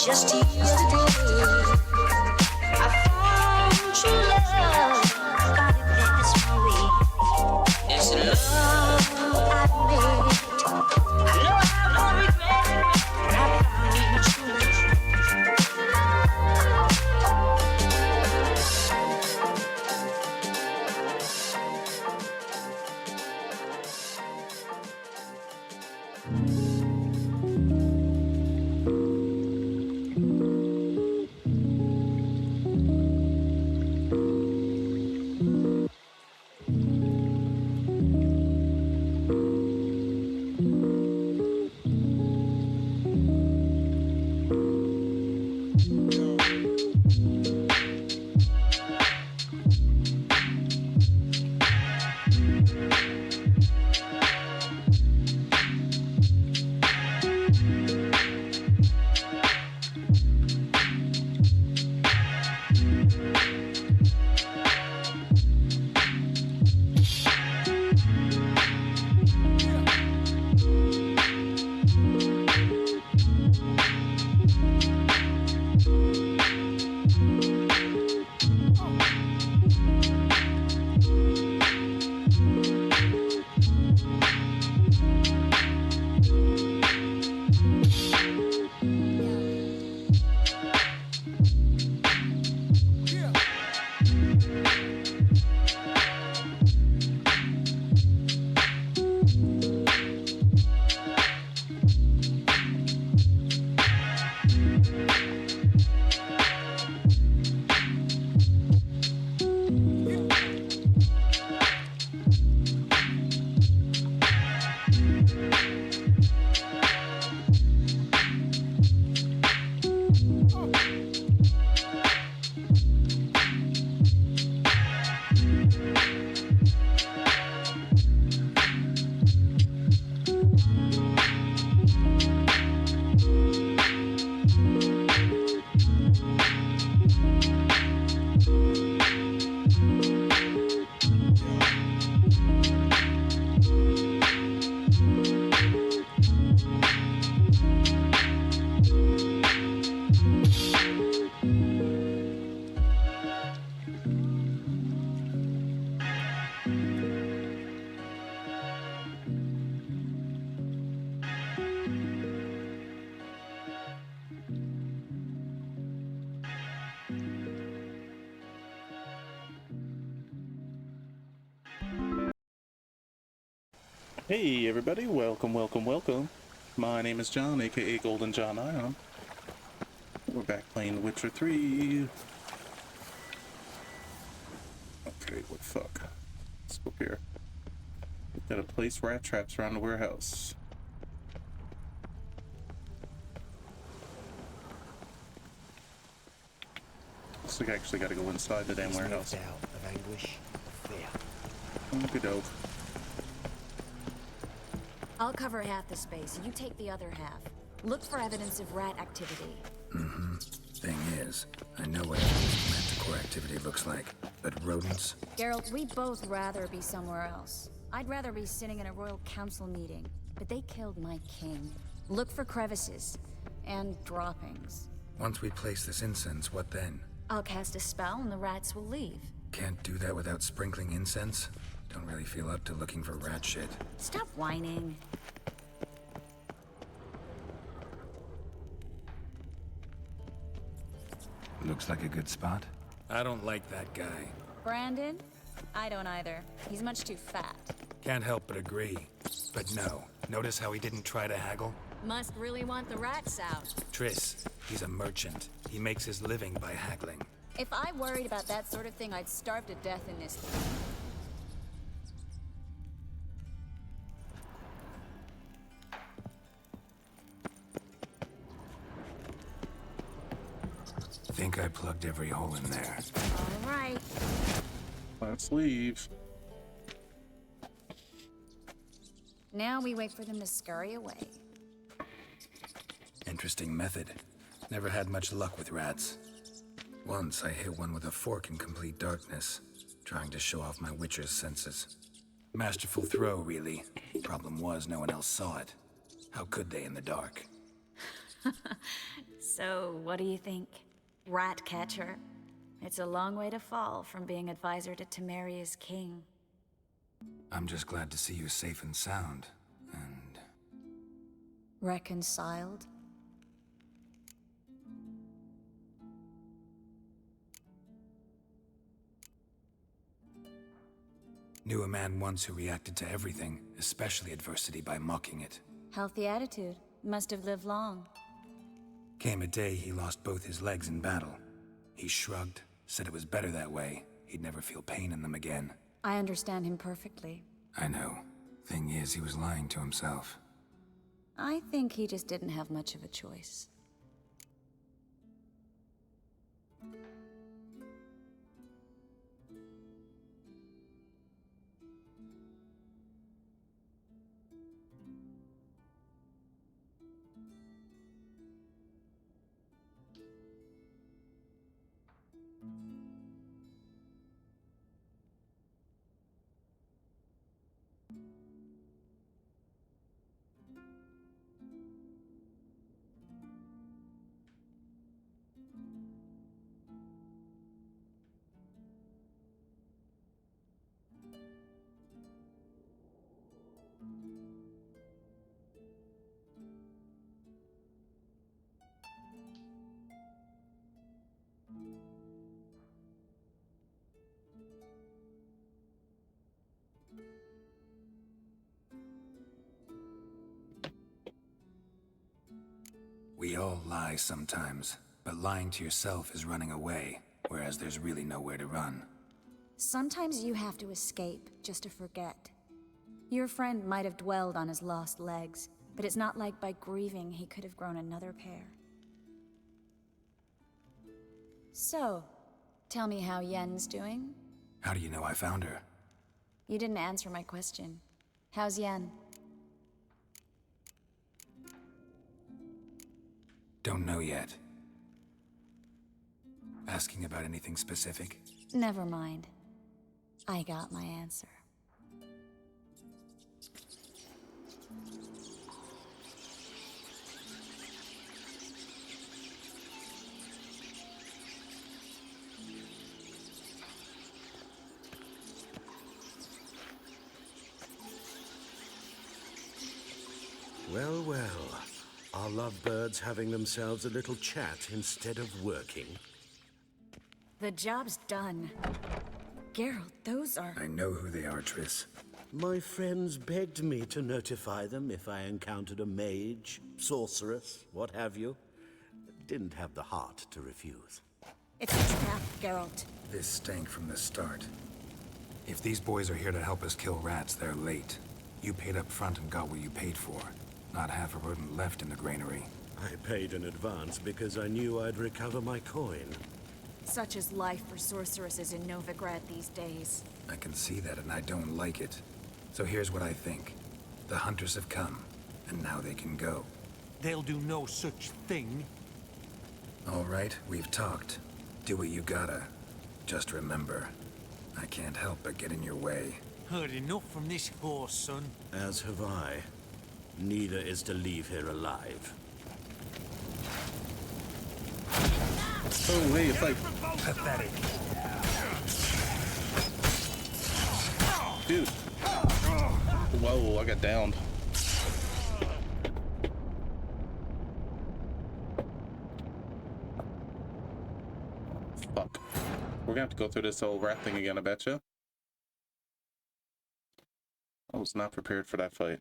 Just yesterday, I found true love. God, it passed my way. It's the love I made. I know I have no regret. I found true love. Hey everybody, welcome. My name is John, aka Golden John Ion. We're back playing Witcher 3. Okay, what the fuck? Let's go here. We've got to place rat traps around the warehouse. Looks like I actually gotta go inside the damn warehouse. Out of anguish, fear. Okey doke. I'll cover half the space, you take the other half. Look for evidence of rat activity. Thing is, I know what manticore activity looks like, but rodents? Geralt, we'd both rather be somewhere else. I'd rather be sitting in a royal council meeting, but they killed my king. Look for crevices and droppings. Once we place this incense, what then? I'll cast a spell and the rats will leave. Can't do that without sprinkling incense? Don't really feel up to looking for rat shit. Stop whining. Looks like a good spot. I don't like that guy. Brandon? I don't either. He's much too fat. Can't help but agree. But no, notice how he didn't try to haggle? Must really want the rats out. Triss, he's a merchant. He makes his living by haggling. If I worried about that sort of thing, I'd starve to death in this thing. Think I plugged every hole in there. All right. Let's leave. Now we wait for them to scurry away. Interesting method. Never had much luck with rats. Once I hit one with a fork in complete darkness, trying to show off my witcher's senses. Masterful throw, really. Problem was, no one else saw it. How could they in the dark? So, what do you think? Rat catcher? It's a long way to fall from being advisor to Temeria's king. I'm just glad to see you safe and sound, and... Reconciled? Knew a man once who reacted to everything, especially adversity, by mocking it. Healthy attitude. Must have lived long. Came a day he lost both his legs in battle. He shrugged, said it was better that way. He'd never feel pain in them again. I understand him perfectly. I know. Thing is, he was lying to himself. I think he just didn't have much of a choice. We all lie sometimes, but lying to yourself is running away, whereas there's really nowhere to run. Sometimes you have to escape just to forget. Your friend might have dwelled on his lost legs, but it's not like by grieving he could have grown another pair. So, tell me how Yen's doing? How do you know I found her? You didn't answer my question. How's Yen? Don't know yet. Asking about anything specific? Never mind. I got my answer. Well, well. Are lovebirds having themselves a little chat instead of working? The job's done. Geralt, those are... I know who they are, Triss. My friends begged me to notify them if I encountered a mage, sorceress, what have you. Didn't have the heart to refuse. It's a trap, Geralt. This stank from the start. If these boys are here to help us kill rats, they're late. You paid up front and got what you paid for. Not half a rodent left in the granary. I paid in advance because I knew I'd recover my coin. Such is life for sorceresses in Novigrad these days. I can see that and I don't like it. So here's what I think. The hunters have come, and now they can go. They'll do no such thing. All right, we've talked. Do what you gotta. Just remember, I can't help but get in your way. Heard enough from this horse, son. As have I. Neither is to leave here alive. Oh, hey, it's like, Pathetic. dude. Whoa, I got downed. Fuck. We're gonna have to go through this whole rat thing again, I betcha. I was not prepared for that fight.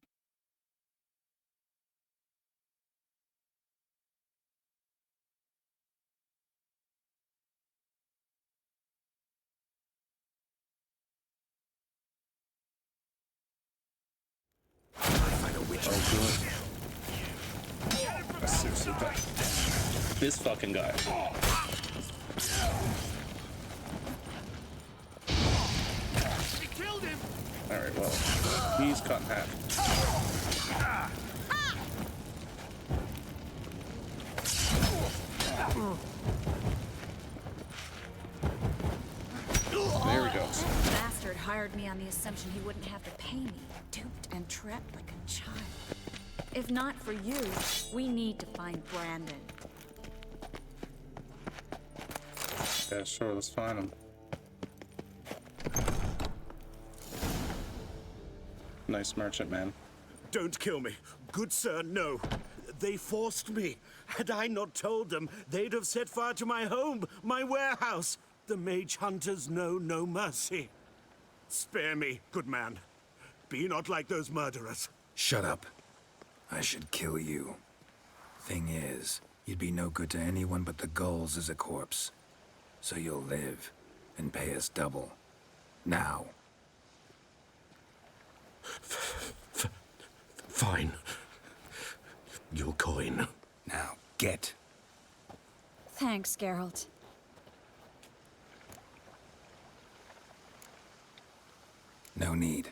This fucking guy. He killed him. Alright, well, he's cut in half. There he goes. Bastard hired me on the assumption he wouldn't have to pay me. Duped and trapped like a child. If not for you, we need to find Brandon. Yeah, sure, let's find him. Nice merchant, man. Don't kill me. Good sir, no. They forced me. Had I not told them, they'd have set fire to my home, my warehouse. The mage hunters know no mercy. Spare me, good man. Be not like those murderers. Shut up. I should kill you. Thing is, you'd be no good to anyone but the gulls as a corpse. So you'll live and pay us double. Now. Fine. Your coin. Now, get. Thanks, Geralt. No need.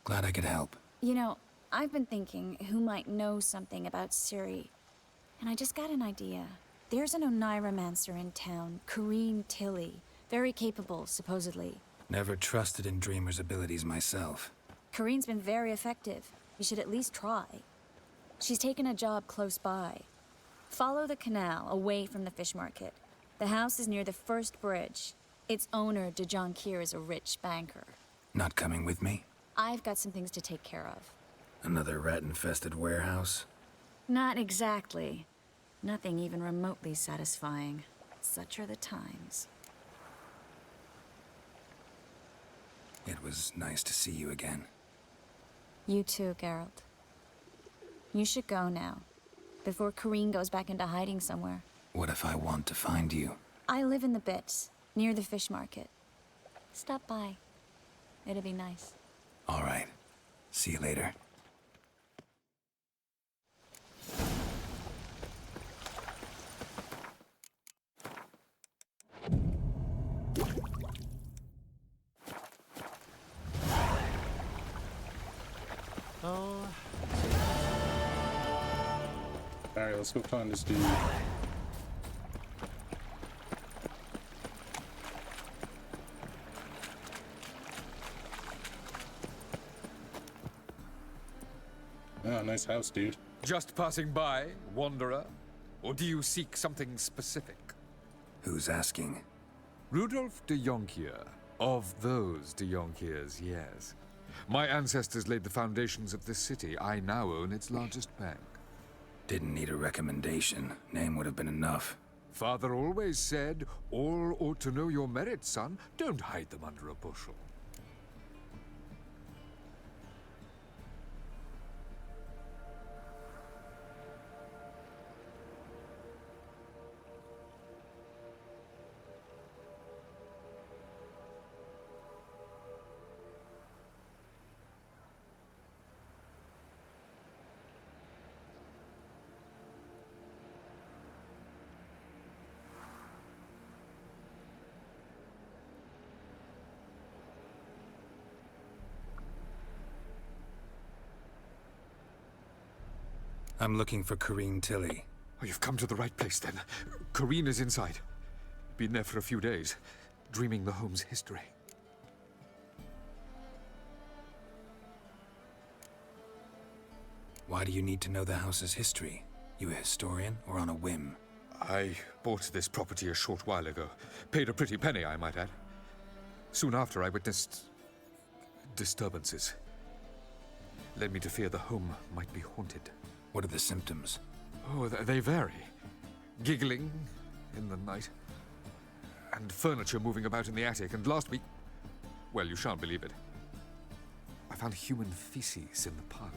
Glad I could help. You know, I've been thinking who might know something about Ciri. And I just got an idea. There's an Oneiromancer in town, Corrine Tilly. Very capable, supposedly. Never trusted in Dreamer's abilities myself. Corrine's been very effective. You should at least try. She's taken a job close by. Follow the canal away from the fish market. The house is near the first bridge. Its owner, de Jonquier, is a rich banker. Not coming with me? I've got some things to take care of. Another rat-infested warehouse? Not exactly. Nothing even remotely satisfying. Such are the times. It was nice to see you again. You too, Geralt. You should go now, before Corrine goes back into hiding somewhere. What if I want to find you? I live in the Bits, near the fish market. Stop by. It'll be nice. All right. See you later. Alright, let's go find this dude. Oh, nice house, dude. Just passing by, wanderer? Or do you seek something specific? Who's asking? Rudolf de Jonquier. Of those de Jonquiers, yes. My ancestors laid the foundations of this city. I now own its largest bank. Didn't need a recommendation. Name would have been enough. Father always said, all ought to know your merits, son. Don't hide them under a bushel. I'm looking for Corrine Tilly. Oh, you've come to the right place, then. Corrine is inside. Been there for a few days, dreaming the home's history. Why do you need to know the house's history? You a historian or on a whim? I bought this property a short while ago. Paid a pretty penny, I might add. Soon after, I witnessed disturbances. Led me to fear the home might be haunted. What are the symptoms? Oh, they vary. Giggling in the night. And furniture moving about in the attic. And last week, well, you shan't believe it, I found human feces in the parlor.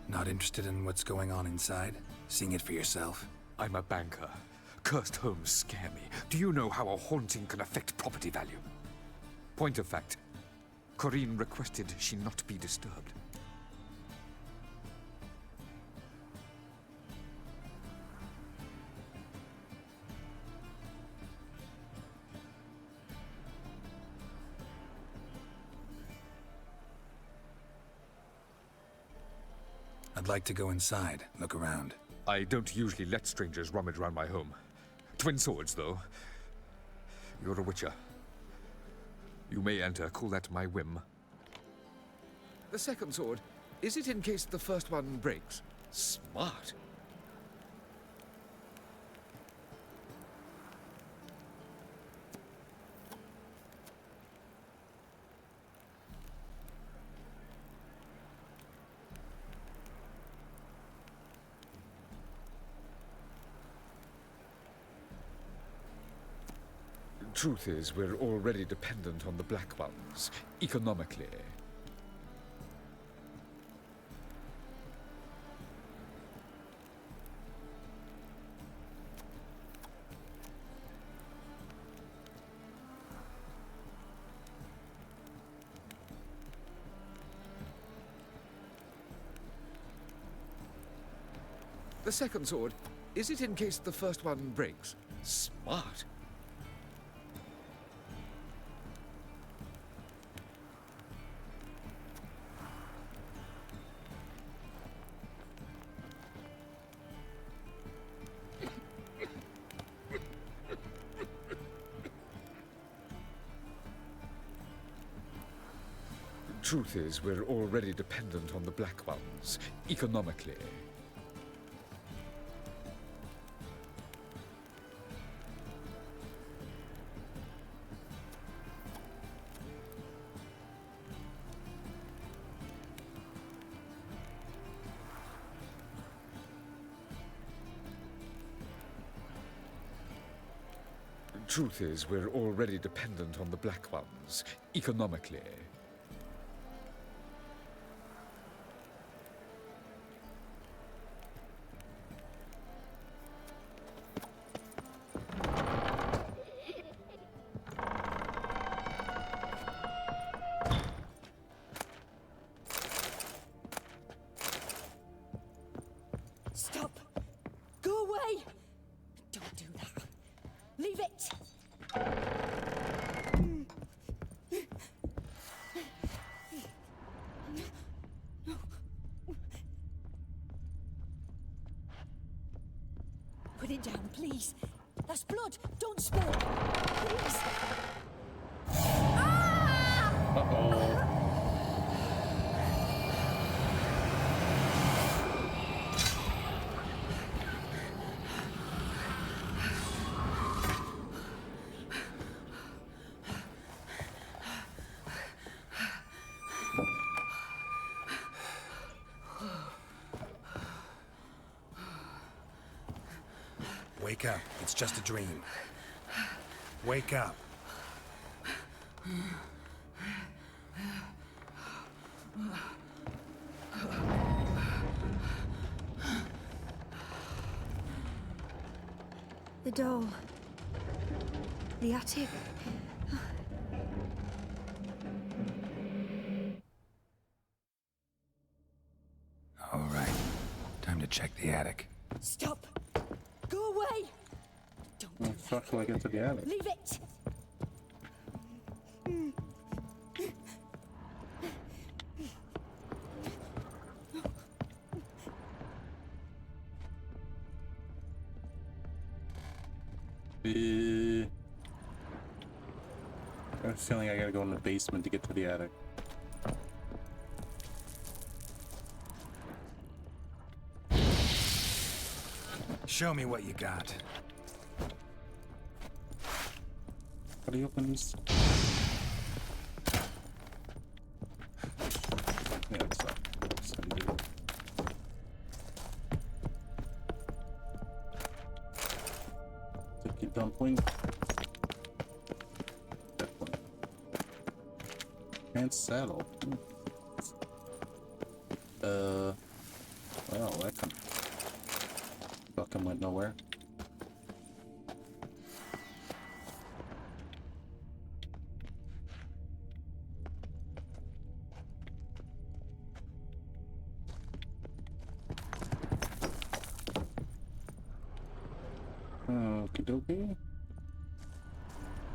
Not interested in what's going on inside? Seeing it for yourself? I'm a banker. Cursed homes scare me. Do you know how a haunting can affect property value? Point of fact, Corrine requested she not be disturbed. I'd like to go inside, look around. I don't usually let strangers rummage around my home. Twin swords, though. You're a witcher. You may enter, call that my whim. The second sword, is it in case the first one breaks? Smart. Truth is, we're already dependent on the Black Ones, economically. The second sword, is it in case the first one breaks? Smart. Truth is, we're already dependent on the Black Ones, economically. Truth is, we're already dependent on the Black Ones, economically. Stop! Go away! Don't do that. Leave it! Put it down, please. That's blood. Don't spill. Please. Uh-oh. Wake up. It's just a dream. Wake up. The doll. The attic. All right. Time to check the attic. Stop! Go away! Don't do The fuck till I get to the attic? Leave it! I have a feeling I gotta go in the basement to get to the attic. Show me what you got. How do you open these? Yeah, it's up. That's how you do it. Sticky dumpling. Definitely. And saddle. Well, that can fucking went nowhere. Okie dokie.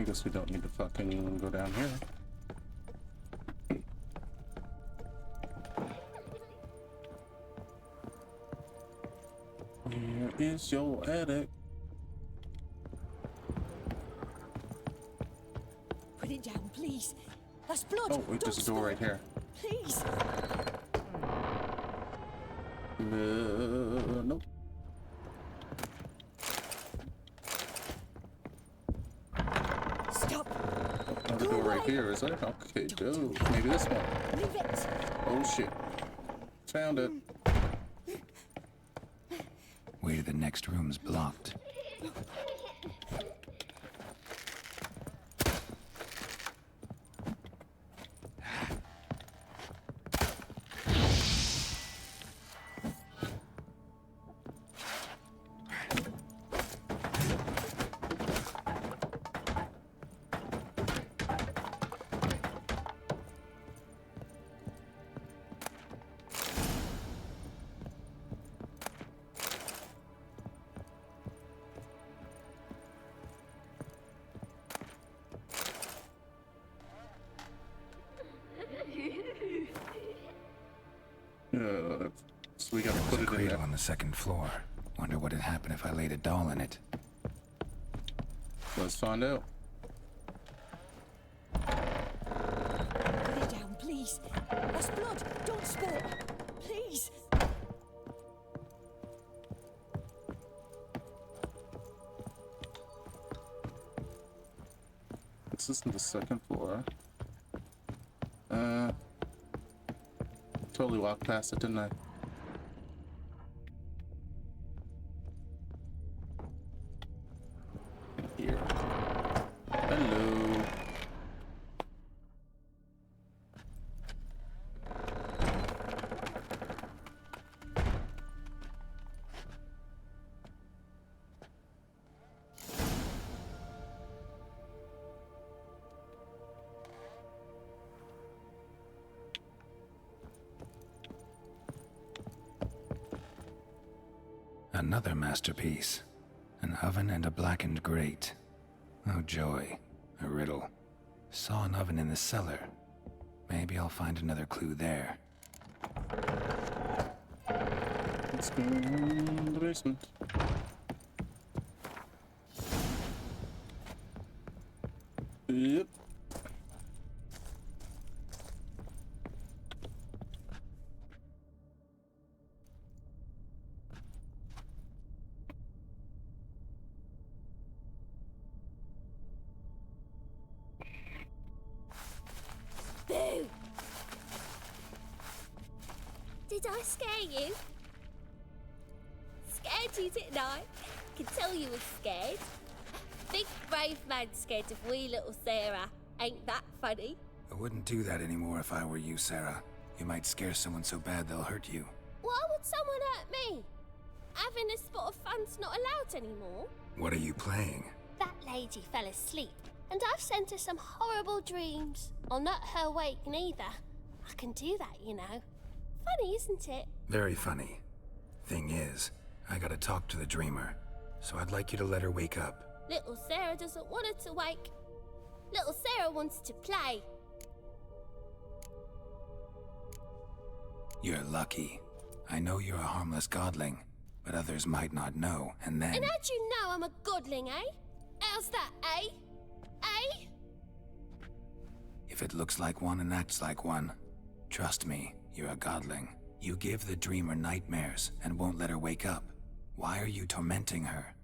I guess we don't need to fucking go down here. Where is your attic? Put it down, please. blood! Oh, wait, there's a door right here. Please! Nope. Stop! Another door right here, is there? Okay, go. Maybe this one. Leave it! Oh shit. Found it. Way to the next room's blocked. So we gotta put There's a it in cradle there. on the second floor. Wonder what'd happen if I laid a doll in it. Let's find out. Put it down, please. That's blood. Don't spill. Please. This isn't the second floor. Totally walked past it, didn't I? Here. Hello. Another masterpiece. An oven and a blackened grate. Oh joy. A riddle. Saw an oven in the cellar. Maybe I'll find another clue there. Let's go in the basement. Yep. Boo! Did I scare you? Scared you, didn't I? Can tell you was scared. Big brave man scared of wee little Sarah. Ain't that funny? I wouldn't do that anymore if I were you, Sarah. You might scare someone so bad they'll hurt you. Why would someone hurt me? Having a spot of fun's not allowed anymore. What are you playing? That lady fell asleep, and I've sent her some horrible dreams. I'll not her wake neither. I can do that, you know. Funny, isn't it? Very funny. Thing is, I gotta talk to the dreamer, so I'd like you to let her wake up. Little Sarah doesn't want her to wake. Little Sarah wants to play. You're lucky. I know you're a harmless godling, but others might not know, and then... And how'd you know I'm a godling, eh? How's that, eh? Eh? If it looks like one and acts like one, trust me, you're a godling. You give the dreamer nightmares and won't let her wake up. Why are you tormenting her?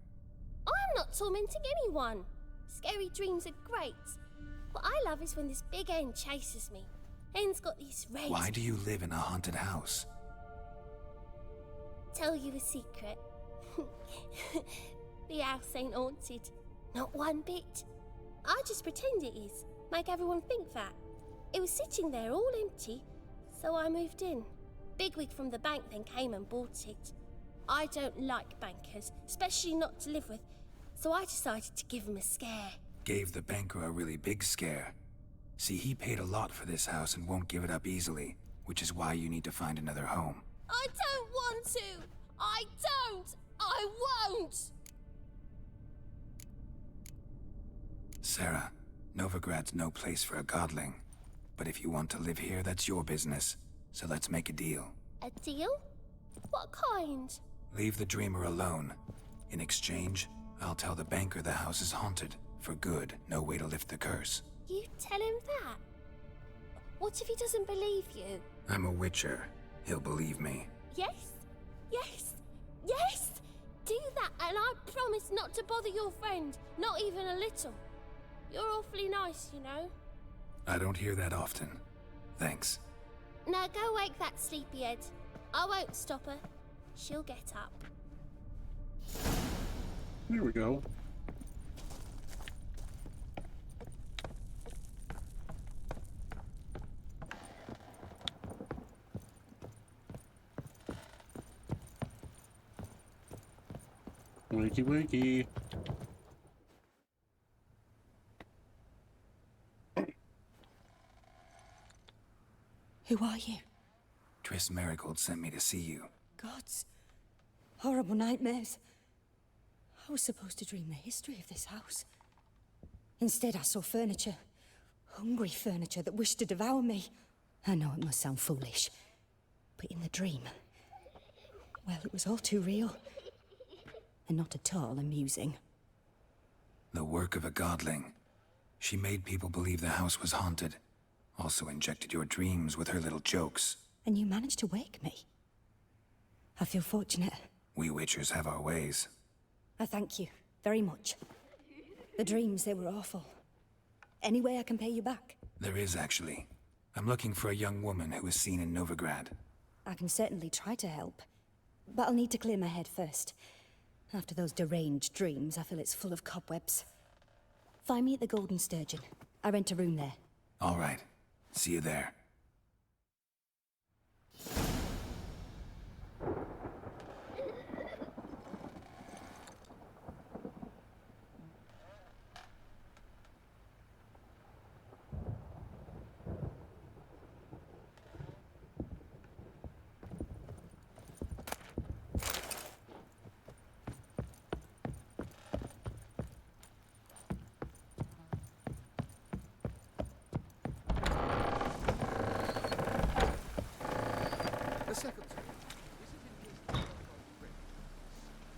I'm not tormenting anyone. Scary dreams are great. What I love is when this big hen chases me. Hen's got these red... Why do you live in a haunted house? Tell you a secret. The house ain't haunted. Not one bit. I just pretend it is. Make everyone think that. It was sitting there all empty, so I moved in. Bigwig from the bank then came and bought it. I don't like bankers, especially not to live with, so I decided to give him a scare. Gave the banker a really big scare. See, he paid a lot for this house and won't give it up easily, which is why you need to find another home. I don't want to! I don't! I won't! Sarah, Novigrad's no place for a godling. But if you want to live here, that's your business. So let's make a deal. A deal? What kind? Leave the dreamer alone. In exchange, I'll tell the banker the house is haunted. For good, no way to lift the curse. You tell him that? What if he doesn't believe you? I'm a witcher. He'll believe me. Yes? Yes? Yes! Do that, and I promise not to bother your friend. Not even a little. You're awfully nice, you know. I don't hear that often. Thanks. Now go wake that sleepyhead. I won't stop her. She'll get up. There we go. Wakey wakey. Who are you? Triss Merigold sent me to see you. Gods. Horrible nightmares. I was supposed to dream the history of this house. Instead, I saw furniture. Hungry furniture that wished to devour me. I know it must sound foolish, but in the dream, well, it was all too real. And not at all amusing. The work of a godling. She made people believe the house was haunted. Also injected your dreams with her little jokes. And you managed to wake me. I feel fortunate. We witchers have our ways. I thank you very much. The dreams, they were awful. Any way I can pay you back? There is, actually. I'm looking for a young woman who was seen in Novigrad. I can certainly try to help. But I'll need to clear my head first. After those deranged dreams, I feel it's full of cobwebs. Find me at the Golden Sturgeon. I rent a room there. All right. See you there.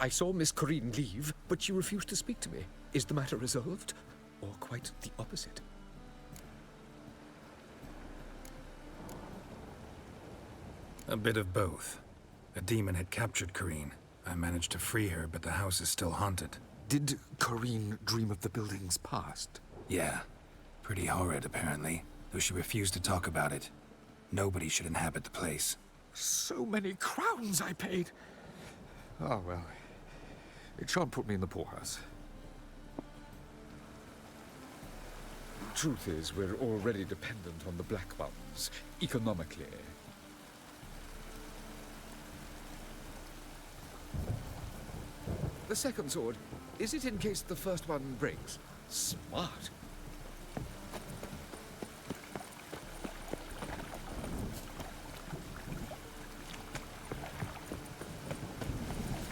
I saw Miss Corinne leave, but she refused to speak to me. Is the matter resolved? Or quite the opposite? A bit of both. A demon had captured Corinne. I managed to free her, but the house is still haunted. Did Corinne dream of the building's past? Yeah. Pretty horrid, apparently. Though she refused to talk about it. Nobody should inhabit the place. So many crowns I paid! Oh, well. It shan't put me in the poorhouse. Truth is, we're already dependent on the Black Mountains, economically. The second sword, is it in case the first one breaks? Smart.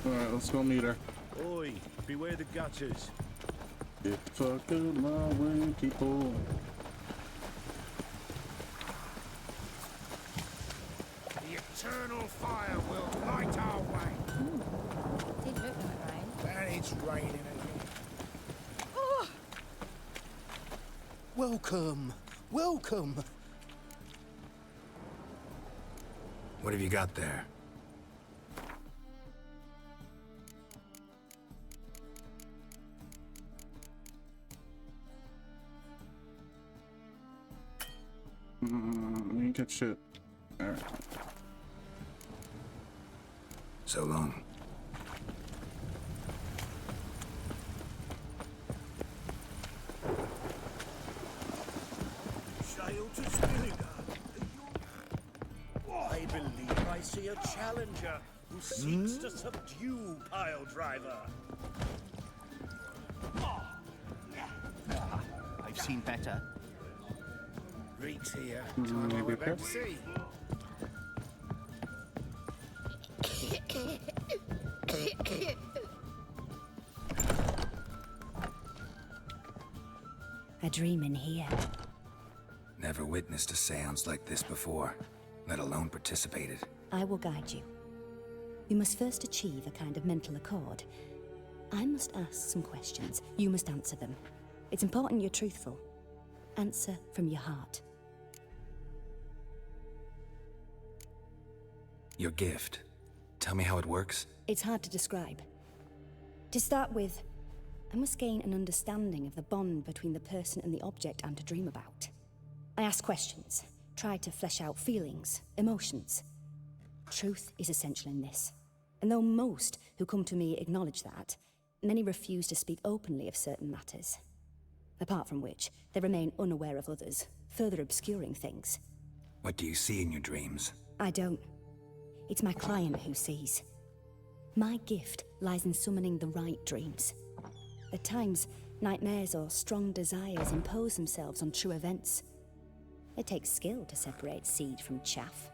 Alright, let's go meet her. Oi, beware the gutters. Get the fuck out of my way, people. The eternal fire will light our way. Didn't look like rain. And it's raining again. Welcome, welcome. What have you got there? We ain't got shit. Alright. So long. I believe I see a challenger who seeks to subdue Pile Driver. I've seen better. Reek's here. Time I went back to sea. A dream in here. Never witnessed a seance like this before, let alone participated. I will guide you. You must first achieve a kind of mental accord. I must ask some questions. You must answer them. It's important you're truthful. Answer from your heart. Your gift. Tell me how it works. It's hard to describe. To start with, I must gain an understanding of the bond between the person and the object I'm to dream about. I ask questions, try to flesh out feelings, emotions. Truth is essential in this. And though most who come to me acknowledge that, many refuse to speak openly of certain matters. Apart from which, they remain unaware of others, further obscuring things. What do you see in your dreams? I don't. It's my client who sees. My gift lies in summoning the right dreams. At times, nightmares or strong desires impose themselves on true events. It takes skill to separate seed from chaff.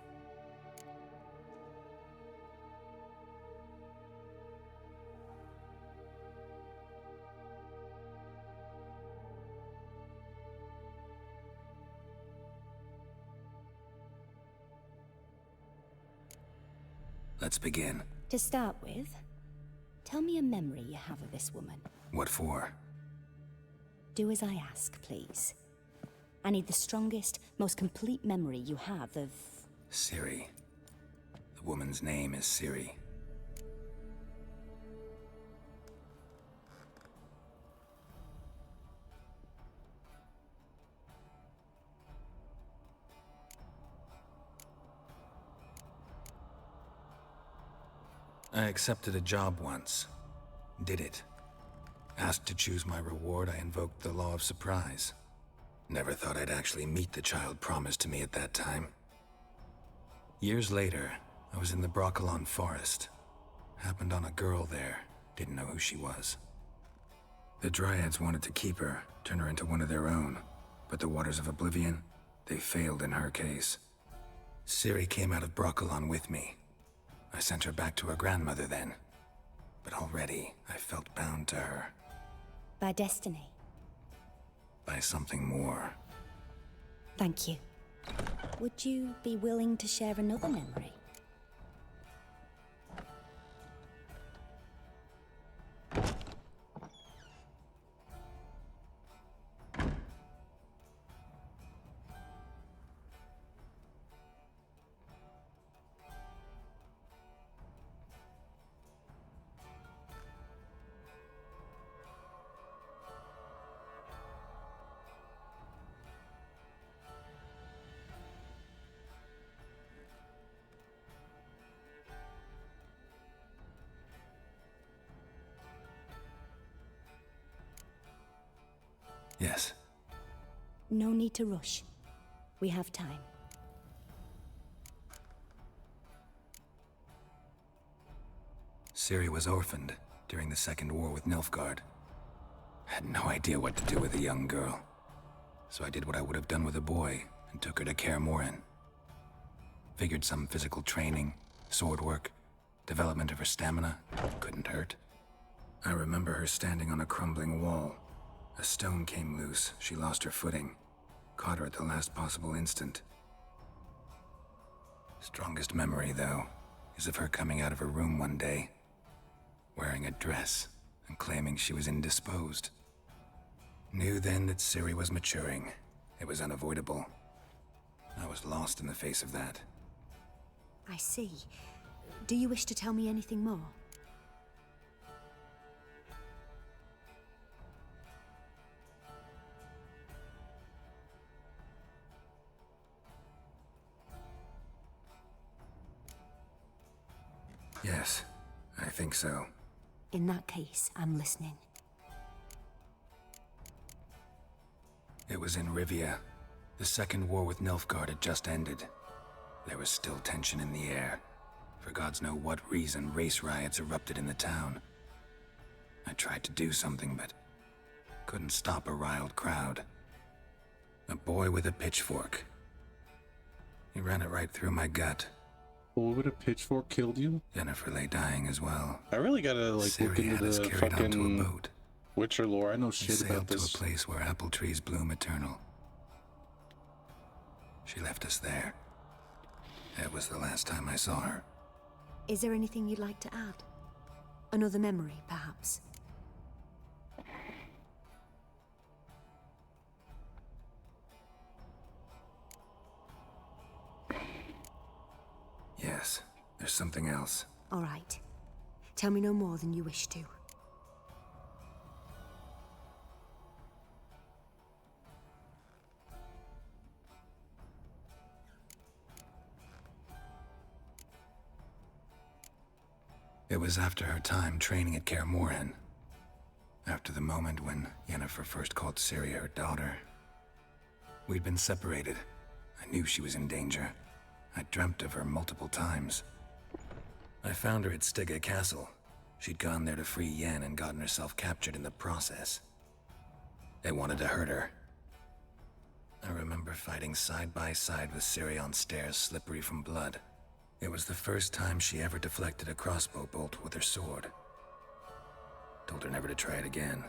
Let's begin. To start with, tell me a memory you have of this woman. What for? Do as I ask, please. I need the strongest, most complete memory you have of... Ciri. The woman's name is Ciri. I accepted a job once. Did it. Asked to choose my reward, I invoked the law of surprise. Never thought I'd actually meet the child promised to me at that time. Years later, I was in the Brokilon forest. Happened on a girl there. Didn't know who she was. The Dryads wanted to keep her, turn her into one of their own. But the Waters of Oblivion, they failed in her case. Ciri came out of Brokilon with me. I sent her back to her grandmother then. But already, I felt bound to her. By destiny. By something more. Thank you. Would you be willing to share another memory? Yes. No need to rush. We have time. Ciri was orphaned during the Second War with Nilfgaard. Had no idea what to do with a young girl. So I did what I would have done with a boy and took her to Kaer Morhen. Figured some physical training, sword work, development of her stamina couldn't hurt. I remember her standing on a crumbling wall. A stone came loose, she lost her footing. Caught her at the last possible instant. Strongest memory, though, is of her coming out of her room one day, wearing a dress and claiming she was indisposed. Knew then that Ciri was maturing. It was unavoidable. I was lost in the face of that. I see. Do you wish to tell me anything more? Yes, I think so. In that case, I'm listening. It was in Rivia. The Second War with Nilfgaard had just ended. There was still tension in the air. For gods know what reason, race riots erupted in the town. I tried to do something, but couldn't stop a riled crowd. A boy with a pitchfork. He ran it right through my gut. Boy with a pitchfork killed you? Jennifer lay dying as well. I really gotta look Ciri had into us the carried onto a fucking boat. Witcher lore. I know We shit about sailed to this. a place where apple trees bloom eternal. She left us there. That was the last time I saw her. Is there anything you'd like to add? Another memory, perhaps? Yes. There's something else. All right. Tell me no more than you wish to. It was after her time training at Kaer Morhen. After the moment when Yennefer first called Ciri her daughter. We'd been separated. I knew she was in danger. I dreamt of her multiple times. I found her at Stygga Castle. She'd gone there to free Yen and gotten herself captured in the process. They wanted to hurt her. I remember fighting side by side with Ciri on stairs slippery from blood. It was the first time she ever deflected a crossbow bolt with her sword. Told her never to try it again.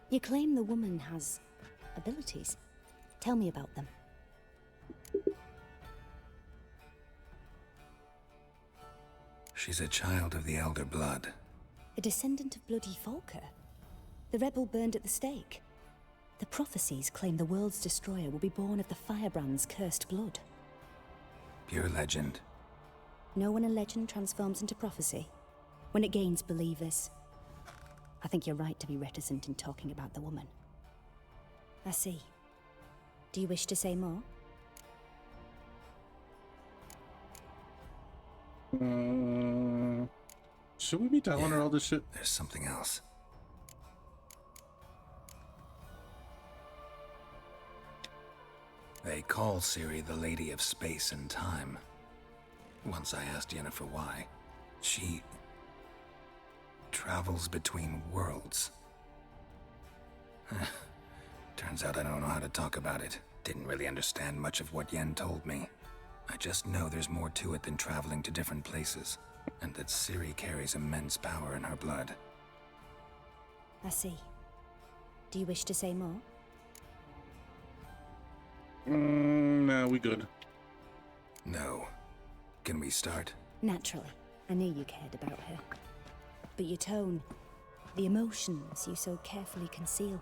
You claim the woman has abilities. Tell me about them. She's a child of the Elder Blood. A descendant of bloody Volker. The rebel burned at the stake. The prophecies claim the world's destroyer will be born of the Firebrand's cursed blood. Pure legend. Know when a legend transforms into prophecy? When it gains believers. I think you're right to be reticent in talking about the woman. I see. Do you wish to say more? Should we be telling her all this shit? There's something else. They call Ciri the Lady of Space and Time. Once I asked Yennefer why. She travels between worlds. Turns out I don't know how to talk about it. Didn't really understand much of what Yen told me. I just know there's more to it than traveling to different places, and that Ciri carries immense power in her blood. I see. Do you wish to say more? No, we good. No. Can we start? Naturally. I knew you cared about her. But your tone, the emotions you so carefully conceal.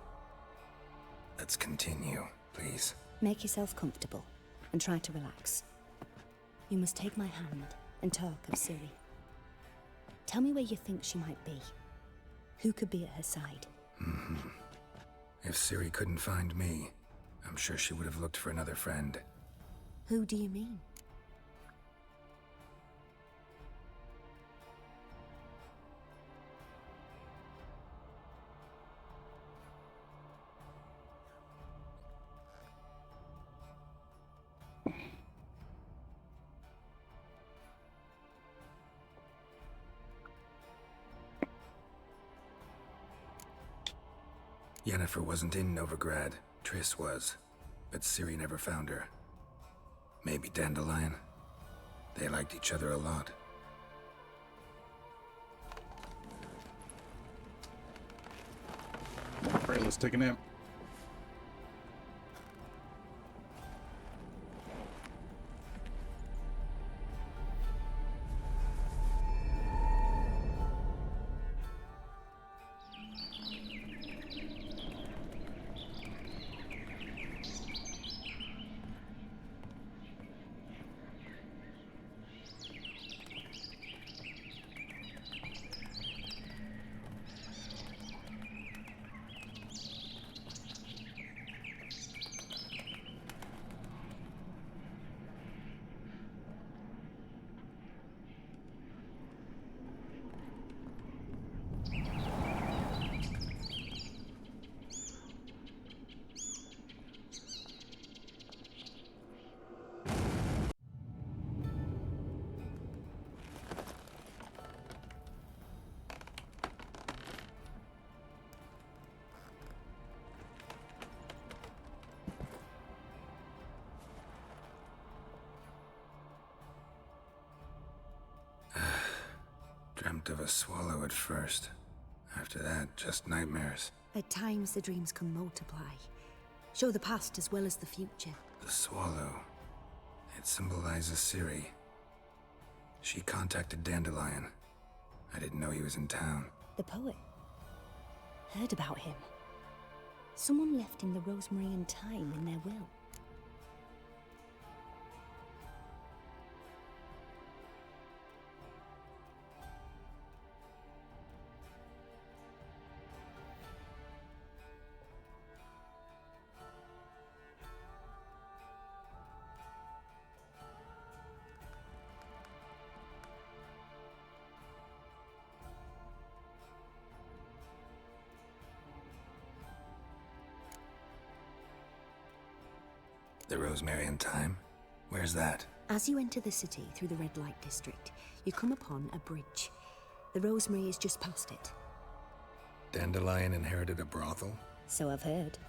Let's continue, please. Make yourself comfortable and try to relax. You must take my hand and talk of Ciri. Tell me where you think she might be. Who could be at her side? If Ciri couldn't find me, I'm sure she would have looked for another friend. Who do you mean? Yennefer wasn't in Novigrad. Triss was. But Ciri never found her. Maybe Dandelion? They liked each other a lot. Alright, let's take a nap. Dreamt of a swallow at first. After that, just nightmares. At times the dreams can multiply. Show the past as well as the future. The swallow. It symbolizes Ciri. She contacted Dandelion. I didn't know he was in town. The poet. Heard about him. Someone left him the rosemary and thyme in their will. The Rosemary in Time? Where's that? As you enter the city through the red light district, you come upon a bridge. The Rosemary is just past it. Dandelion inherited a brothel? So I've heard.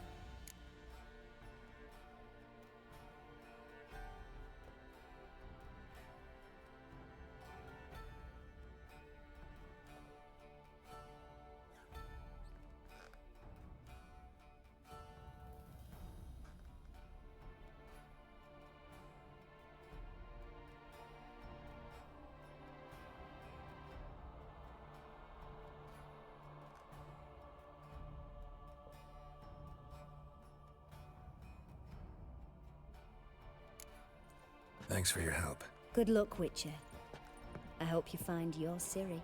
Thanks for your help. Good luck, Witcher. I hope you find your Ciri.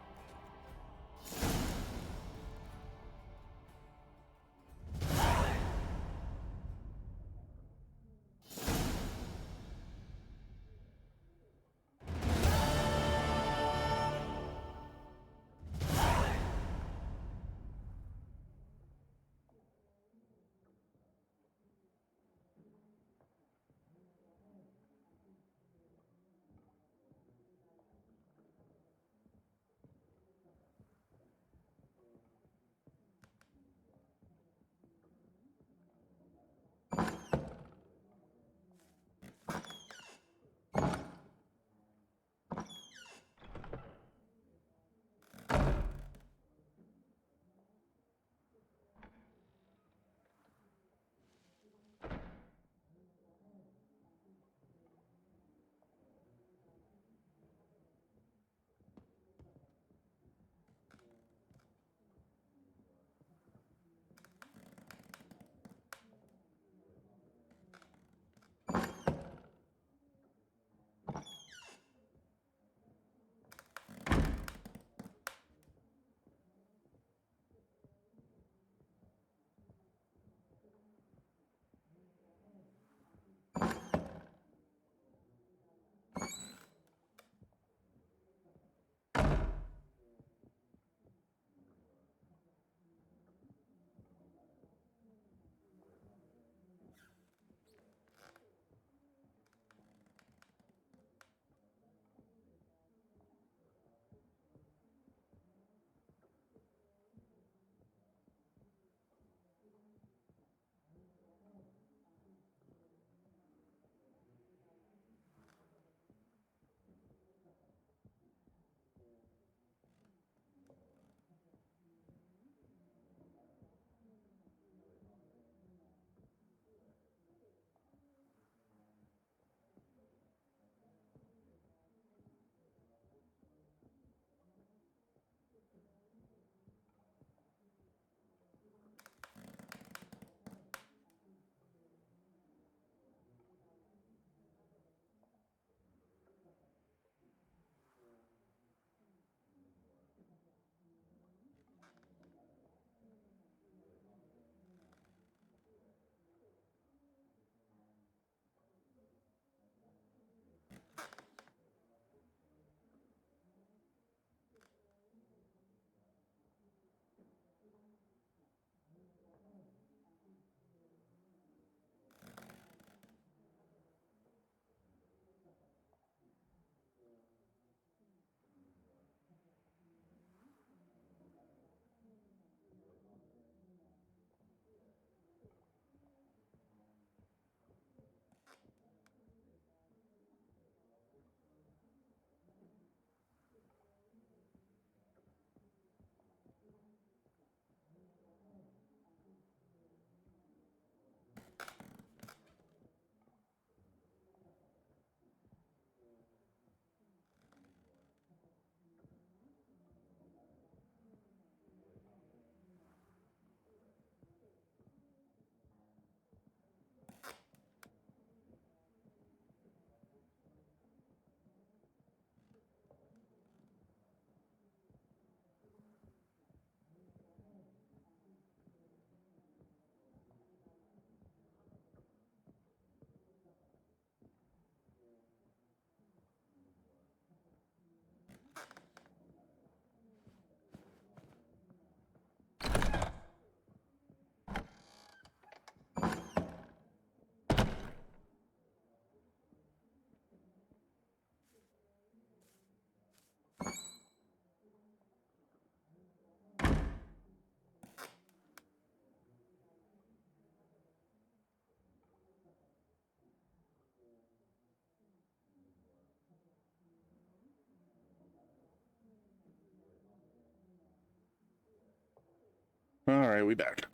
Alright, we back.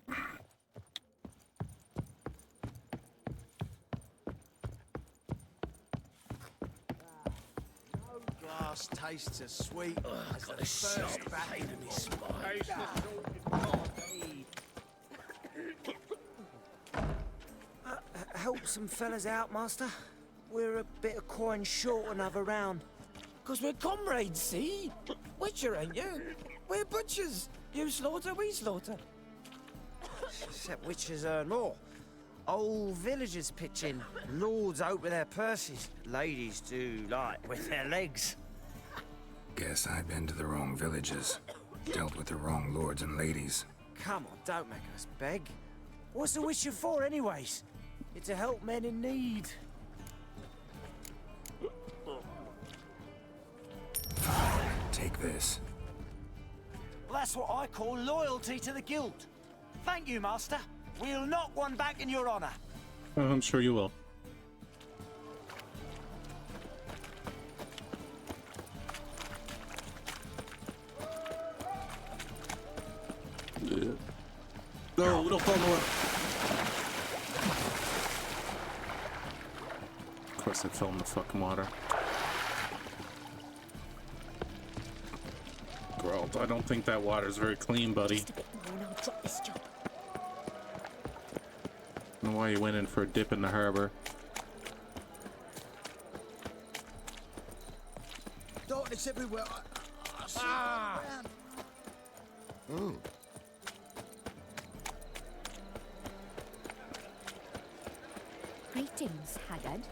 Glass tastes as sweet as the first back into me spine. Help some fellas out, Master. We're a bit of coin short another round. 'Cause we're comrades, see? Witcher, ain't you? We're butchers. You slaughter, we slaughter. Except witches earn more. Old villagers pitch in. Lords out with their purses. Ladies do like with their legs. Guess I've been to the wrong villages. Dealt with the wrong lords and ladies. Come on, don't make us beg. What's a witcher for, anyways? It's to help men in need. Take this. Well, that's what I call loyalty to the guild. Thank you, Master. We'll knock one back in your honor. I'm sure you will. No, we don't fall more. Of course it fell in the fucking water. Geralt, I don't think that water's very clean, buddy. Just a bit more and I'll drop this job. I don't know why you went in for a dip in the harbor. Darkness everywhere. I see it around. Greetings, Haggard.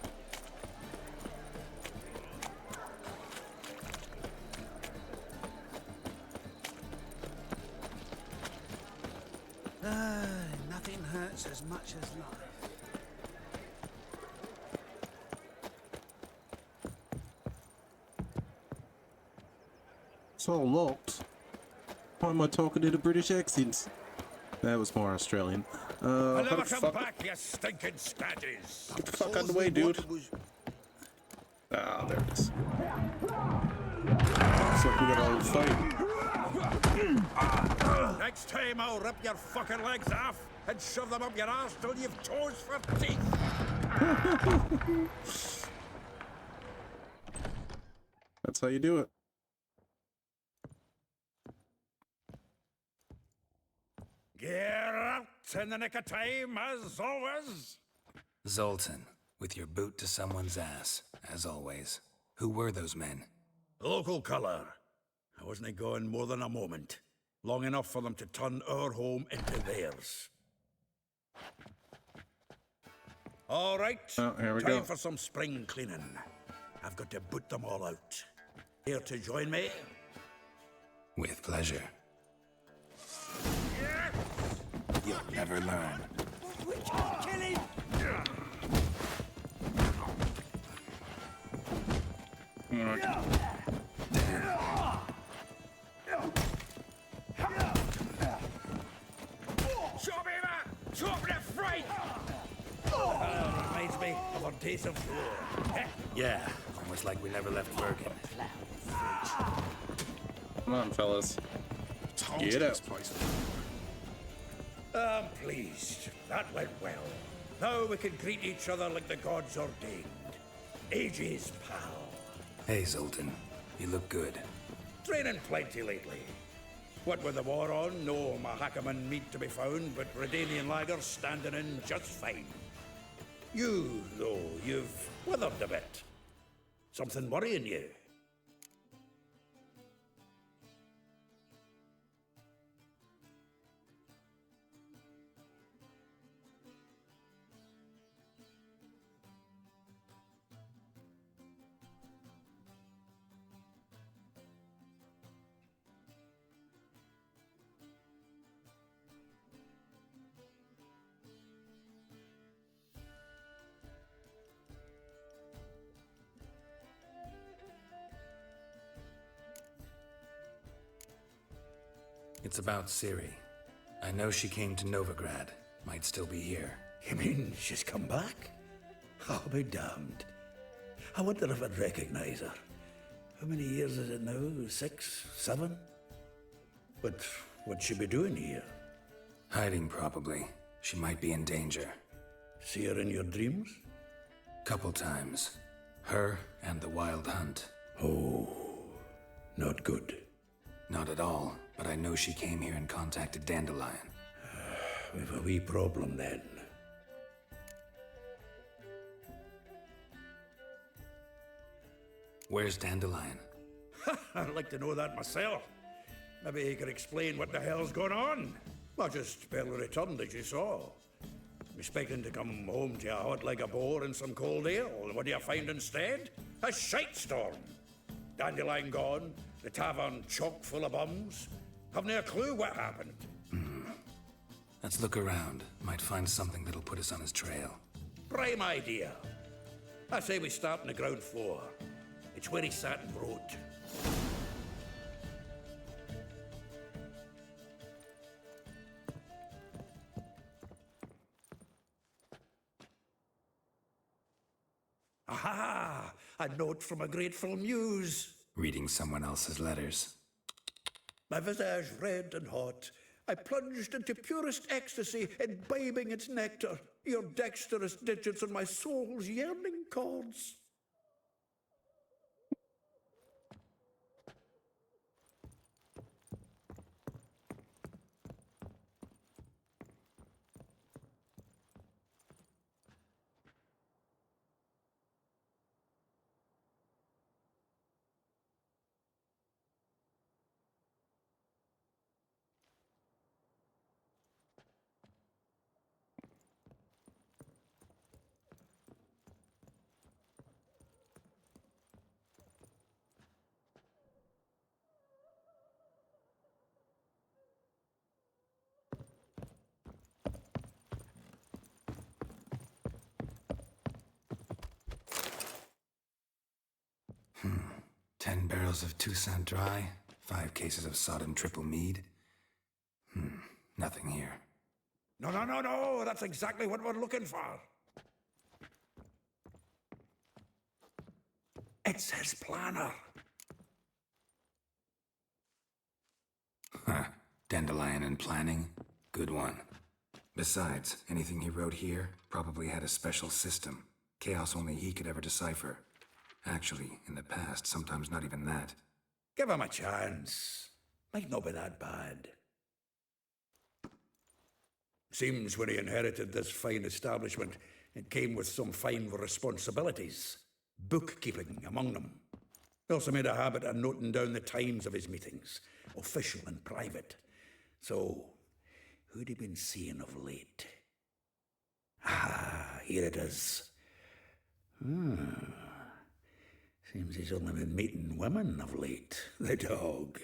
Nothing hurts as much as life. It's all locked. Why am I talking in a British accent? That was more Australian. I'll how never the come fuck? back, you stinking scaddies. Get the fuck out of the way, dude. Ah, there it is. Looks like we got a fight. Next time I'll rip your fucking legs off and shove them up your ass till you've toes for teeth. That's how you do it. Geralt in the nick of time, as always. Zoltan, with your boot to someone's ass, as always. Who were those men? Local colour. I wasn't gone more than a moment. Long enough for them to turn our home into theirs. All right. Oh, here we Time go. for some spring cleaning. I've got to boot them all out. Here to join me? With pleasure. You'll never learn. We can't kill him! Chop him up! Chop the fright! Reminds me of our days of war. Yeah, almost like we never left Bergen. Come on, fellas. Get up. I'm pleased. That went well. Now we can greet each other like the gods ordained. Ages, pal. Hey, Zoltan. You look good. Training plenty lately. What with the war on, no Mahakaman meat to be found, but Redanian lagers standing in just fine. You, though, you've withered a bit. Something worrying you? It's about Ciri. I know she came to Novigrad. Might still be here. You mean she's come back? I'll be damned. I wonder if I'd recognize her. How many years is it now? 6, 7? But what'd she be doing here? Hiding, probably. She might be in danger. See her in your dreams? Couple times. Her and the Wild Hunt. Oh, not good. Not at all, but I know she came here and contacted Dandelion. We've a wee problem then. Where's Dandelion? I'd like to know that myself. Maybe he could explain what the hell's going on. Well, just barely returned, as you saw. I'm expecting to come home to you hot like a boar and some cold ale, and what do you find instead? A shite storm. Dandelion gone, the tavern chock full of bums. Haven't a clue what happened. Let's look around. Might find something that'll put us on his trail. Prime idea. I say we start on the ground floor. It's where he sat and wrote. Aha! A note from a grateful muse. Reading someone else's letters. My visage red and hot, I plunged into purest ecstasy, imbibing its nectar, your dexterous digits on my soul's yearning chords. Hmm. 10 barrels of Toussaint Dry, 5 cases of sodden triple mead. Nothing here. No, that's exactly what we're looking for. It's his planner. Huh. Dandelion and planning? Good one. Besides, anything he wrote here probably had a special system. Chaos only he could ever decipher. Actually, in the past, sometimes not even that. Give him a chance. Might not be that bad. Seems when he inherited this fine establishment, it came with some fine responsibilities. Bookkeeping among them. He also made a habit of noting down the times of his meetings, official and private. So, who'd he been seeing of late? Ah, here it is. Seems he's only been meeting women of late, the dog.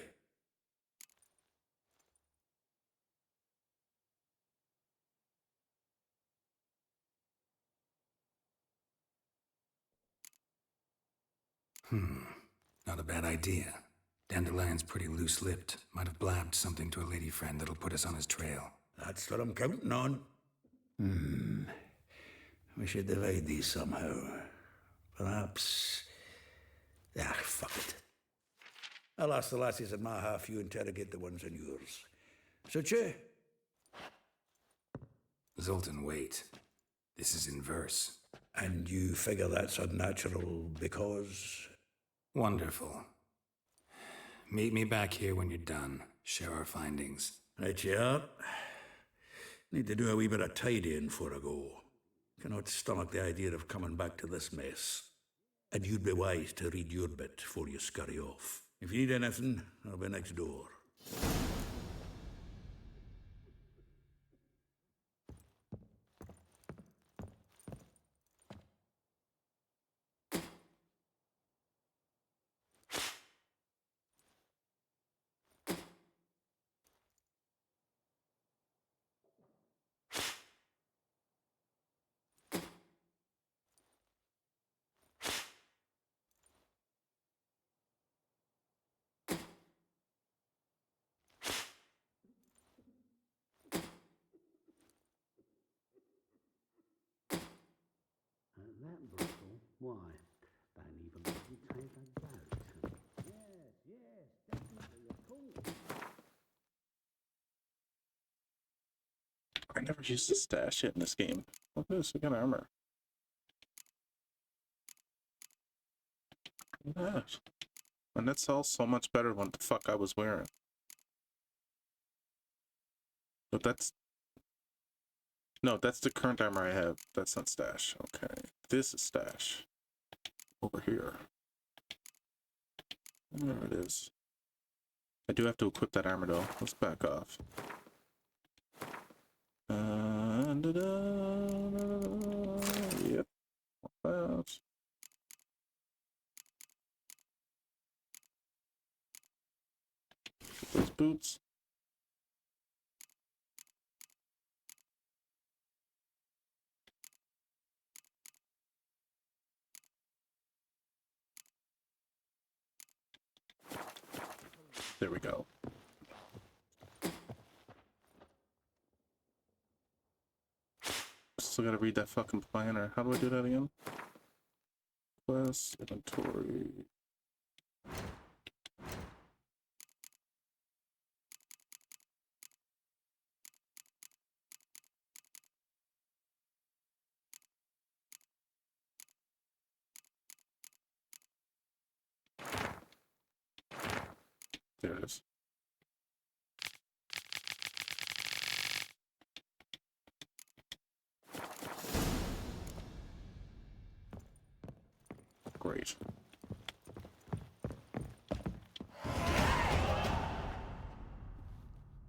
Not a bad idea. Dandelion's pretty loose-lipped. Might have blabbed something to a lady friend that'll put us on his trail. That's what I'm counting on. We should divide these somehow. Perhaps... fuck it. I'll ask the lassies in my half, you interrogate the ones in yours. Suit you? Zoltan, wait. This is in verse. And you figure that's unnatural because... Wonderful. Meet me back here when you're done. Share our findings. Right you are. Need to do a wee bit of tidying before I go. Cannot stomach the idea of coming back to this mess. And you'd be wise to read your bit before you scurry off. If you need anything, I'll be next door. That bristle? Why? Don't even let me take a goat. Yes, definitely, of course. I never used to stash shit in this game. Look at this, we got armor. Look at that. And that's all so much better than what the fuck I was wearing. But that's... No, that's the current armor I have. That's not stash. Okay. This is stash. Over here. There it is. I do have to equip that armor though. Let's back off. Yep. About. Those boots. There we go. Still gotta read that fucking planner. How do I do that again? Quest, inventory. There it is. Great.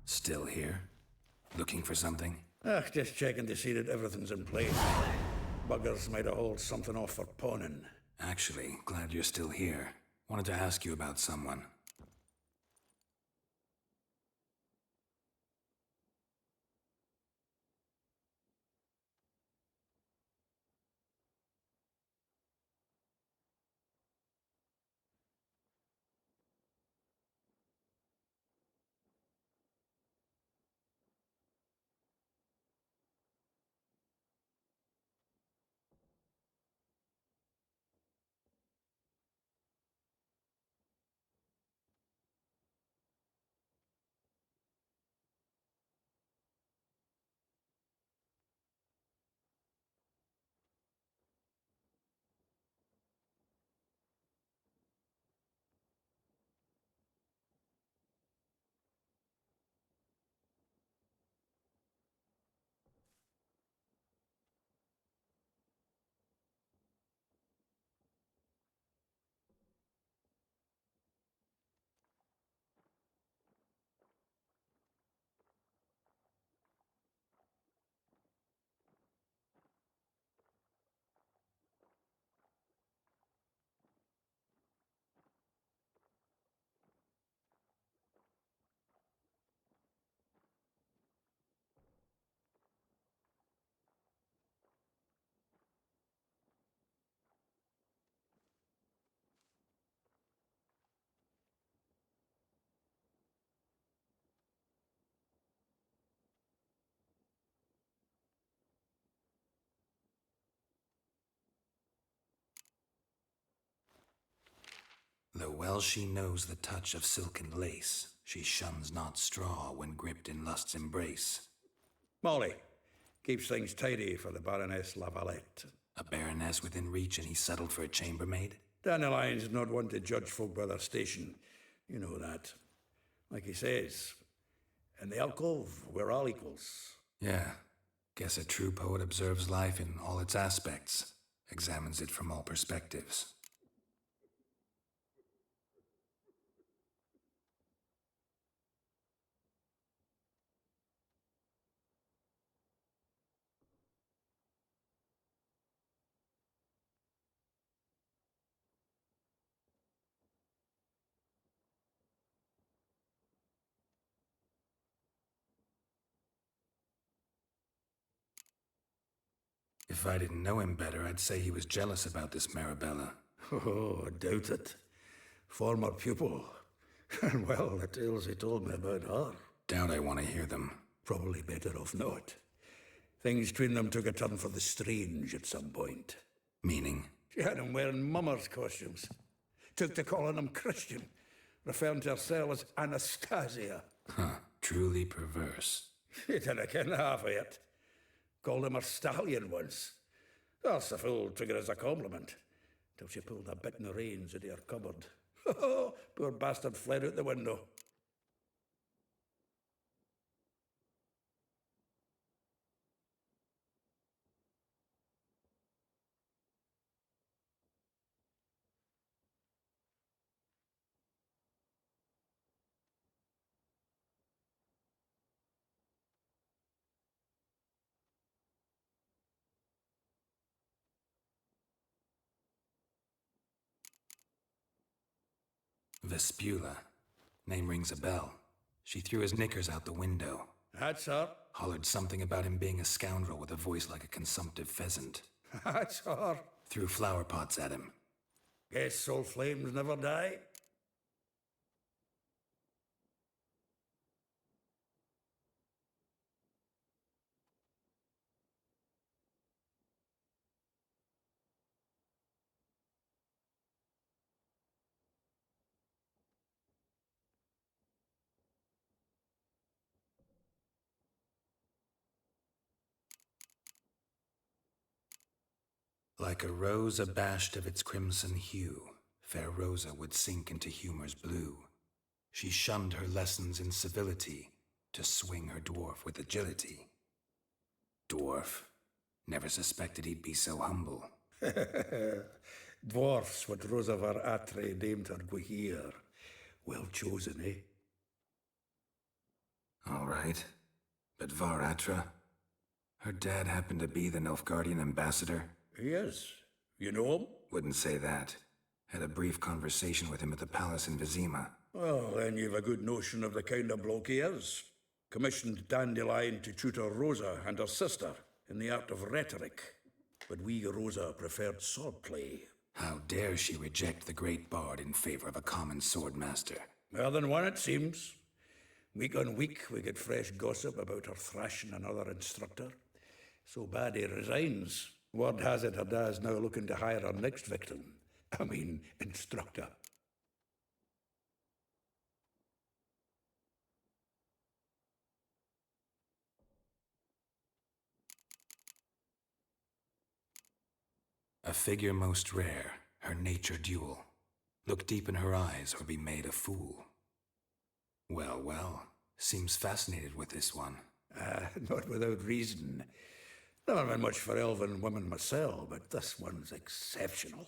Still here? Looking for something? Just checking to see that everything's in place. Buggers might have hauled something off for pawning. Actually, glad you're still here. Wanted to ask you about someone. Though well she knows the touch of silken lace, she shuns not straw when gripped in lust's embrace. Molly, keeps things tidy for the Baroness Lavalette. A baroness within reach and he settled for a chambermaid? Dandelion's not one to judge folk by their station. You know that. Like he says, in the alcove, we're all equals. Yeah. Guess a true poet observes life in all its aspects, examines it from all perspectives. If I didn't know him better, I'd say he was jealous about this Marabella. Oh, I doubt it. Former pupil. And well, the tales he told me about her. Doubt I want to hear them. Probably better off not. Things between them took a turn for the strange at some point. Meaning? She had him wearing mummers' costumes. Took to calling him Christian, referring to herself as Anastasia. Huh, truly perverse. You didn't ken half of it. Called him a stallion once. That's a full trigger as a compliment. Till she pulled a bit in the reins into her cupboard. Poor bastard fled out the window. Vespula. Name rings a bell. She threw his knickers out the window. That's her. Hollered something about him being a scoundrel with a voice like a consumptive pheasant. That's her. Threw flower pots at him. Guess soul flames never die. Like a rose abashed of its crimson hue, fair Rosa would sink into humor's blue. She shunned her lessons in civility to swing her dwarf with agility. Dwarf. Never suspected he'd be so humble. Dwarfs what Rosavar Atre named her Guihir. Well chosen, eh? All right. But Var Atra? Her dad happened to be the Nilfgaardian ambassador? He is. You know him? Wouldn't say that. Had a brief conversation with him at the palace in Vizima. Well, then you've a good notion of the kind of bloke he is. Commissioned Dandelion to tutor Rosa and her sister in the art of rhetoric. But we Rosa preferred swordplay. How dare she reject the great bard in favor of a common swordmaster? More than one, it seems. Week on week, we get fresh gossip about her thrashing another instructor. So bad he resigns. Word has it her dad's now looking to hire her next victim. I mean, instructor. A figure most rare, her nature dual. Look deep in her eyes or be made a fool. Well, well, seems fascinated with this one. Not without reason. Never been much for elven women myself, but this one's exceptional.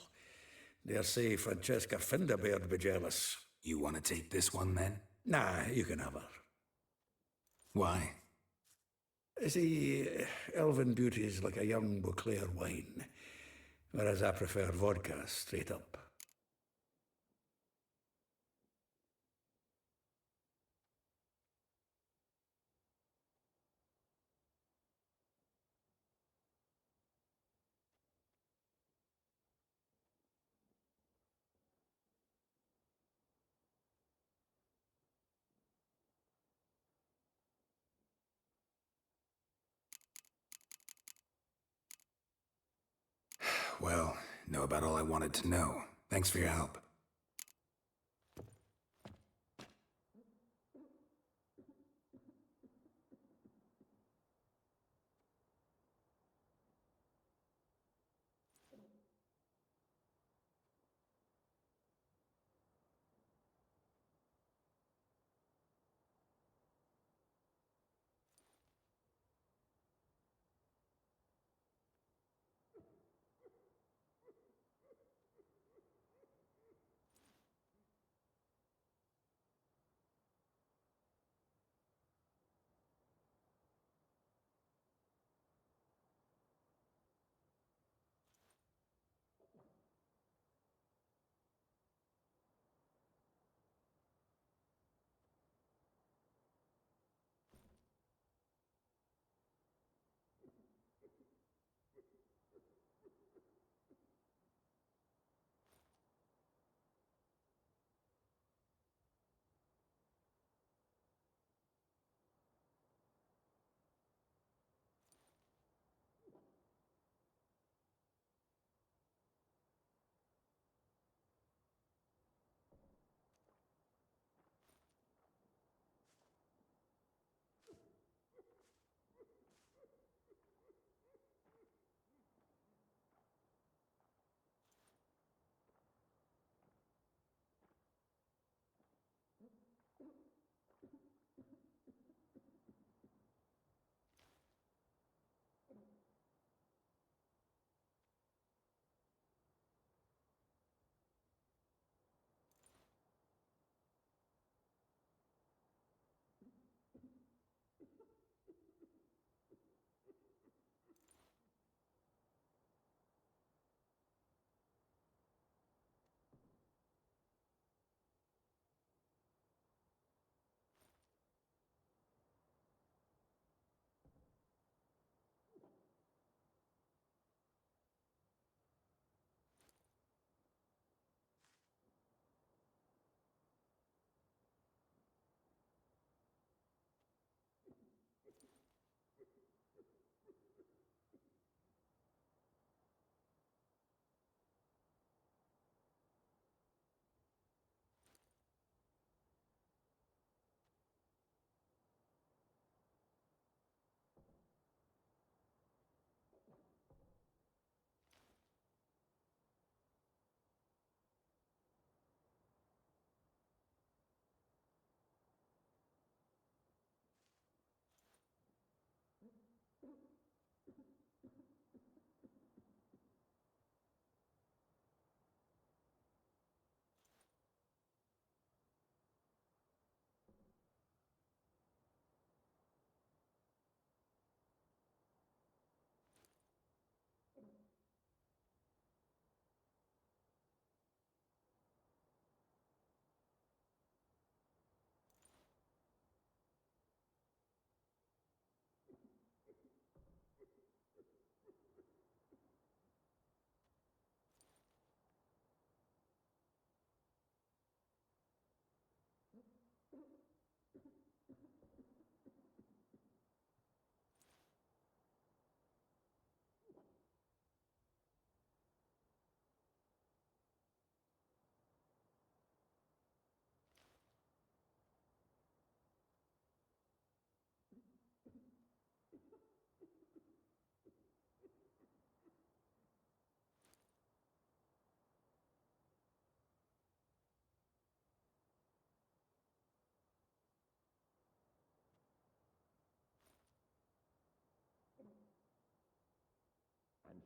Dare say Francesca Finderbeard be jealous. You want to take this one, then? Nah, you can have her. Why? See, elven beauty's like a young Beauclair wine, whereas I prefer vodka straight up. Well, know about all I wanted to know. Thanks for your help.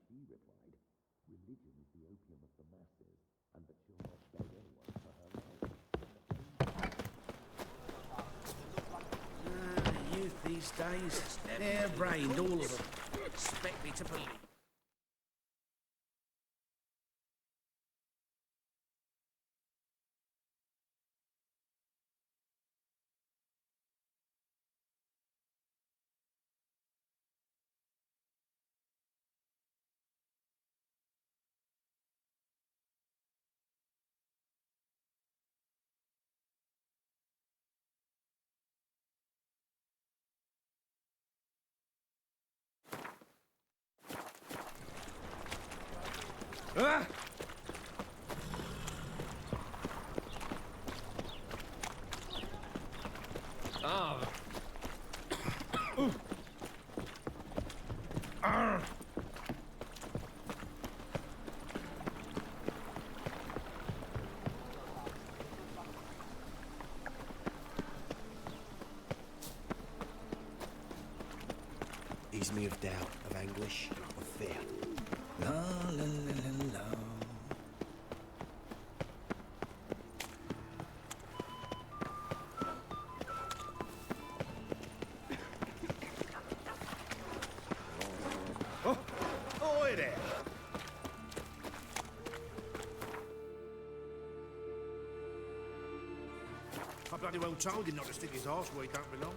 she replied, religion is the opium of the masses, and that she'll not beg anyone for her life. Youth these days, hair-brained, all of them. Expect me to believe. Ah! Ah! Ah! Ease me of doubt, of anguish, of fear. La la la la la. Oi there! I bloody well told him not to stick his arse where he don't belong.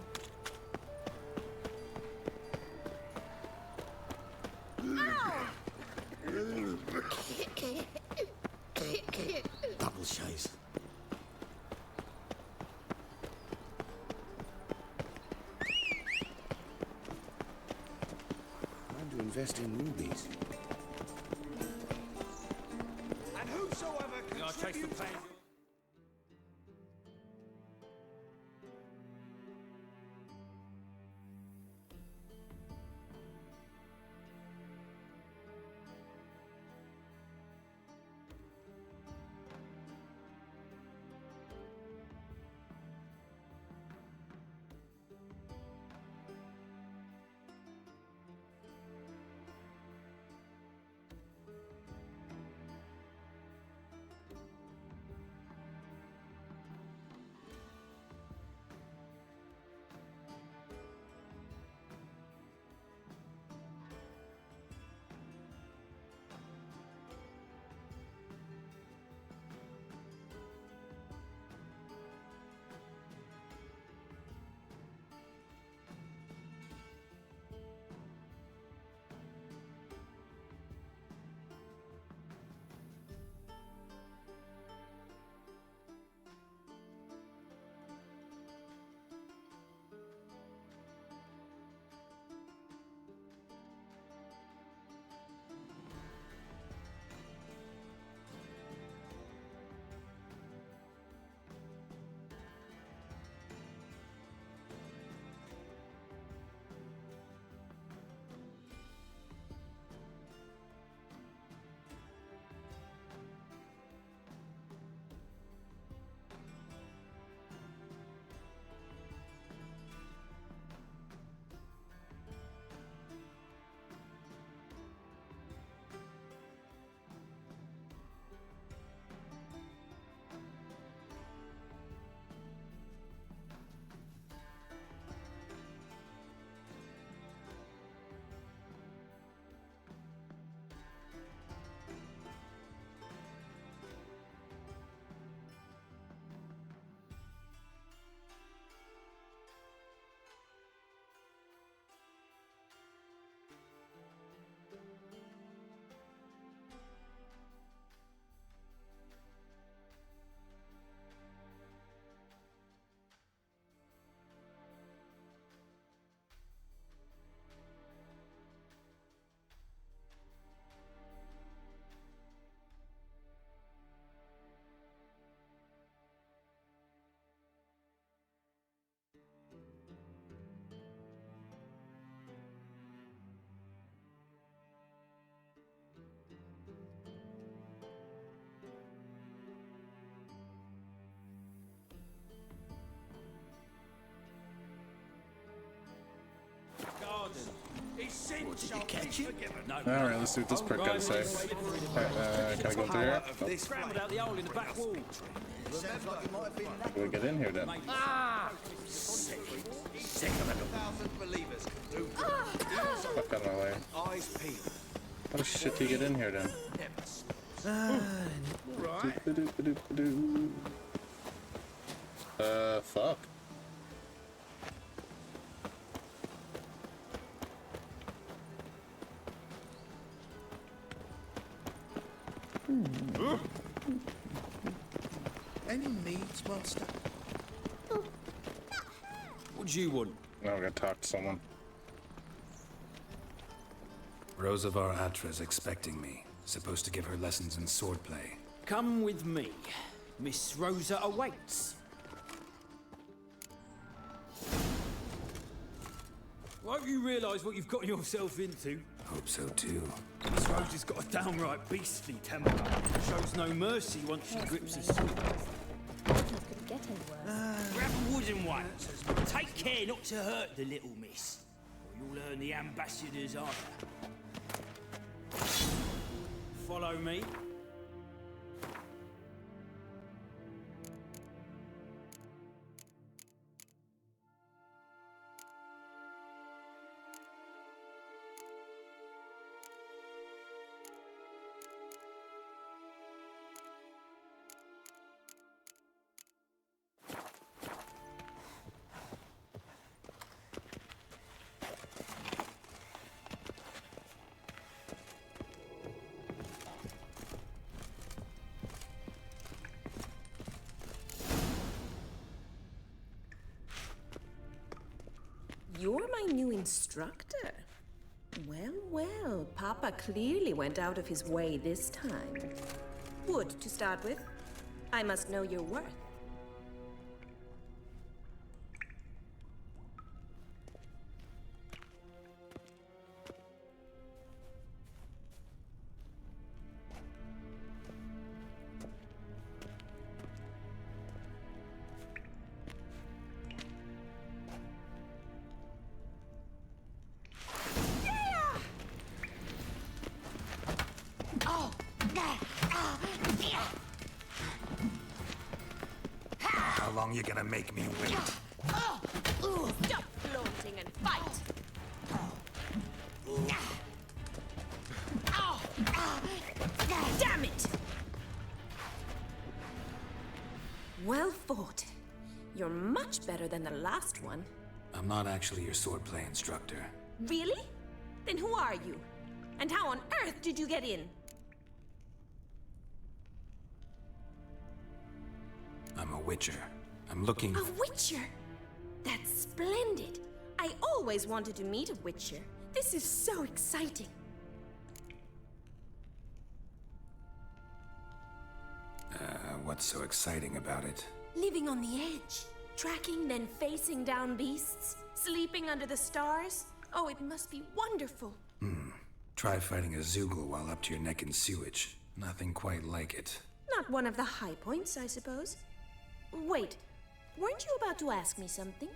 Double chase. Time to invest in rubies. And whosoever contributes... Did you catch it? No. Alright, let's see what this prick got to say. Can I go through here? They scrambled out the hole in the back wall. How do we get in here then? Sick of it. 1,000 believers. Fuck out of my way. Eyes peeled. How the shit do you get in here then? Fuck. Any needs, master? What do you want? Now we gotta talk to someone. Rosavar Atra's expecting me. Supposed to give her lessons in swordplay. Come with me. Miss Rosa awaits. Won't you realise what you've got yourself into? Hope so too. Miss Rosa's got a downright beastly temper. Shows no mercy once she grips a sword. Could get any worse. Grab a wooden one. Take care not to hurt the little miss, or you'll earn the ambassador's honour. Follow me. You're my new instructor. Well, well, Papa clearly went out of his way this time. Wood, to start with. I must know your worth. How long you gonna make me wait? Stop flaunting and fight! Damn it! Well fought. You're much better than the last one. I'm not actually your swordplay instructor. Really? Then who are you? And how on earth did you get in? I'm a witcher. I'm looking. A witcher? That's splendid. I always wanted to meet a witcher. This is so exciting. What's so exciting about it? Living on the edge. Tracking, then facing down beasts. Sleeping under the stars. Oh, it must be wonderful. Try fighting a Zoogle while up to your neck in sewage. Nothing quite like it. Not one of the high points, I suppose. Wait, weren't you about to ask me something?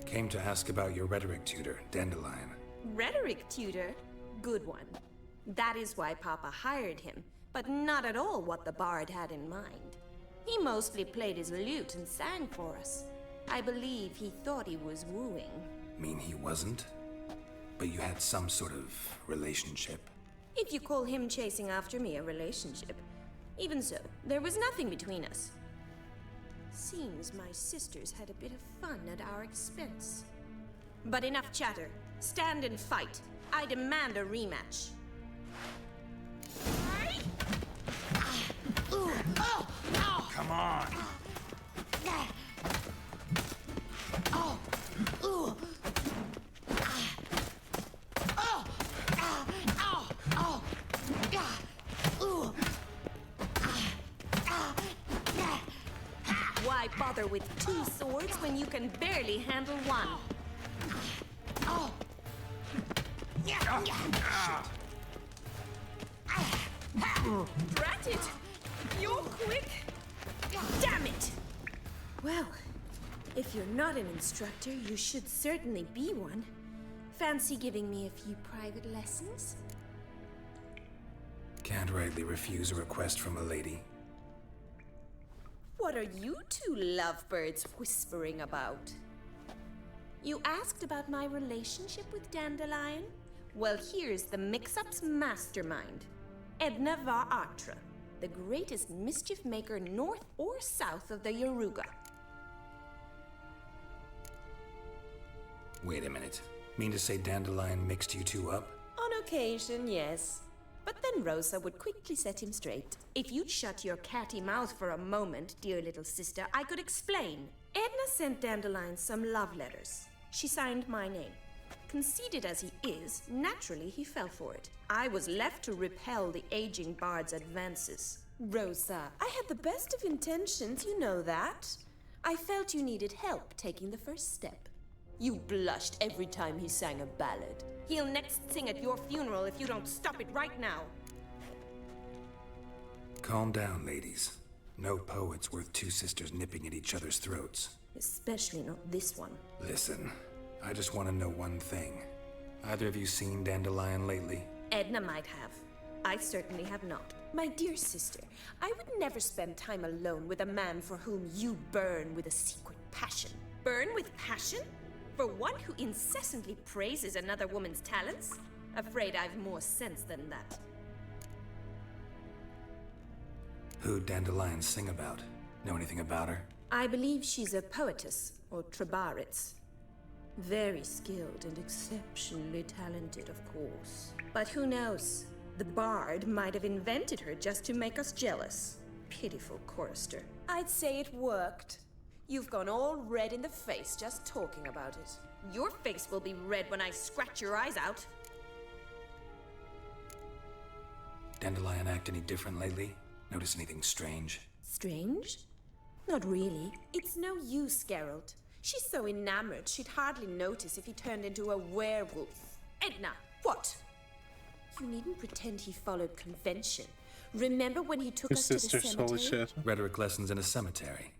Came to ask about your rhetoric tutor, Dandelion. Rhetoric tutor? Good one. That is why Papa hired him, but not at all what the bard had in mind. He mostly played his lute and sang for us. I believe he thought he was wooing. Mean he wasn't? But you had some sort of relationship? If you call him chasing after me a relationship. Even so, there was nothing between us. Seems my sisters had a bit of fun at our expense. But enough chatter. Stand and fight. I demand a rematch. Come on! Why bother with two swords when you can barely handle one? Drat it! You're quick! Damn it! Well, if you're not an instructor, you should certainly be one. Fancy giving me a few private lessons? Can't rightly refuse a request from a lady. What are you two lovebirds whispering about? You asked about my relationship with Dandelion? Well, here's the mix-up's mastermind. Edna Va Atra, the greatest mischief maker north or south of the Yaruga. Wait a minute. Mean to say Dandelion mixed you two up? On occasion, yes. But then Rosa would quickly set him straight. If you'd shut your catty mouth for a moment, dear little sister, I could explain. Edna sent Dandelion some love letters. She signed my name. Conceited as he is, naturally he fell for it. I was left to repel the aging bard's advances. Rosa, I had the best of intentions, you know that. I felt you needed help taking the first step. You blushed every time he sang a ballad. He'll next sing at your funeral if you don't stop it right now. Calm down, ladies. No poet's worth two sisters nipping at each other's throats. Especially not this one. Listen, I just want to know one thing. Either of you seen Dandelion lately? Edna might have. I certainly have not. My dear sister, I would never spend time alone with a man for whom you burn with a secret passion. Burn with passion? For one who incessantly praises another woman's talents? Afraid I've more sense than that. Who'd Dandelion sing about? Know anything about her? I believe she's a poetess, or Trebaritz. Very skilled and exceptionally talented, of course. But who knows? The bard might have invented her just to make us jealous. Pitiful chorister. I'd say it worked. You've gone all red in the face just talking about it. Your face will be red when I scratch your eyes out. Dandelion act any different lately? Notice anything strange? Strange? Not really. It's no use, Geralt. She's so enamored she'd hardly notice if he turned into a werewolf. Edna, what? You needn't pretend he followed convention. Remember when he took us to the cemetery? Holy shit. Rhetoric lessons in a cemetery.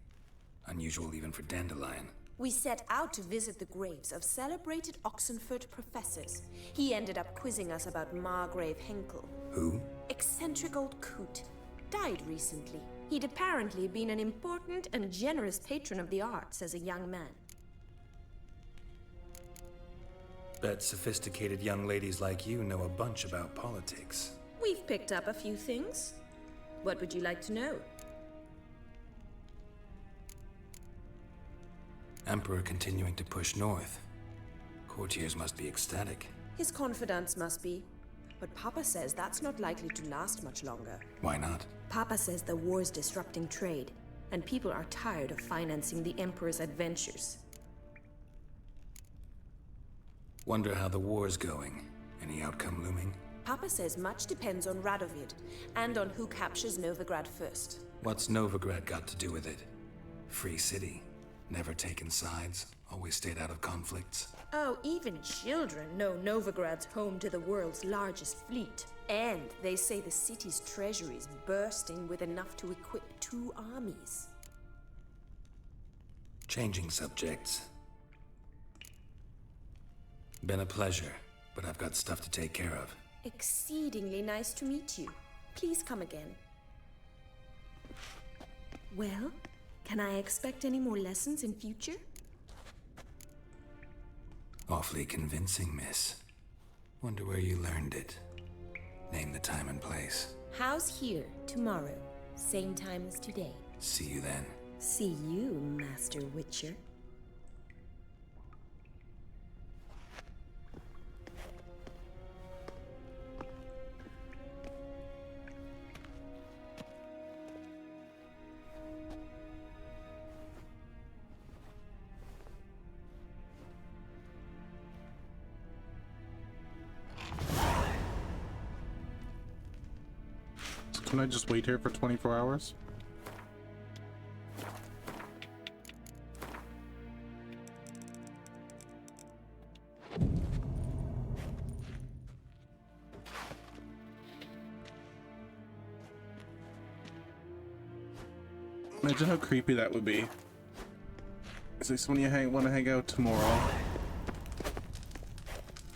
Unusual even for Dandelion. We set out to visit the graves of celebrated Oxenford professors. He ended up quizzing us about Margrave Henkel. Who? Eccentric old coot. Died recently. He'd apparently been an important and generous patron of the arts as a young man. Bet sophisticated young ladies like you know a bunch about politics. We've picked up a few things. What would you like to know? Emperor continuing to push north. Courtiers must be ecstatic. His confidants must be. But Papa says that's not likely to last much longer. Why not? Papa says the war's disrupting trade, and people are tired of financing the Emperor's adventures. Wonder how the war's going. Any outcome looming? Papa says much depends on Radovid, and on who captures Novigrad first. What's Novigrad got to do with it? Free city. Never taken sides. Always stayed out of conflicts. Oh, even children know Novigrad's home to the world's largest fleet. And they say the city's treasury's bursting with enough to equip 2 armies. Changing subjects. Been a pleasure, but I've got stuff to take care of. Exceedingly nice to meet you. Please come again. Well, can I expect any more lessons in future? Awfully convincing, miss. Wonder where you learned it. Name the time and place. House here, tomorrow. Same time as today. See you then. See you, Master Witcher. Can I just wait here for 24 hours? Imagine how creepy that would be. It's like when you want to hang out tomorrow,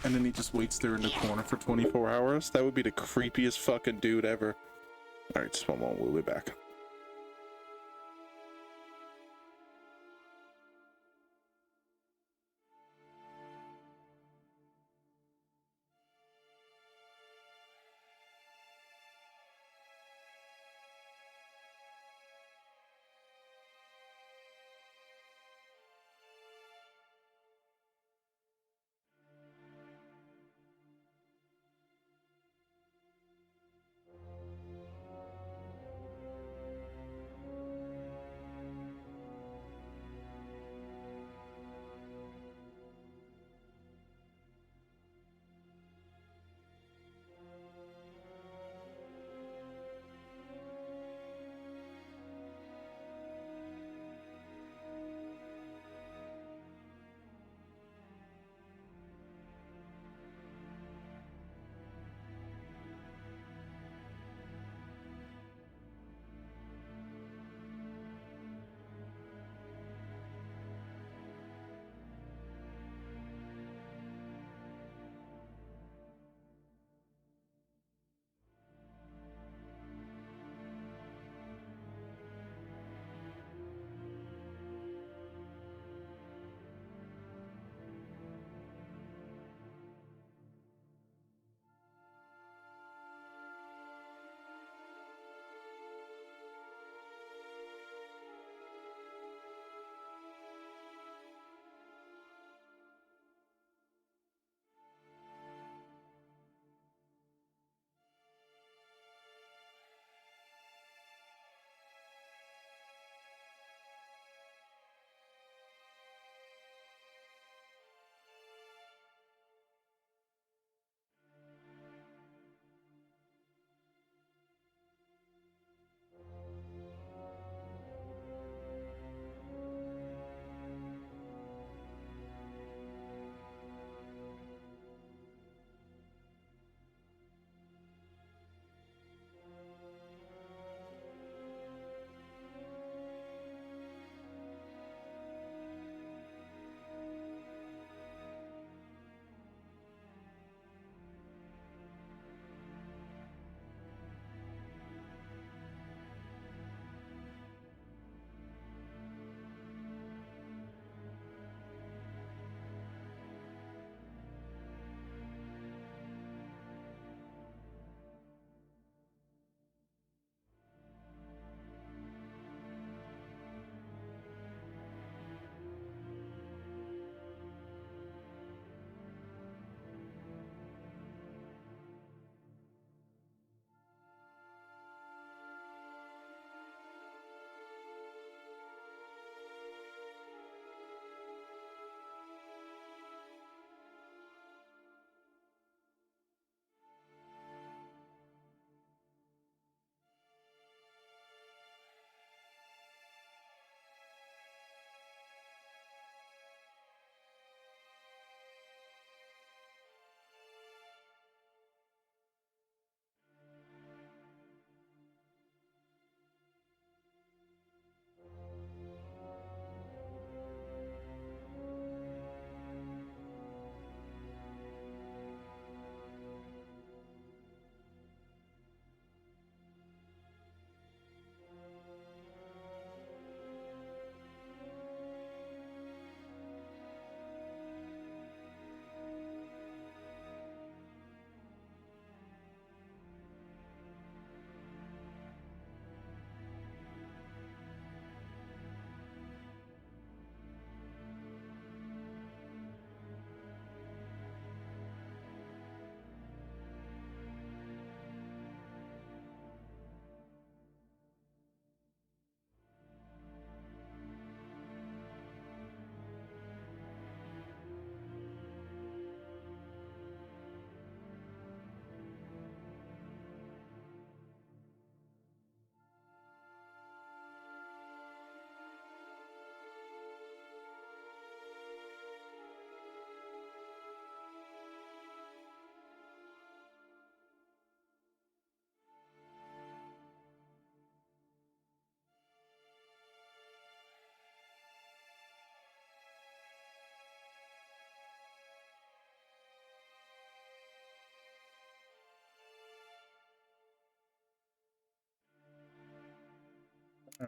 and then he just waits there in the corner for 24 hours. That would be the creepiest fucking dude ever. Alright, just one moment, we'll be back.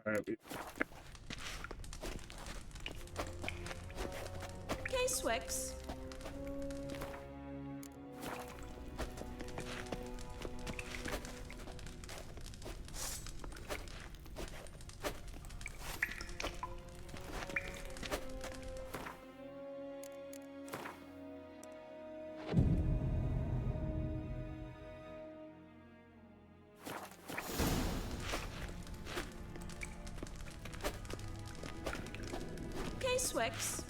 Alright. K-Swex. K-Swex.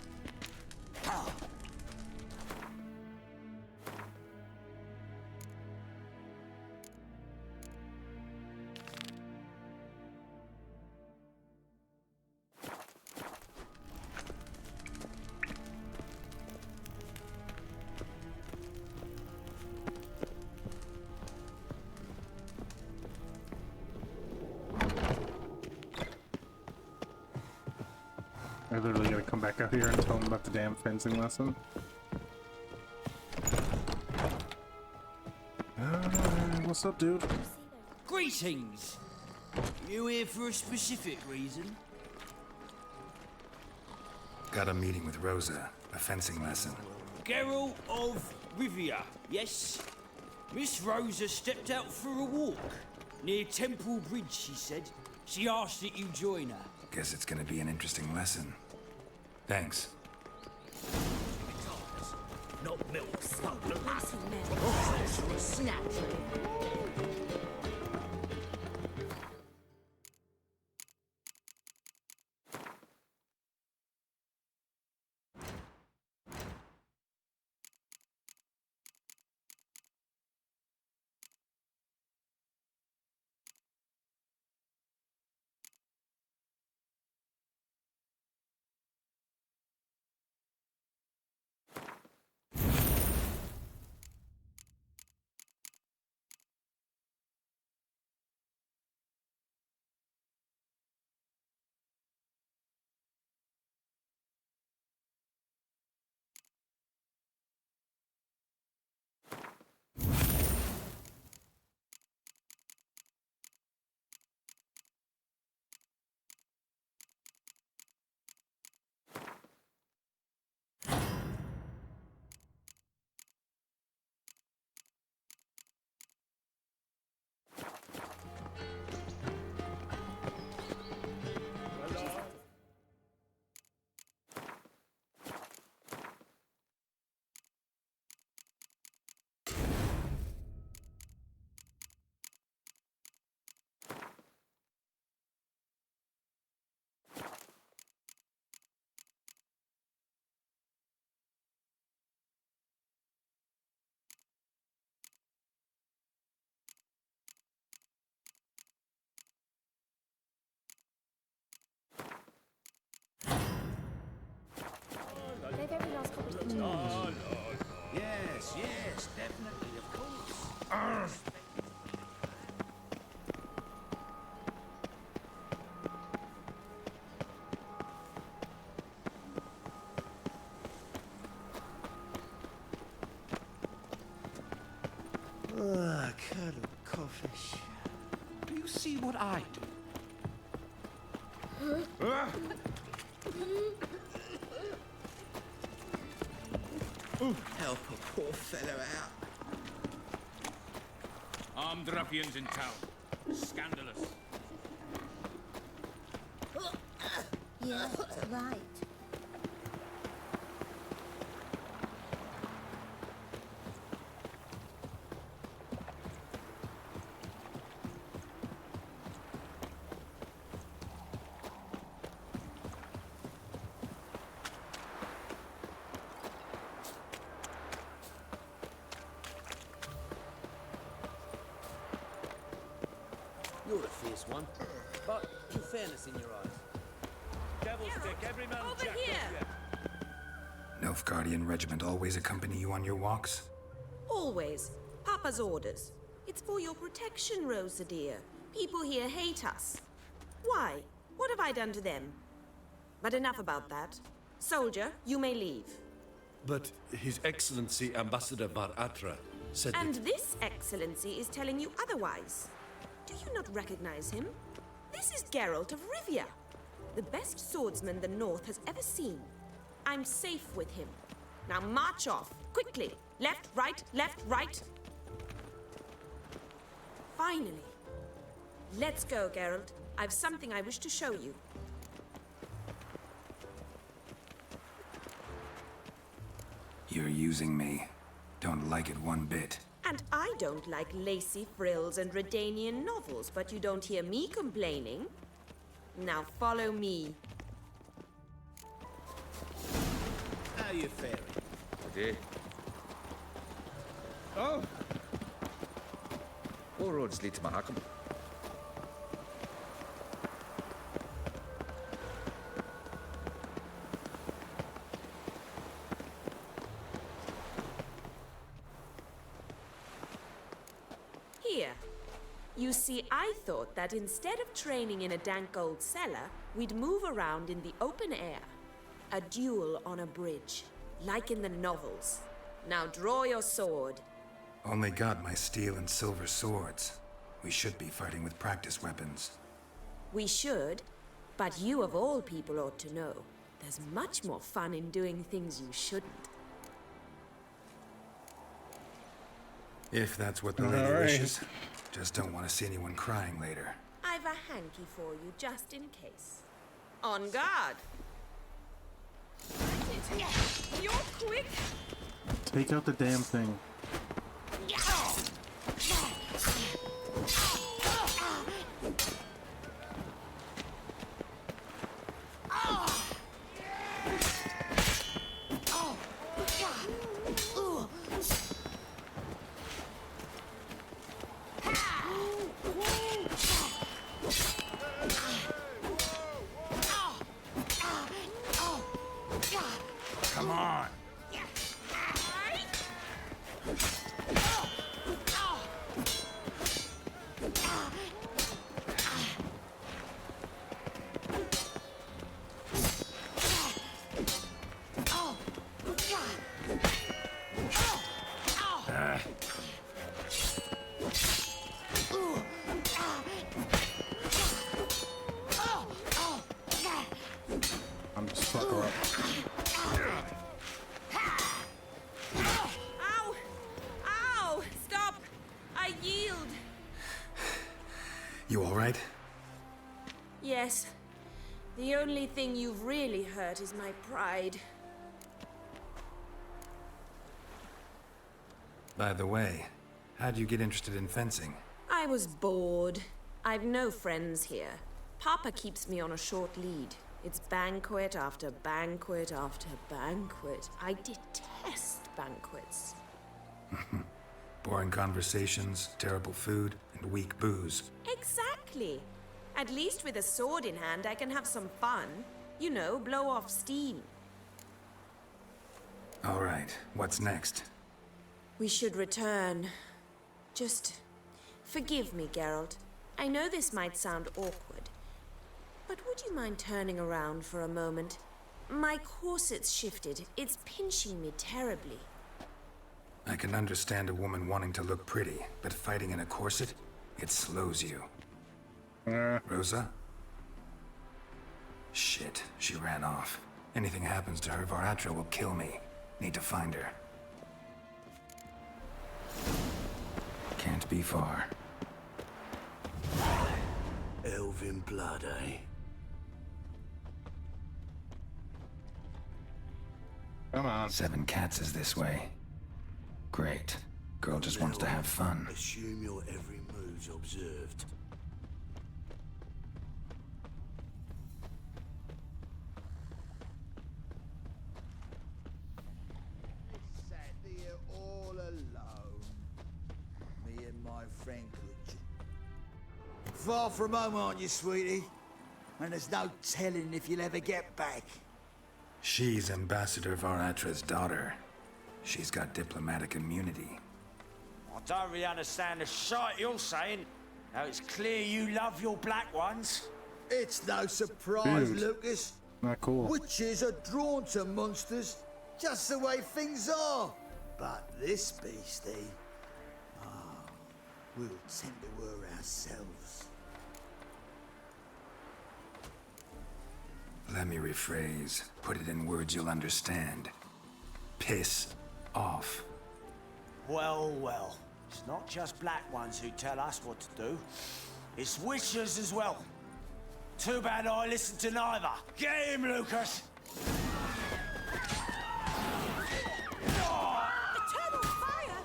I literally gotta come back out here and tell them about the damn fencing lesson. What's up, dude? Greetings! You here for a specific reason? Got a meeting with Rosa, a fencing lesson. Geralt of Rivia, yes? Miss Rosa stepped out for a walk. Near Temple Bridge, she said. She asked that you join her. Guess it's gonna be an interesting lesson. Thanks. Not milk. They've every last couple of Yes, yes, definitely, of course. Ah, cuddle coffee. Do you see what I do? Help a poor fellow out. Armed ruffians in town. Scandalous. Yeah, right. You're a fierce one, but in fairness in your eyes. Devil's stick, every man Over jack here! Nilfgaardian regiment always accompany you on your walks? Always. Papa's orders. It's for your protection, Rosa dear. People here hate us. Why? What have I done to them? But enough about that. Soldier, you may leave. But His Excellency Ambassador Var Atra said And that... this excellency is telling you otherwise. Do you not recognize him? This is Geralt of Rivia, the best swordsman the North has ever seen. I'm safe with him. Now march off, quickly. Left, right, left, right. Finally. Let's go, Geralt. I've something I wish to show you. You're using me. Don't like it one bit. And I don't like lacy frills and Redanian novels, but you don't hear me complaining. Now follow me. How you faring? Dear. Oh! All roads lead to Mahakam. Here. You see, I thought that instead of training in a dank old cellar, we'd move around in the open air. A duel on a bridge, like in the novels. Now draw your sword. Only got my steel and silver swords. We should be fighting with practice weapons. We should, but you of all people ought to know. There's much more fun in doing things you shouldn't. If that's what the lady wishes. Just don't want to see anyone crying later. I've a hanky for you, just in case. On guard! You're quick! Take out the damn thing. Come on. I'm just fuck her up. Ow! Ow! Stop! I yield! You all right? Yes. The only thing you've really hurt is my pride. By the way, how'd you get interested in fencing? I was bored. I've no friends here. Papa keeps me on a short lead. It's banquet after banquet after banquet. I detest banquets. Boring conversations, terrible food, and weak booze. Exactly. At least with a sword in hand, I can have some fun. You know, blow off steam. All right, what's next? We should return. Just forgive me, Geralt. I know this might sound awkward, but would you mind turning around for a moment? My corset's shifted. It's pinching me terribly. I can understand a woman wanting to look pretty, but fighting in a corset, it slows you. Rosa? Shit, she ran off. Anything happens to her, Varatra will kill me. Need to find her. Can't be far. Elven blood, eh? Come on. 7 Cats is this way. Great. Girl just wants to have fun. Assume your every move's observed. Sat there all alone. Me and my friend Kuch. Far from home, aren't you, sweetie? And there's no telling if you'll ever get back. She's Ambassador Varatra's daughter. She's got diplomatic immunity. I don't really understand the shite you're saying. Now it's clear you love your black ones. It's no surprise, Dude. Lucas. Not cool. Witches are drawn to monsters, just the way things are. But this beastie, we'll tend to her ourselves. Let me rephrase. Put it in words you'll understand. Piss off. Well, well. It's not just black ones who tell us what to do. It's witchers as well. Too bad I listened to neither. Get him, Lucas! Eternal fire!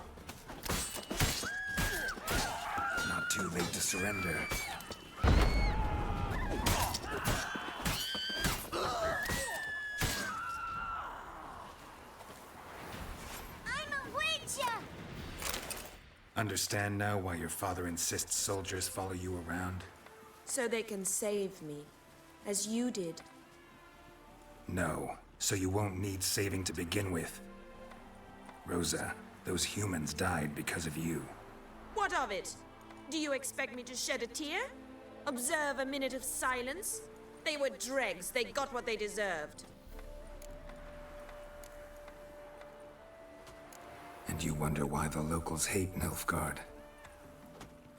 Not too late to surrender. I'm a witcher! Understand now why your father insists soldiers follow you around? So they can save me, as you did. No, so you won't need saving to begin with. Rosa, those humans died because of you. What of it? Do you expect me to shed a tear? Observe a minute of silence? They were dregs. They got what they deserved. And you wonder why the locals hate Nilfgaard.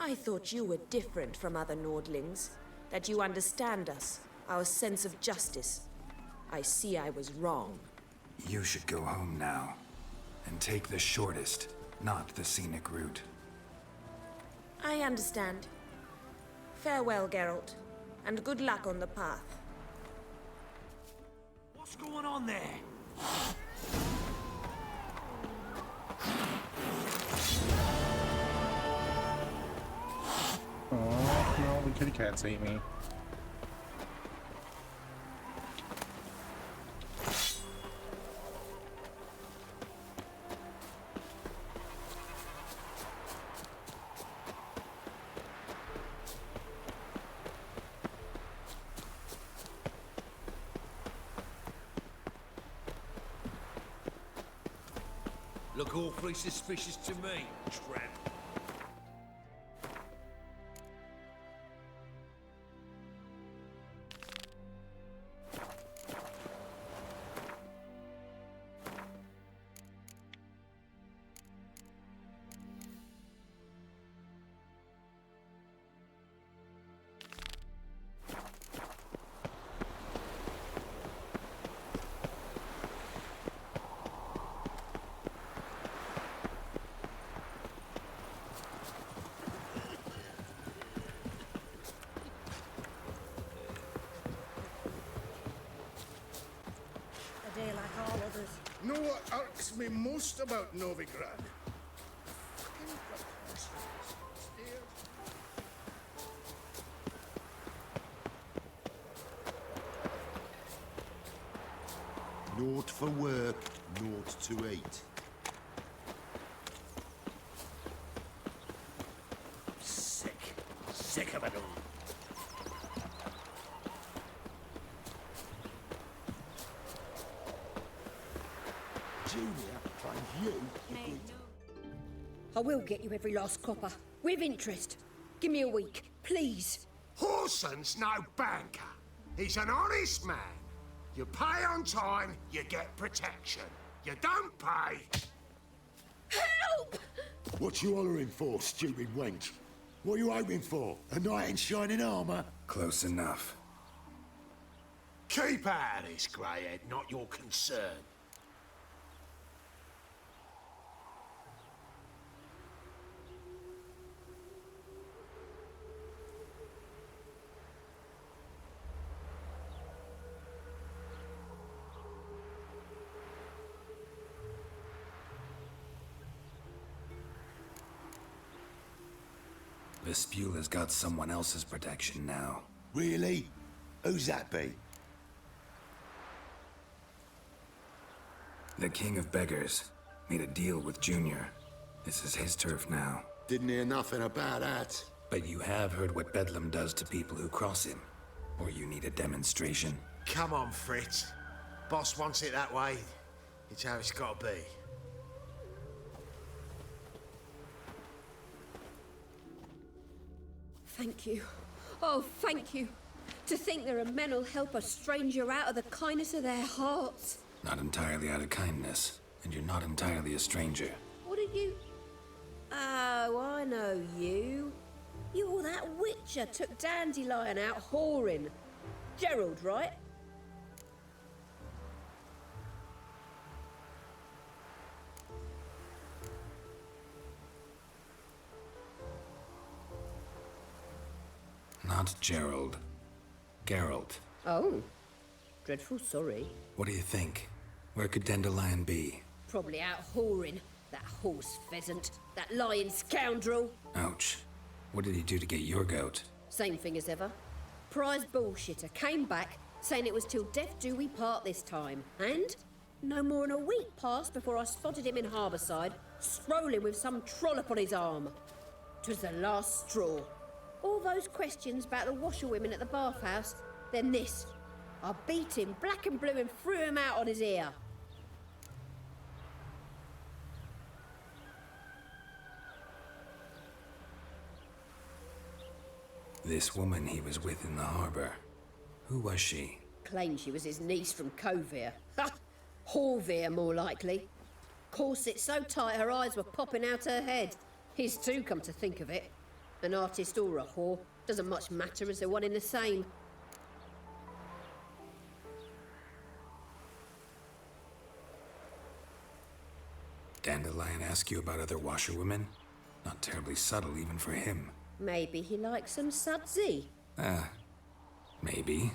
I thought you were different from other Nordlings. That you understand us, our sense of justice. I see I was wrong. You should go home now. And take the shortest, not the scenic route. I understand. Farewell, Geralt. And good luck on the path. What's going on there? Oh, no, the kitty cats ate me. Look awfully suspicious to me, tramp. A day like all others. Know what irks me most about Novigrad? Naught for work, naught to eat. Sick. Sick of it all. Junior claims you. I will get you every last copper. With interest. Give me a week, please. Horson's no banker. He's an honest man. You pay on time, you get protection. You don't pay. Help! What you hollering for, stupid wench? What are you hoping for? A knight in shining armor? Close enough. Keep out of this, Greyhead, not your concern. Vespula's got someone else's protection now. Really? Who's that be? The King of Beggars made a deal with Junior. This is his turf now. Didn't hear nothing about that. But you have heard what Bedlam does to people who cross him. Or you need a demonstration. Come on, Fritz. Boss wants it that way. It's how it's got to be. Thank you. Oh, thank you. To think there are men who'll help a stranger out of the kindness of their hearts. Not entirely out of kindness. And you're not entirely a stranger. What are you? Oh, I know you. You're that witcher took Dandelion out whoring. Gerald, right? Not Gerald. Geralt. Oh. Dreadful sorry. What do you think? Where could Dandelion be? Probably out whoring. That horse pheasant. That lying scoundrel. Ouch. What did he do to get your goat? Same thing as ever. Prize bullshitter came back saying it was till death do we part this time. And no more than a week passed before I spotted him in Harbourside, strolling with some trollop on his arm. 'Twas the last straw. All those questions about the washerwomen at the bathhouse, then this. I beat him black and blue and threw him out on his ear. This woman he was with in the harbor. Who was she? Claimed she was his niece from Kovir. Ha! Horvir, more likely. Corset so tight her eyes were popping out her head. His too, come to think of it. An artist or a whore, doesn't much matter as they're one in the same. Dandelion ask you about other washerwomen? Not terribly subtle even for him. Maybe he likes some sudsy. Maybe.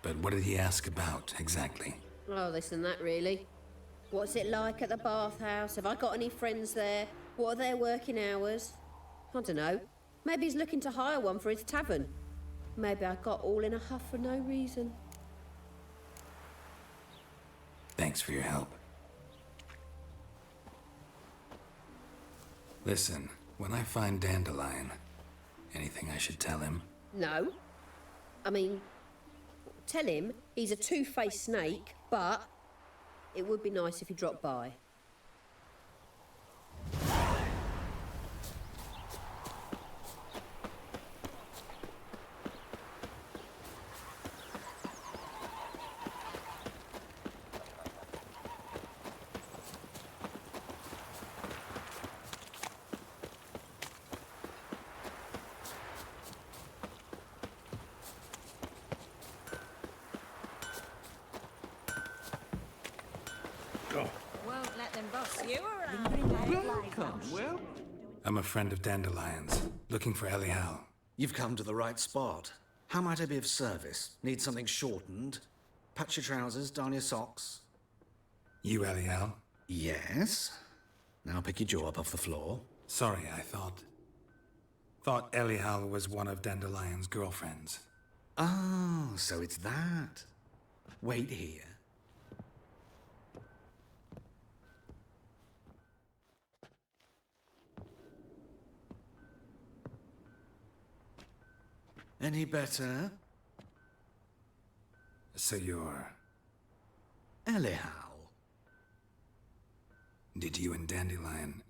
But what did he ask about, exactly? Oh, this and that, really. What's it like at the bathhouse? Have I got any friends there? What are their working hours? I don't know. Maybe he's looking to hire one for his tavern. Maybe I got all in a huff for no reason. Thanks for your help. Listen, when I find Dandelion, anything I should tell him? No. I mean, tell him he's a two-faced snake, but it would be nice if he dropped by. Won't let them boss you around. Well, I'm a friend of Dandelion's, looking for Elial. you've come to the right spot. How might I be of service? Need something shortened? Patch your trousers, darn your socks. You Elial? Yes. Now pick your jaw up off the floor. Sorry, I thought Elial was one of Dandelion's girlfriends. Oh, so it's that. Wait here. Any better? So you're... Elial. Did you and Dandelion...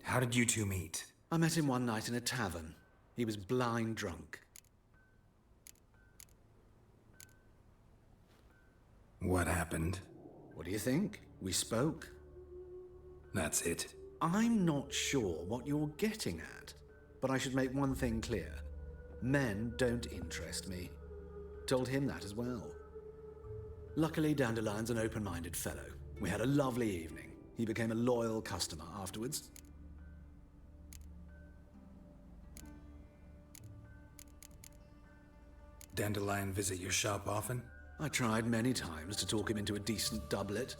how did you two meet? I met him one night in a tavern. He was blind drunk. What happened? What do you think? We spoke. That's it. I'm not sure what you're getting at, but I should make one thing clear. Men don't interest me. Told him that as well. Luckily, Dandelion's an open-minded fellow. We had a lovely evening. He became a loyal customer afterwards. Dandelion visit your shop often? I tried many times to talk him into a decent doublet.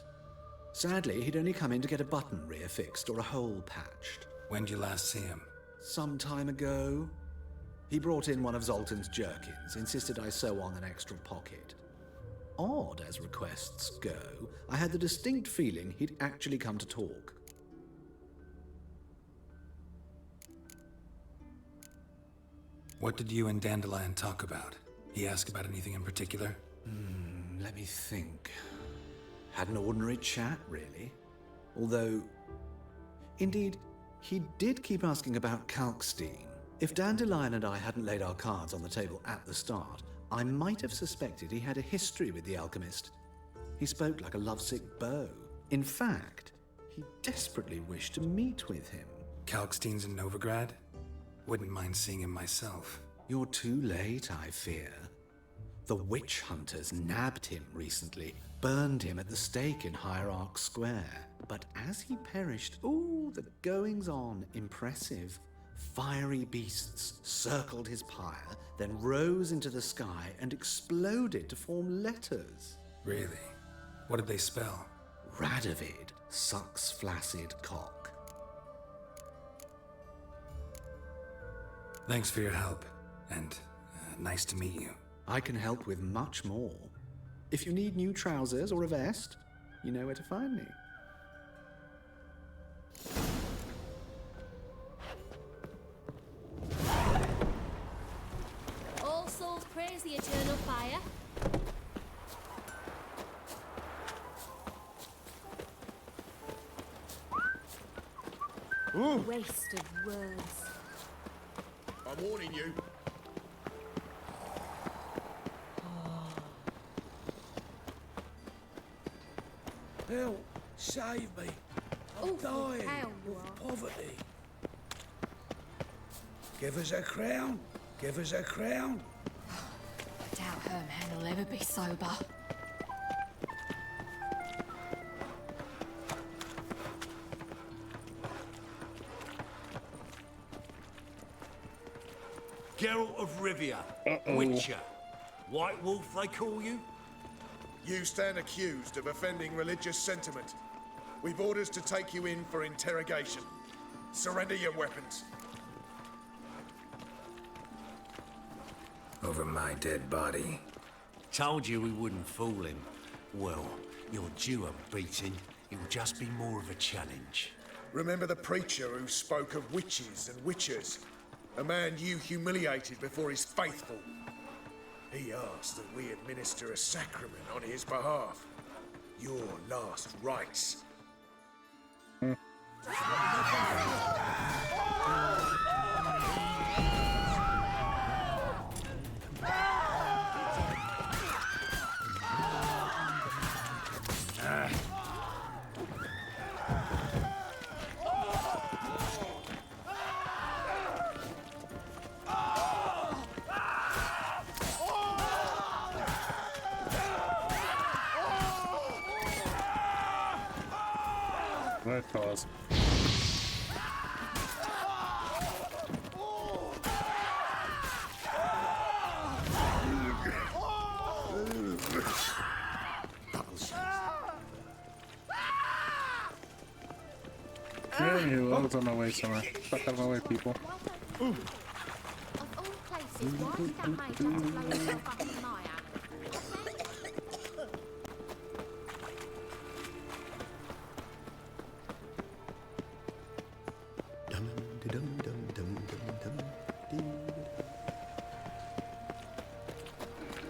Sadly, he'd only come in to get a button rear fixed or a hole patched. When did you last see him? Some time ago. He brought in one of Zoltan's jerkins, insisted I sew on an extra pocket. Odd as requests go, I had the distinct feeling he'd actually come to talk. What did you and Dandelion talk about? He asked about anything in particular? Let me think. Had an ordinary chat, really. Although, indeed, he did keep asking about Kalkstein. If Dandelion and I hadn't laid our cards on the table at the start, I might have suspected he had a history with the alchemist. He spoke like a lovesick beau. In fact, he desperately wished to meet with him. Kalkstein's in Novigrad? Wouldn't mind seeing him myself. You're too late, I fear. The witch hunters nabbed him recently, burned him at the stake in Hierarch Square. But as he perished, ooh, the goings-on, impressive. Fiery beasts circled his pyre, then rose into the sky and exploded to form letters. Really? What did they spell? Radovid sucks flaccid cock. Thanks for your help, and nice to meet you. I can help with much more. If you need new trousers or a vest, you know where to find me. All souls praise the eternal fire. Waste of words. I'm warning you. Help! Save me! I'm dying hell you of are. poverty. Give us a crown. Give us a crown. I doubt Herman will ever be sober. Geralt of Rivia, Witcher. White Wolf, they call you? You stand accused of offending religious sentiment. We've orders to take you in for interrogation. Surrender your weapons. Over my dead body. Told you we wouldn't fool him. Well, you're due a beating. It'll just be more of a challenge. Remember the preacher who spoke of witches and witchers? A man you humiliated before his faithful. He asked that we administer a sacrament on his behalf. Your last rites. Right, pause. Anywho, I was on my way somewhere. Fuck out of my way, people. Of all places, why did that mage have to blow himself up in my alley?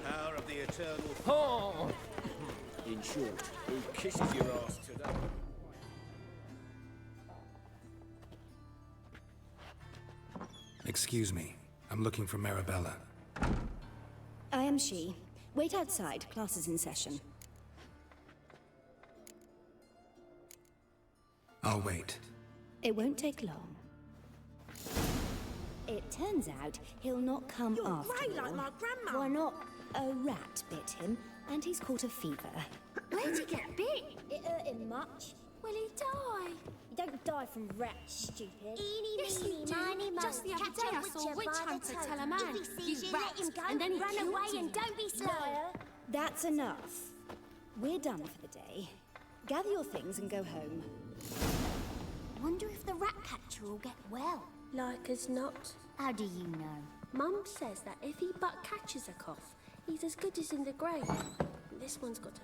Power of the eternal. Oh! In short, who kisses your ass today? Excuse me. I'm looking for Marabella. I am she. Wait outside. Class is in session. I'll wait. It won't take long. It turns out he'll not come You're after grey all. like my grandma. Why not? A rat bit him, and he's caught a fever. Where'd he get bit? It hurt him much. Will he die? You don't die from rats, stupid. Yes, you do. Just the other day I saw a witch hunter tell a man, you rat, and then he Run killed away him. and don't be slow. That's enough. We're done for the day. Gather your things and go home. Wonder if the rat catcher will get well. Like as not. How do you know? Mum says that if he but catches a cough, he's as good as in the grave. This one's got a...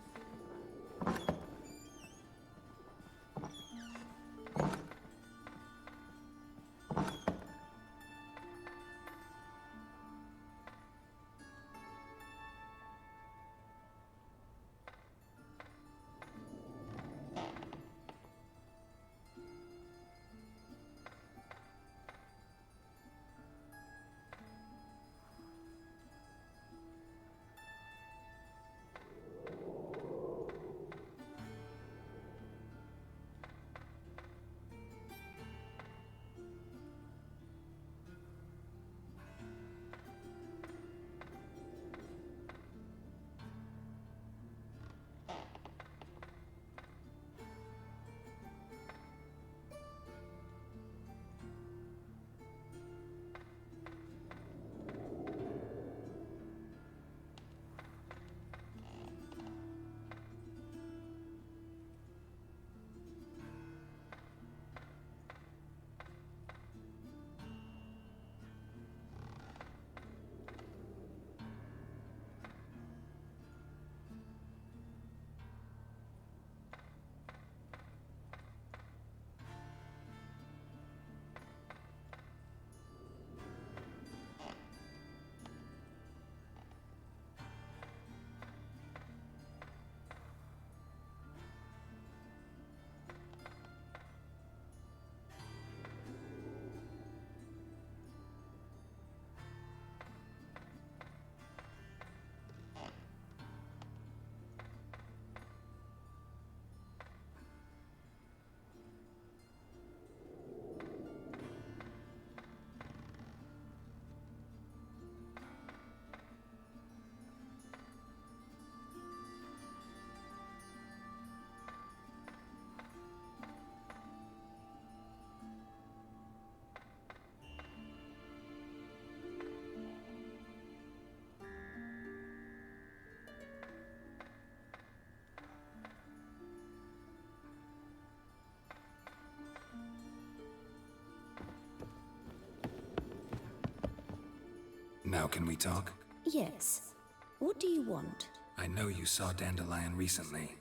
Now can we talk? Yes. What do you want? I know you saw Dandelion recently.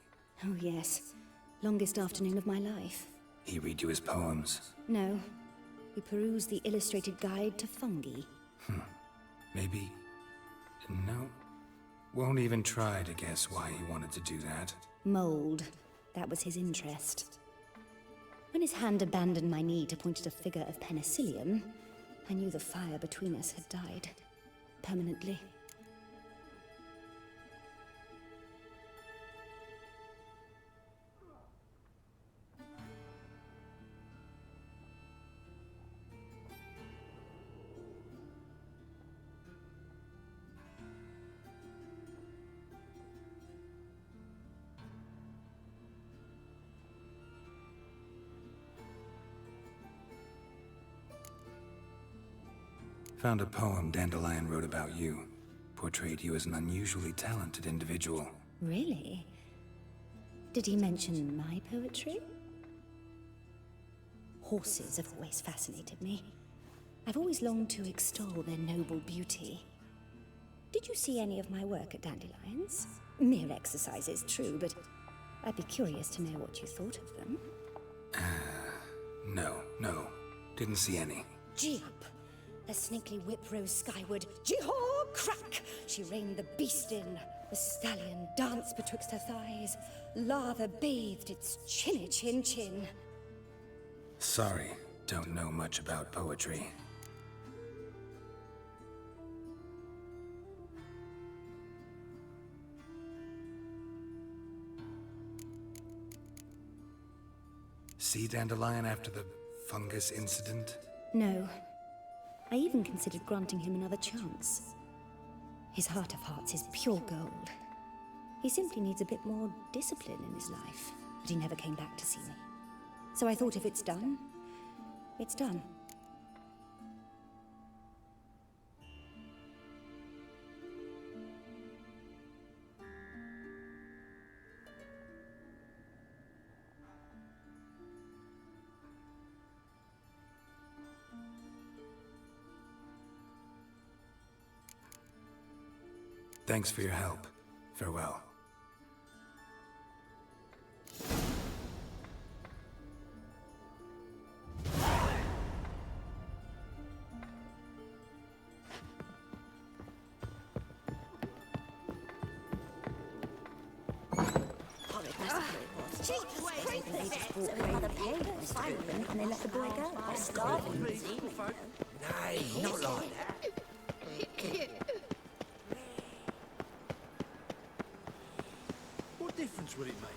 Oh, yes. Longest afternoon of my life. He read you his poems? No. We perused the illustrated guide to fungi. Maybe... No. Won't even try to guess why he wanted to do that. Mold. That was his interest. When his hand abandoned my knee to point at a figure of penicillium, I knew the fire between us had died. Permanently. Found a poem Dandelion wrote about you. Portrayed you as an unusually talented individual. Really? Did he mention my poetry? Horses have always fascinated me. I've always longed to extol their noble beauty. Did you see any of my work at Dandelions? Mere exercises, true, but I'd be curious to know what you thought of them. No. Didn't see any. Gee up! The snaky whip rose skyward. Jee-haw! Crack! She reined the beast in. The stallion danced betwixt her thighs. Lather bathed its chinny chin. Sorry, don't know much about poetry. See Dandelion after the fungus incident? No. I even considered granting him another chance. His heart of hearts is pure gold. He simply needs a bit more discipline in his life, but he never came back to see me. So I thought if it's done, it's done. Thanks for your help. Farewell. And they let the boy go. They're starving. Nay, not like that. What difference would it make?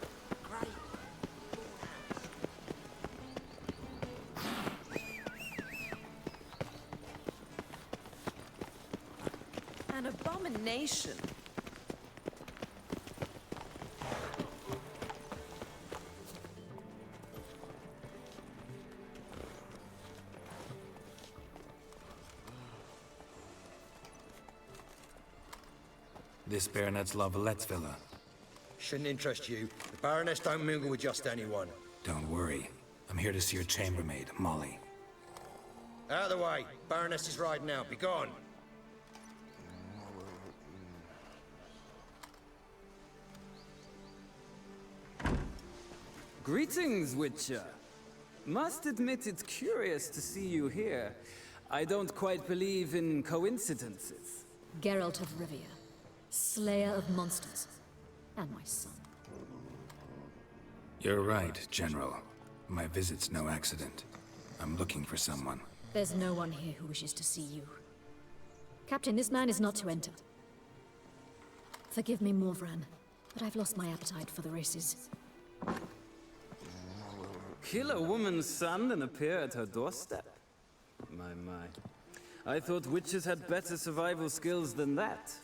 An abomination. This Baronet's La Vallette's villa. Shouldn't interest you. The Baroness don't mingle with just anyone. Don't worry. I'm here to see your chambermaid, Molly. Out of the way. Baroness is riding out. Be gone. Greetings, Witcher. Must admit it's curious to see you here. I don't quite believe in coincidences. Geralt of Rivia, slayer of monsters, and my son. You're right, General. My visit's no accident. I'm looking for someone. There's no one here who wishes to see you. Captain, this man is not to enter. Forgive me, Morvran, but I've lost my appetite for the races. Kill a woman's son and appear at her doorstep? My. I thought witches had better survival skills than that.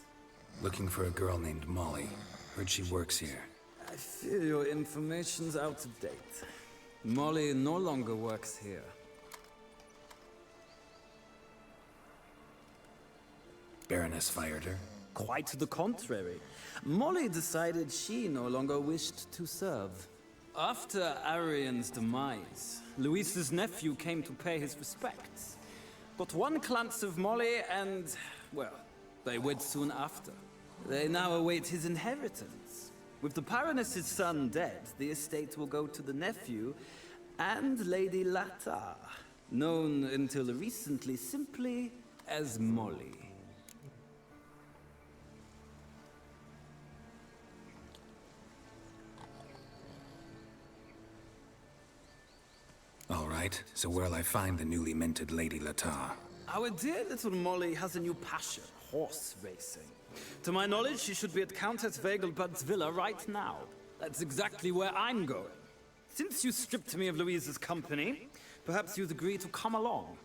Looking for a girl named Molly. Heard she works here. I fear your information's out of date. Molly no longer works here. Baroness fired her? Quite the contrary. Molly decided she no longer wished to serve. After Arian's demise, Luis's nephew came to pay his respects. got one glance of Molly and, well, they wed soon after. They now await his inheritance. With the Baroness's son dead, the estate will go to the nephew and Lady Lata, known until recently simply as Molly. All right, so where'll I find the newly minted Lady Latar? Our dear little Molly has a new passion, horse racing. To my knowledge, she should be at Countess Vegelbud's villa right now. That's exactly where I'm going. Since you stripped me of Louise's company, perhaps you'd agree to come along.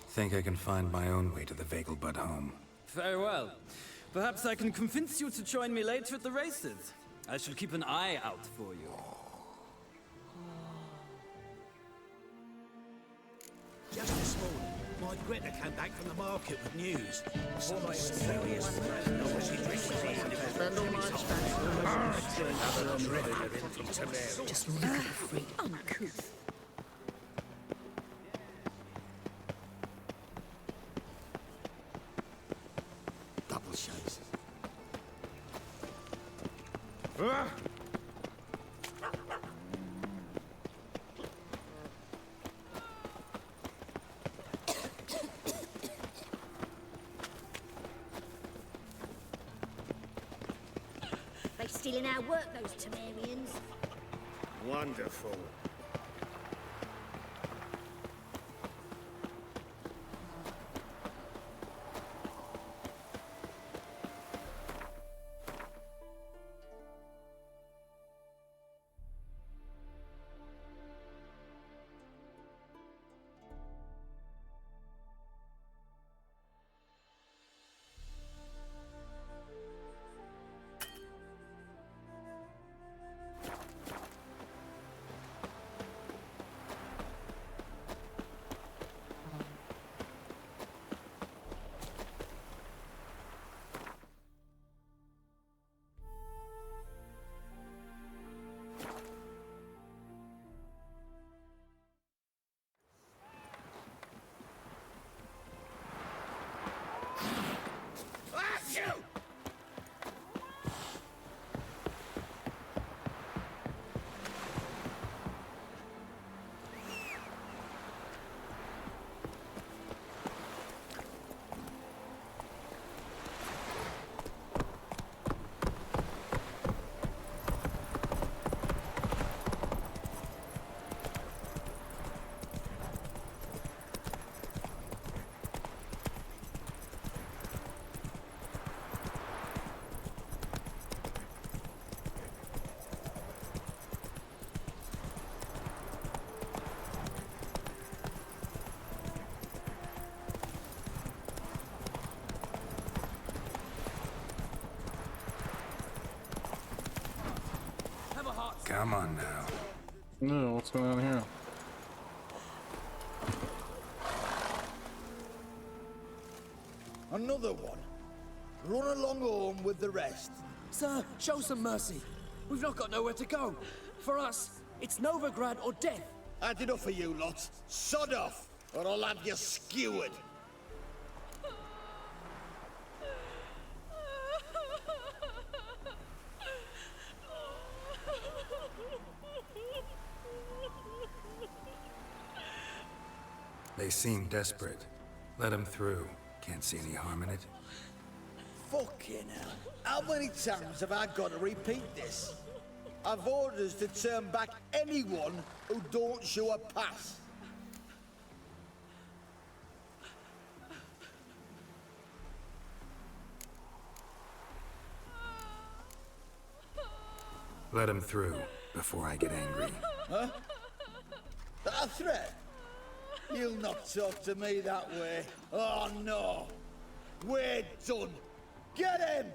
Think I can find my own way to the Vegelbud home. Very well. Perhaps I can convince you to join me later at the races. I shall keep an eye out for you. Just this morning, my Greta came back from the market with news. Some mysterious man obviously drinking another dreaded infant Temerian. Just look at the freak uncouth. Double shows. They stealing our work, those Temerians. Wonderful. Come on now. No, what's going on here? Another one. Run along home with the rest. Sir, show some mercy. We've not got nowhere to go. For us, it's Novigrad or death. Had enough of you lot. Sod off, or I'll have you skewered. They seem desperate. Let them through. Can't see any harm in it. Fucking hell. How many times have I got to repeat this? I've orders to turn back anyone who don't show a pass. Let them through before I get angry. Huh? That a threat? You'll not talk to me that way. Oh no. We're done. Get him!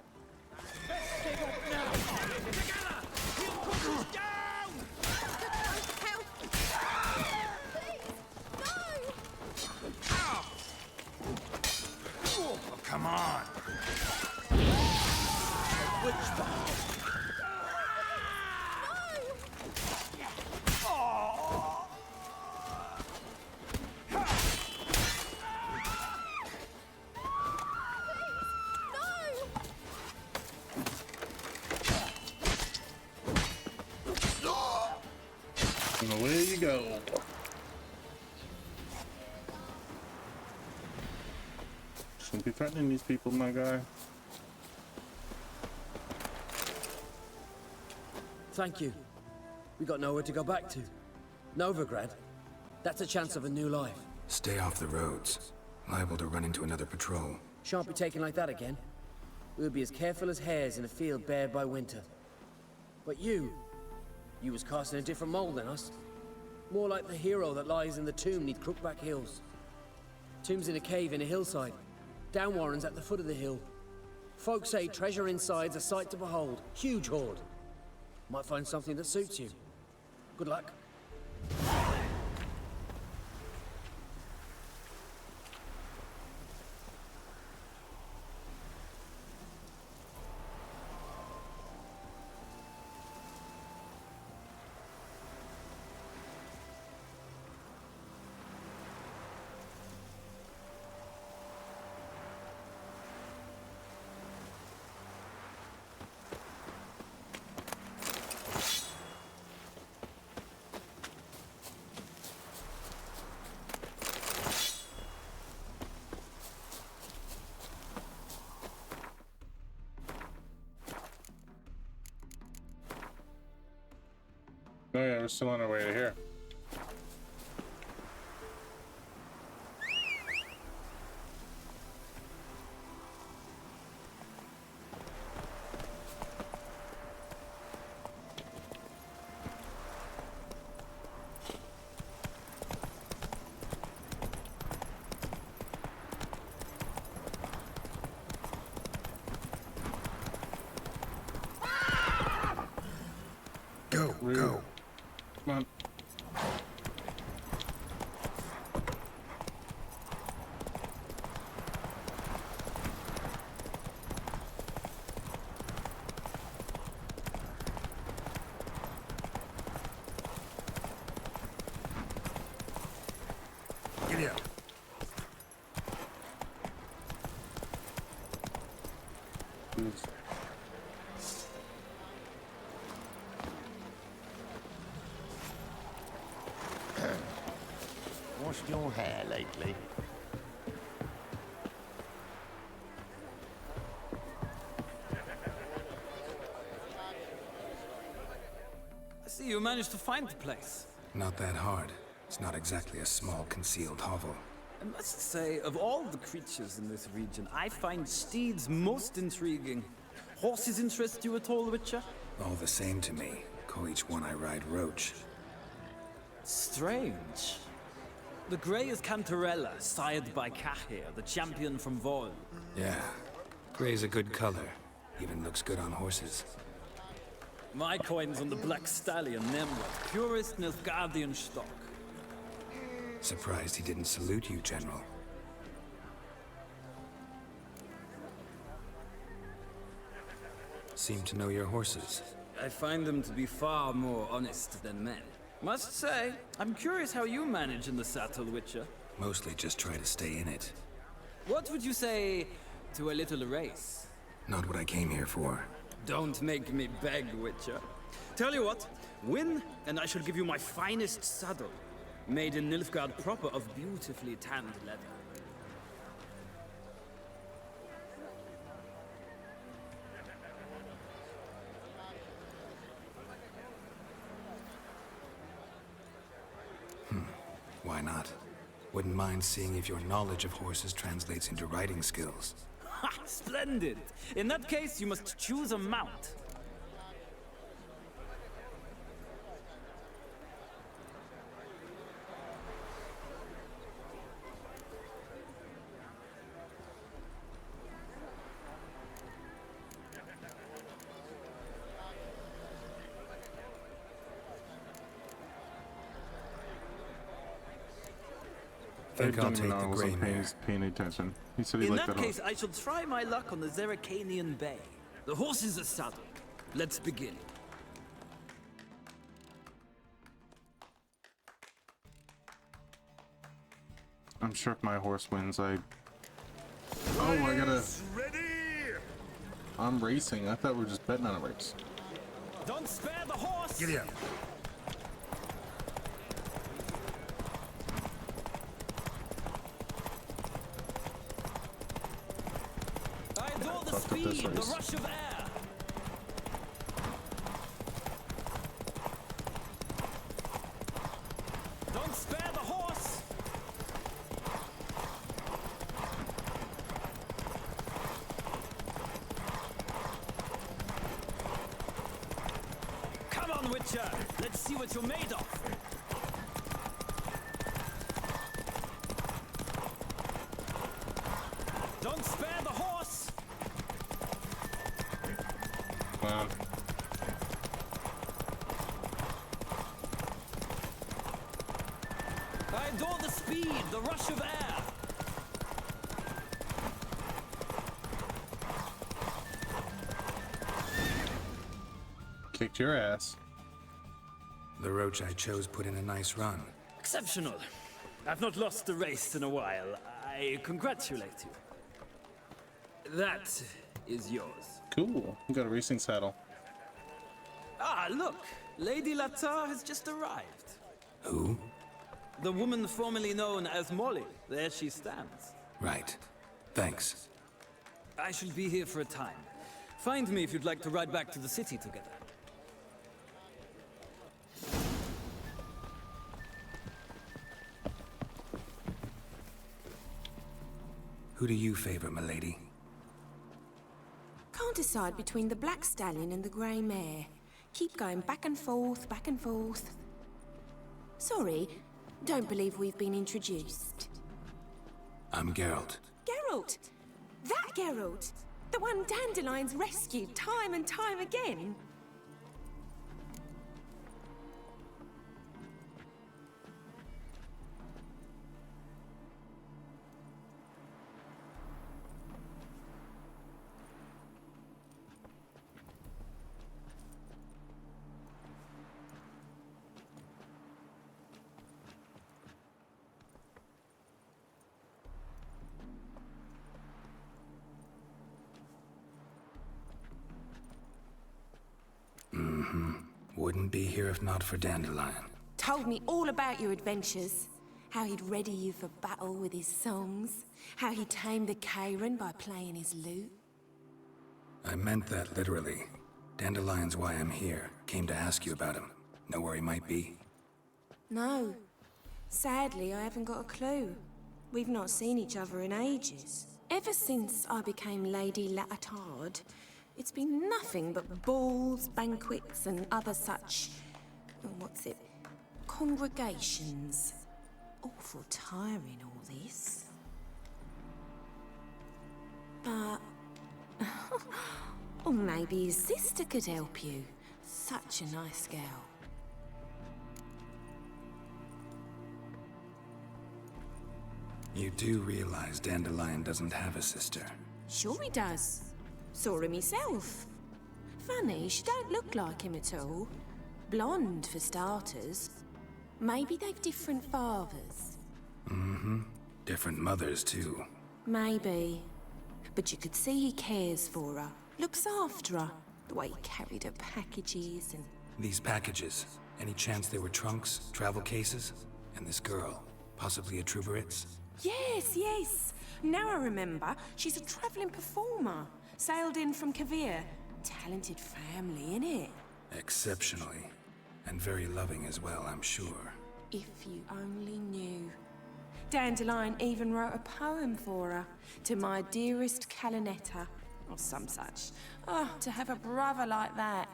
Let's give up now! Together! He'll put us down! Help! Please! No! Oh, come on! And away you go. Shouldn't be threatening these people, my guy. Thank you. We got nowhere to go back to. Novigrad. That's a chance of a new life. Stay off the roads. Liable to run into another patrol. Shan't be taken like that again. We'll be as careful as hares in a field bared by winter. But you was cast in a different mold than us. More like the hero that lies in the tomb neath Crookback Hills. Tomb's in a cave in a hillside. Downwarren's at the foot of the hill. Folks say treasure inside's a sight to behold. Huge hoard. Might find something that suits you. Good luck. Oh yeah, we're still on our way to here. Go, go. Come on. Get out. Washed your hair lately? I see you managed to find the place. Not that hard. It's not exactly a small concealed hovel. I must say, of all the creatures in this region, I find steeds most intriguing. Horses interest you at all, Witcher? All the same to me. Call each one I ride Roach. Strange. The grey is Cantarella, sired by Cahir, the champion from Vol. Yeah. Gray's a good color. Even looks good on horses. My coin's on the Black Stallion, Nemrod, purest Nilfgaardian stock. Surprised he didn't salute you, General. Seem to know your horses. I find them to be far more honest than men. Must say, I'm curious how you manage in the saddle, Witcher. Mostly just try to stay in it. What would you say to a little race? Not what I came here for. Don't make me beg, Witcher. Tell you what, win, and I shall give you my finest saddle. Made in Nilfgaard proper of beautifully tanned leather. Why not? Wouldn't mind seeing if your knowledge of horses translates into riding skills. Ha! Splendid! In that case, you must choose a mount. I think I'll take the I gray wasn't mare. paying attention. He said he In liked that that case, horse. I shall try my luck on the Zeracanian Bay. The horses are saddled. Let's begin. I'm sure if my horse wins, I gotta... I'm racing. I thought we were just betting on a race. Don't spare the horse! Giddy up. I adore the speed, the rush of air. Don't spare the horse! Come on, Witcher! Let's see what you're made of! Don't spare the horse! Wow. I adore the speed, the rush of air. Kicked your ass. The roach I chose put in a nice run. Exceptional. I've not lost a race in a while. I congratulate you. That is yours. Cool. You got a racing saddle. Ah, look! Lady Latar has just arrived. Who? The woman formerly known as Molly. There she stands. Right. Thanks. I shall be here for a time. Find me if you'd like to ride back to the city together. Who do you favor, milady? Can't decide between the black stallion and the grey mare. Keep going back and forth, back and forth. Sorry, don't believe we've been introduced. I'm Geralt. Geralt! That Geralt! The one Dandelion's rescued time and time again! Wouldn't be here if not for Dandelion. Told me all about your adventures. How he'd ready you for battle with his songs. How he tamed the Kairan by playing his lute. I meant that literally. Dandelion's why I'm here. Came to ask you about him. Know where he might be? No. Sadly, I haven't got a clue. We've not seen each other in ages. Ever since I became Lady Latard, it's been nothing but balls, banquets, and other such... congregations. Awful tiring, all this. But... or maybe his sister could help you. Such a nice girl. You do realize Dandelion doesn't have a sister. Sure he does. Saw him himself. Funny, she don't look like him at all. Blonde, for starters. Maybe they've different fathers. Different mothers, too. Maybe. But you could see he cares for her. Looks after her. The way he carried her packages and... These packages, any chance they were trunks, travel cases? And this girl, possibly a Truberitz? Yes, yes. Now I remember. She's a travelling performer. Sailed in from Kavir. Talented family, innit? Exceptionally. And very loving as well, I'm sure. If you only knew. Dandelion even wrote a poem for her. To my dearest Calinetta. Or some such. Oh, to have a brother like that.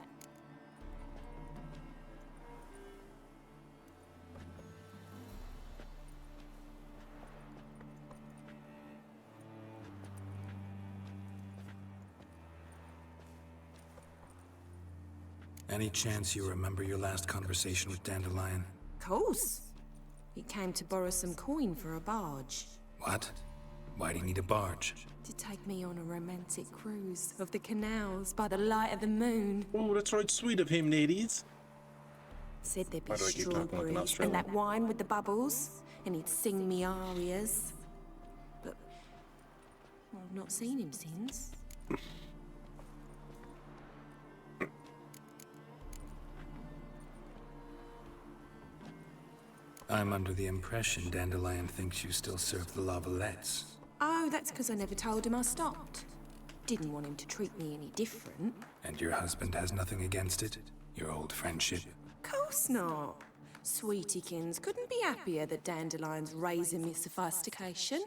Any chance you remember your last conversation with Dandelion? Course. He came to borrow some coin for a barge. What? Why'd he need a barge? to take me on a romantic cruise of the canals by the light of the moon. Oh, that's right, sweet of him, ladies. Said there'd be Why do I keep talking like an strawberries and Australian? that wine with the bubbles, and he'd sing me arias. But I've not seen him since. I'm under the impression Dandelion thinks you still serve the Lavalettes. Oh, that's because I never told him I stopped. Didn't want him to treat me any different. And your husband has nothing against it? Your old friendship? Course not. Sweetykins couldn't be happier that Dandelion's raising me sophistication.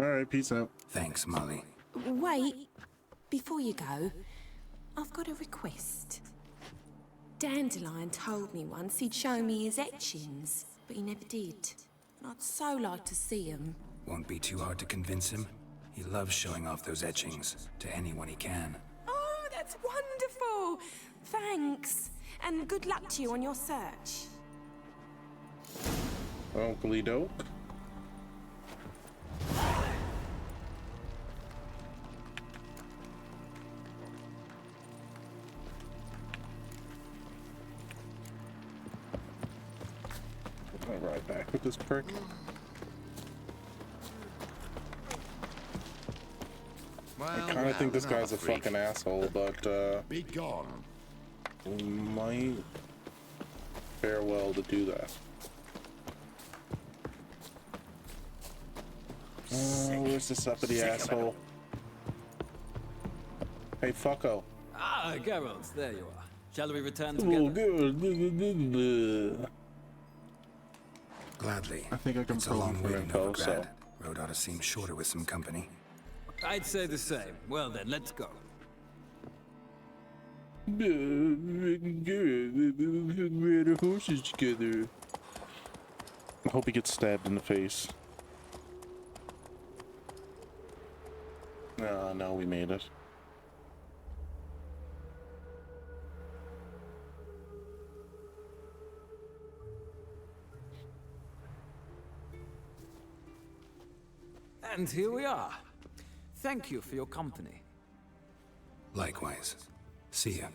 Alright, peace out. Thanks, Molly. Wait, before you go, I've got a request. Dandelion told me once he'd show me his etchings, but he never did. And I'd so like to see them. Won't be too hard to convince him. He loves showing off those etchings to anyone he can. Oh, that's wonderful! Thanks, and good luck to you on your search. Uncle Doke. I'll ride back with this prick. I kind of think this guy's a fucking asshole, but be gone. We might fare well to do that. Where's this uppity asshole? Hey, fucko. Ah, Geralt, there you are. Shall we return Oh, together? good. Gladly. I think I can It's a probe long for way to info, so. Novigrad. Road ought to seem shorter with some company. I'd say the same. Well then, let's go. Ride our horses together. I hope he gets stabbed in the face. No, we made it. And here we are. Thank you for your company. Likewise. See ya.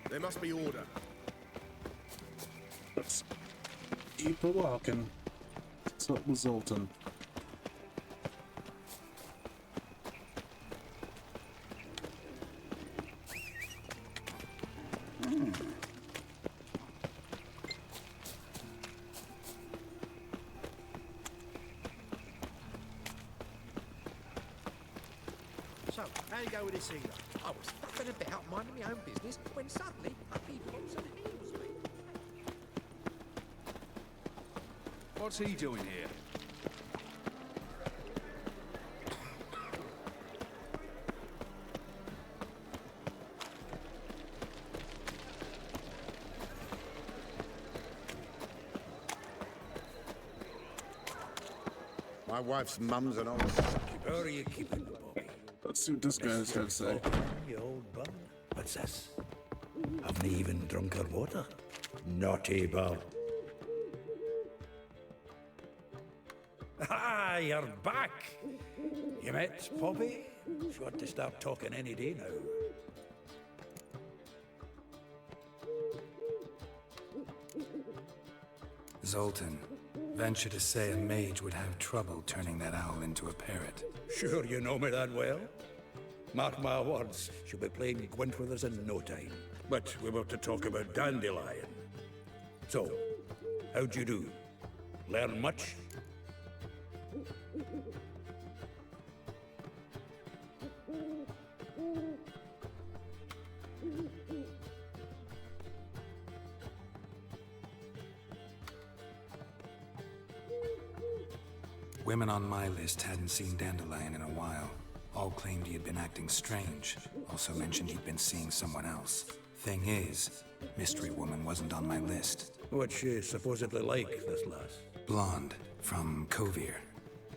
There must be order. Let's keep a walking. What's up with Zoltan? So, how you go with this healer? I was fucking about minding my own business when suddenly up he pops and heals me. What's he doing here? My wife's mum's an old succubus. Where are you keeping the bobby? Let's see what this guy's got to say. You old bum. What's this? Haven't even drunk her water. Naughty boy. Ah, you're back. You met Poppy? She's got to start talking any day now. Zoltan, venture to say a mage would have trouble turning that owl into a parrot. Sure you know me that well. Mark my words, she'll be playing Gwent with us in no time. But we're about to talk about Dandelion. So, how'd you do? Learn much? Women on my list hadn't seen Dandelion in a while. All claimed he had been acting strange. Also mentioned he'd been seeing someone else. Thing is, Mystery Woman wasn't on my list. What's she supposedly like, this lass? Blonde, from Kovir.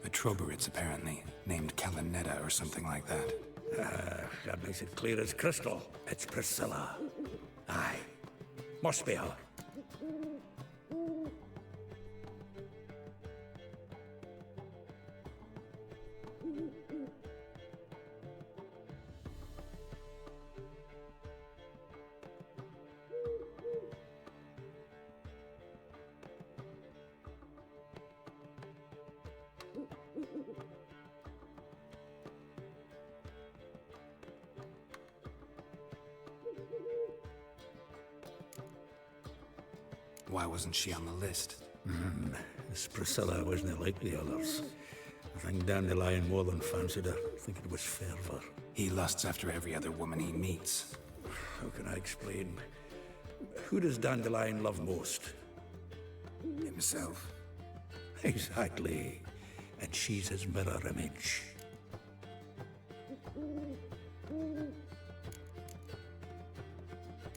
A Troberitz, apparently, named Kalanetta or something like that. That makes it clear as crystal. It's Priscilla. Aye. Must be her. Why wasn't she on the list? This Priscilla wasn't like the others. I think Dandelion more than fancied her. I think it was fervour. He lusts after every other woman he meets. How can I explain? Who does Dandelion love most? Himself. Exactly. And she's his mirror image.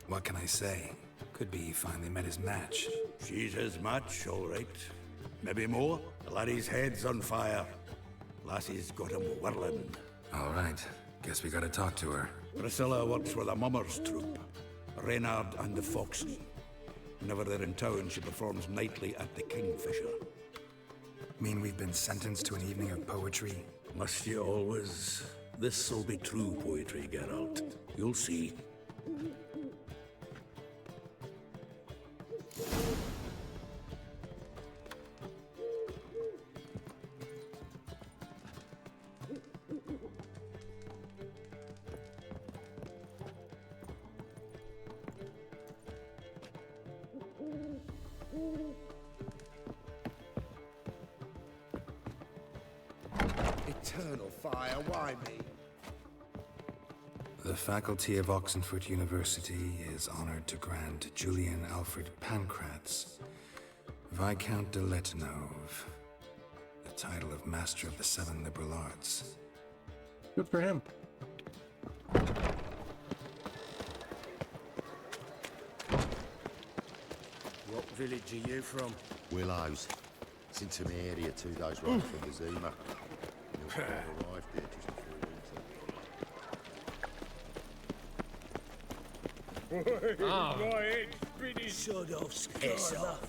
What can I say? Could be he finally met his match. She's his match, all right. Maybe more. The laddie's head's on fire. Lassie's got him whirling. All right. Guess we gotta talk to her. Priscilla works with a mummers troupe. Reynard and the Foxen. Whenever they're in town, she performs nightly at the Kingfisher. Mean we've been sentenced to an evening of poetry? Must you always? This'll be true poetry, Geralt. You'll see. Eternal fire, why me? The faculty of Oxenfurt University is honored to grant Julian Alfred Pancratz, Viscount de Letenove, the title of Master of the Seven Liberal Arts. Good for him. What village are you from? Willows. It's into my area 2 days ride from the Zima. You'll arrive there just before winter. My head's spinning. Shut off, piss off.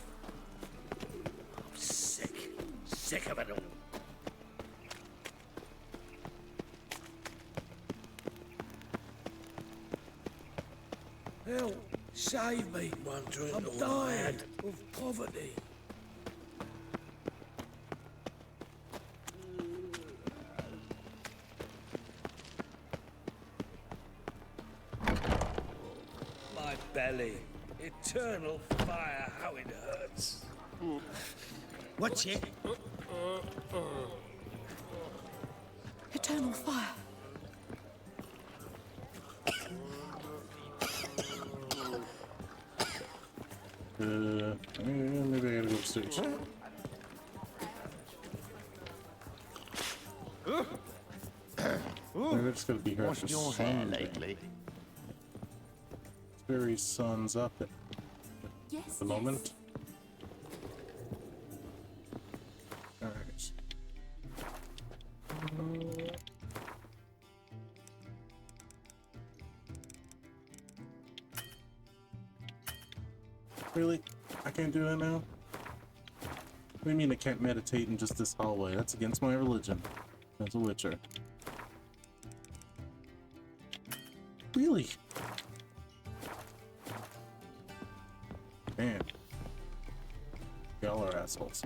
I'm sick. Sick of it all. Help! Save me! I'm dying of poverty. My belly. Eternal fire, how it hurts. What's it? Eternal fire. Maybe I gotta go upstairs. Maybe it's gonna be here What's for your hair sun. lately? It's very sun's up at the moment. Alright. Really? I can't do that now? What do you mean I can't meditate in just this hallway? That's against my religion as a witcher. Really? Man. Y'all are assholes.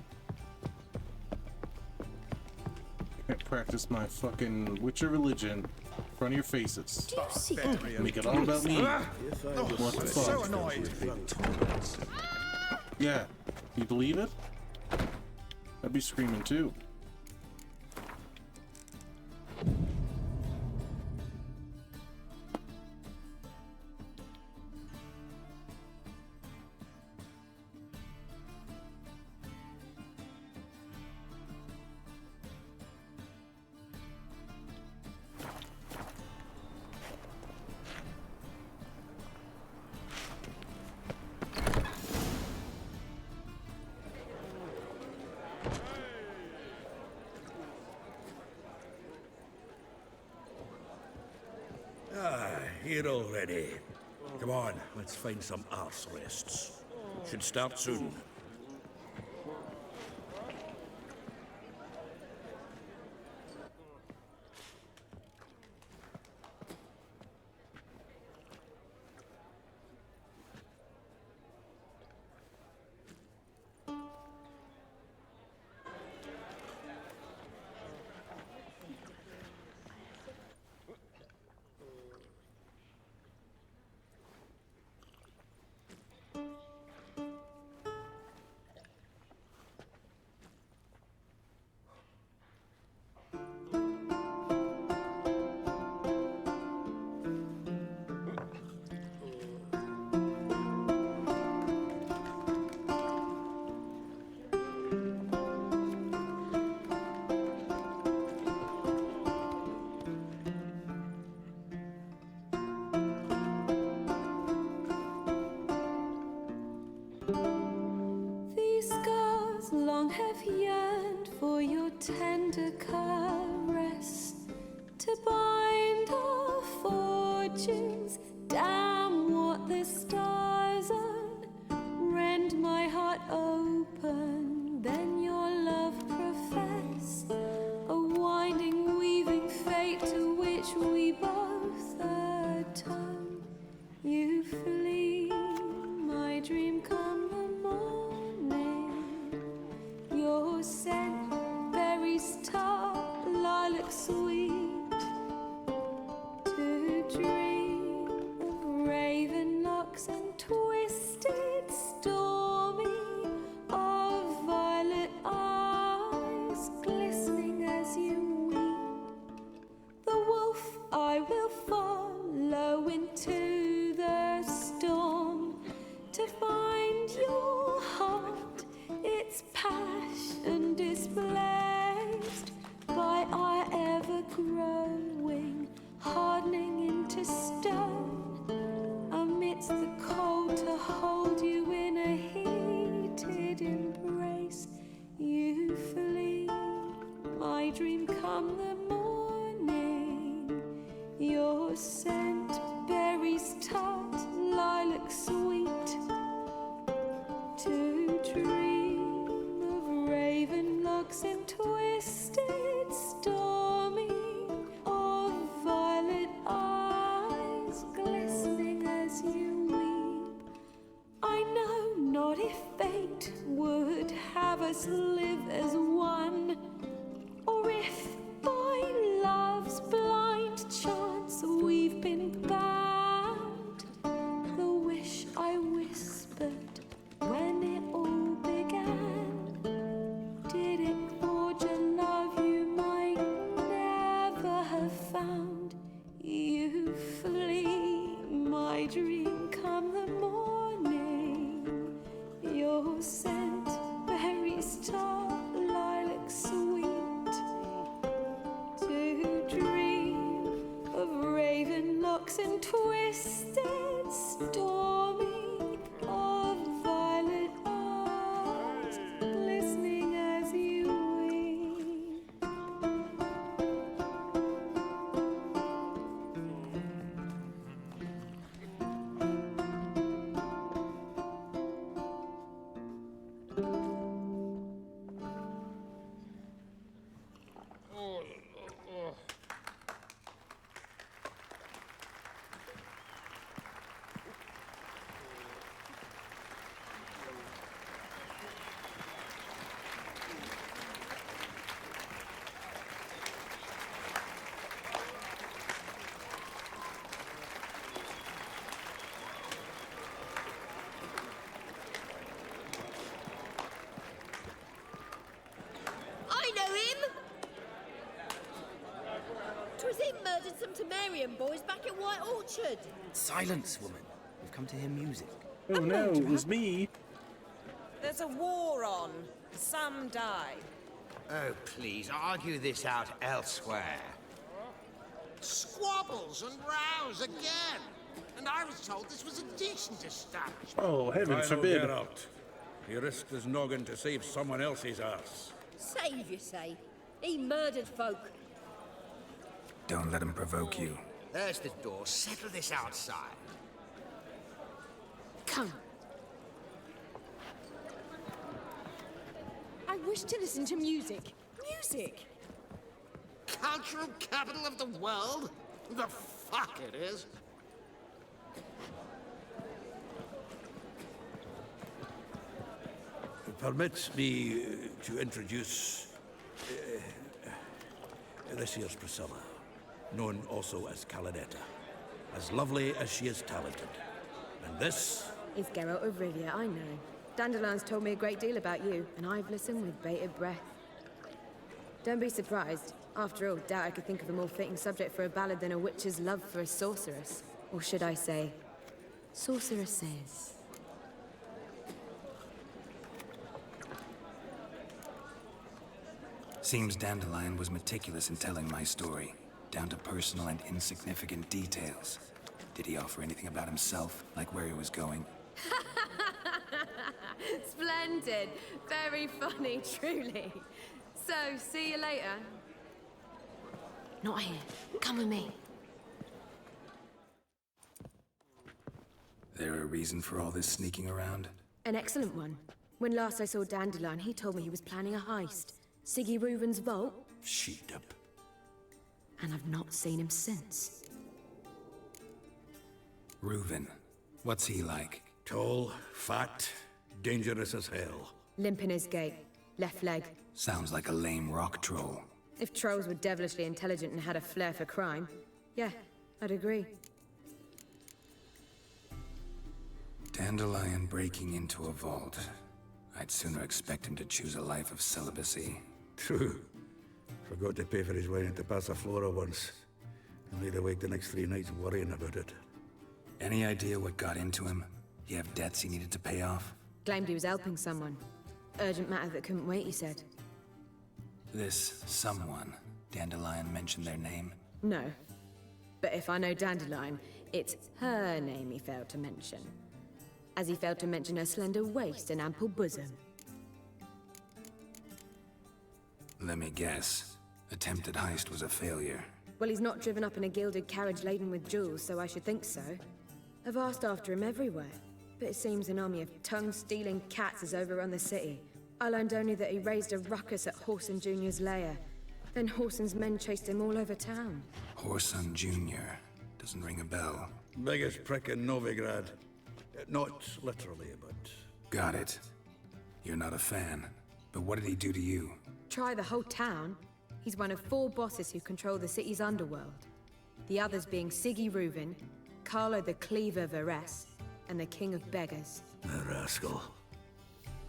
Can't practice my fucking witcher religion in front of your faces. Do you see? Make it all about me. What the fuck? So annoyed. Yeah. You believe it? I'd be screaming too. Here already. Come on, let's find some arse rests. Should start soon. These scars long have yearned for your tender caress, to bind our fortunes. Damn what the stars on, rend my heart open, then your love profess, a winding weaving fate to which we both atone. You flee, my dream come the morning, your scent berries tart, lilac sweet, to dream of raven locks and twisted stormy, of violet eyes glistening as you weep. The wolf I will follow into the storm, to find your heart, its passion displaced by our ever-growing, hardening into stone, amidst the cold to hold you in a heated embrace. You flee, my dream come the morning, your scent berries tart, lilac sweet, to dream of raven locks and twisted stormy, of violet eyes glistening as you weep. I know not if fate would have us live as one, or if by love's blind chance we've been bound. The wish I whispered when it all began, did it forge a love you might never have found? You flee, my dream come the morning, your scent berries tart, Zim murdered some Temerian boys back at White Orchard. Silence, woman. We've come to hear music. Oh no, it was me. There's a war on. Some die. Oh, please, argue this out elsewhere. Squabbles and rows again. And I was told this was a decent establishment. Oh, heaven I'll forbid. get out. He risked his noggin to save someone else's ass. Save, you say? He murdered folk. Don't let him provoke you. There's the door. Settle this outside. Come. I wish to listen to music. Music! Cultural capital of the world? The fuck it is. Permit me to introduce this here's Priscilla, known also as Calinetta. As lovely as she is talented. And this It's Geralt of Rivia, I know. Dandelion's told me a great deal about you, and I've listened with bated breath. Don't be surprised. After all, doubt I could think of a more fitting subject for a ballad than a witch's love for a sorceress. Or should I say, sorceresses. Seems Dandelion was meticulous in telling my story, down to personal and insignificant details. Did he offer anything about himself, like where he was going? Splendid. Very funny, truly. So, see you later. Not here. Come with me. There a reason for all this sneaking around? An excellent one. When last I saw Dandelion, he told me he was planning a heist. Siggy Reuven's vault. sheet up. And I've not seen him since. Reuven. What's he like? Tall, fat, dangerous as hell. Limp in his gait. Left leg. Sounds like a lame rock troll. If trolls were devilishly intelligent and had a flair for crime, yeah, I'd agree. Dandelion breaking into a vault. I'd sooner expect him to choose a life of celibacy. True. Forgot to pay for his wine at the Passaflora once. And laid awake the next 3 nights worrying about it. Any idea what got into him? He have debts he needed to pay off? Claimed he was helping someone. Urgent matter that couldn't wait, he said. This someone, Dandelion mentioned their name? No. But if I know Dandelion, it's her name he failed to mention. As he failed to mention her slender waist and ample bosom. Let me guess. Attempted heist was a failure. Well, he's not driven up in a gilded carriage laden with jewels, so I should think so. I've asked after him everywhere, but it seems an army of tongue-stealing cats has overrun the city. I learned only that he raised a ruckus at Whoreson Jr.'s lair. Then Whoreson's men chased him all over town. Whoreson Jr. Doesn't ring a bell. Biggest prick in Novigrad. Not literally, but... Got it. You're not a fan. But what did he do to you? Try the whole town. He's one of 4 bosses who control the city's underworld. The others being Siggy Reuven, Carlo the Cleaver Varese, and the King of Beggars. The rascal.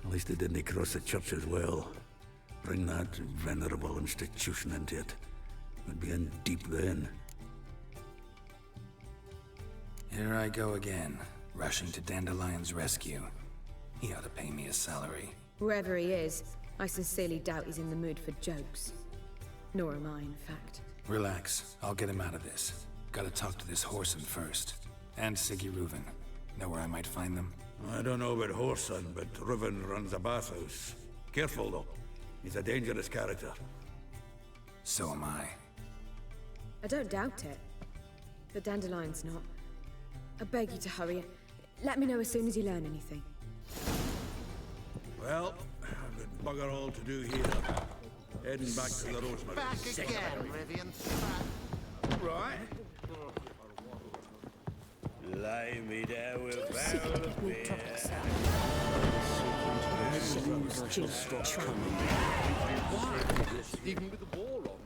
At least he didn't cross the church as well. Bring that venerable institution into it. We'd be in deep then. Here I go again, rushing to Dandelion's rescue. He ought to pay me a salary. Wherever he is, I sincerely doubt he's in the mood for jokes. Nor am I, in fact. Relax, I'll get him out of this. Gotta talk to this Whoreson first. And Siggy Reuven. Know where I might find them? I don't know about Whoreson, but Reuven runs a bathhouse. Careful, though. He's a dangerous character. So am I. I don't doubt it. But Dandelion's not. I beg you to hurry. Let me know as soon as you learn anything. Well, I've got bugger all to do here. Heading back to the Rosemary. Back again, Rivian. Right. Lay me down with a barrel of beer. Even with the war on,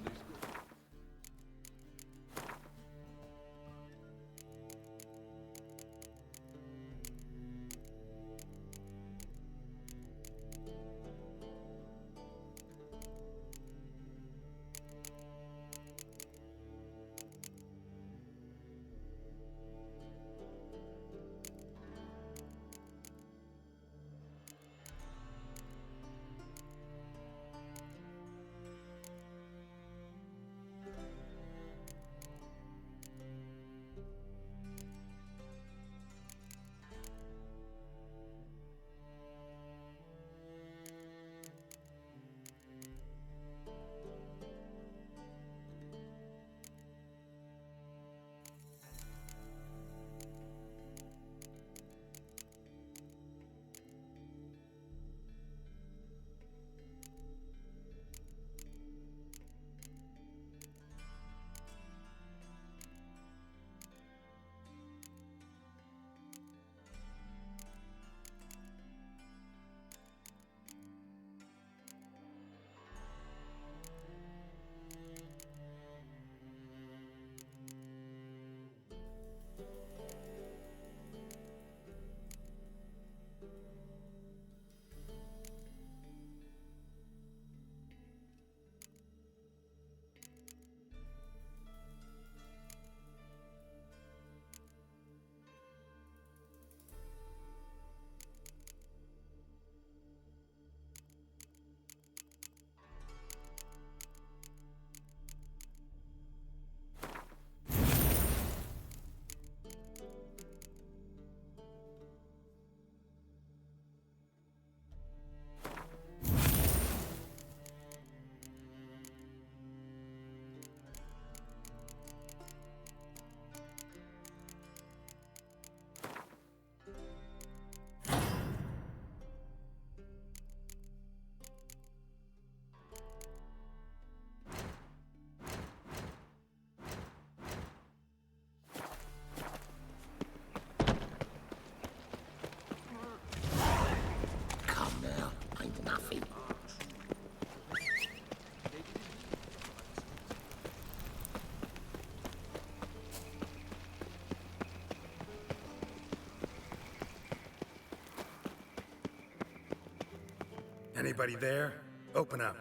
Anybody there? Open up.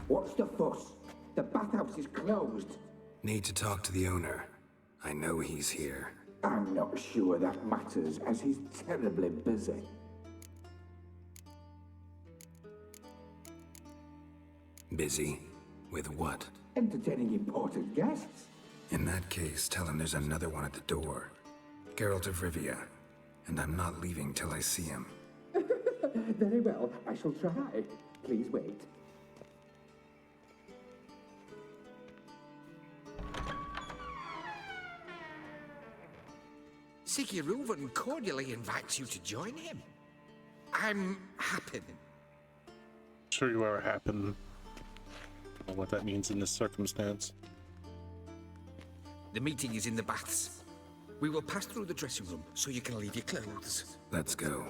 What's the fuss? The bathhouse is closed. Need to talk to the owner. I know he's here. I'm not sure that matters, as he's terribly busy. Busy? With what? Entertaining important guests. In that case, tell him there's another one at the door. Geralt of Rivia. And I'm not leaving till I see him. Very well, I shall try. Please wait. Siggy Reuven cordially invites you to join him. I'm happy. Sure you are happen. I don't know what that means in this circumstance. The meeting is in the baths. We will pass through the dressing room so you can leave your clothes. Let's go.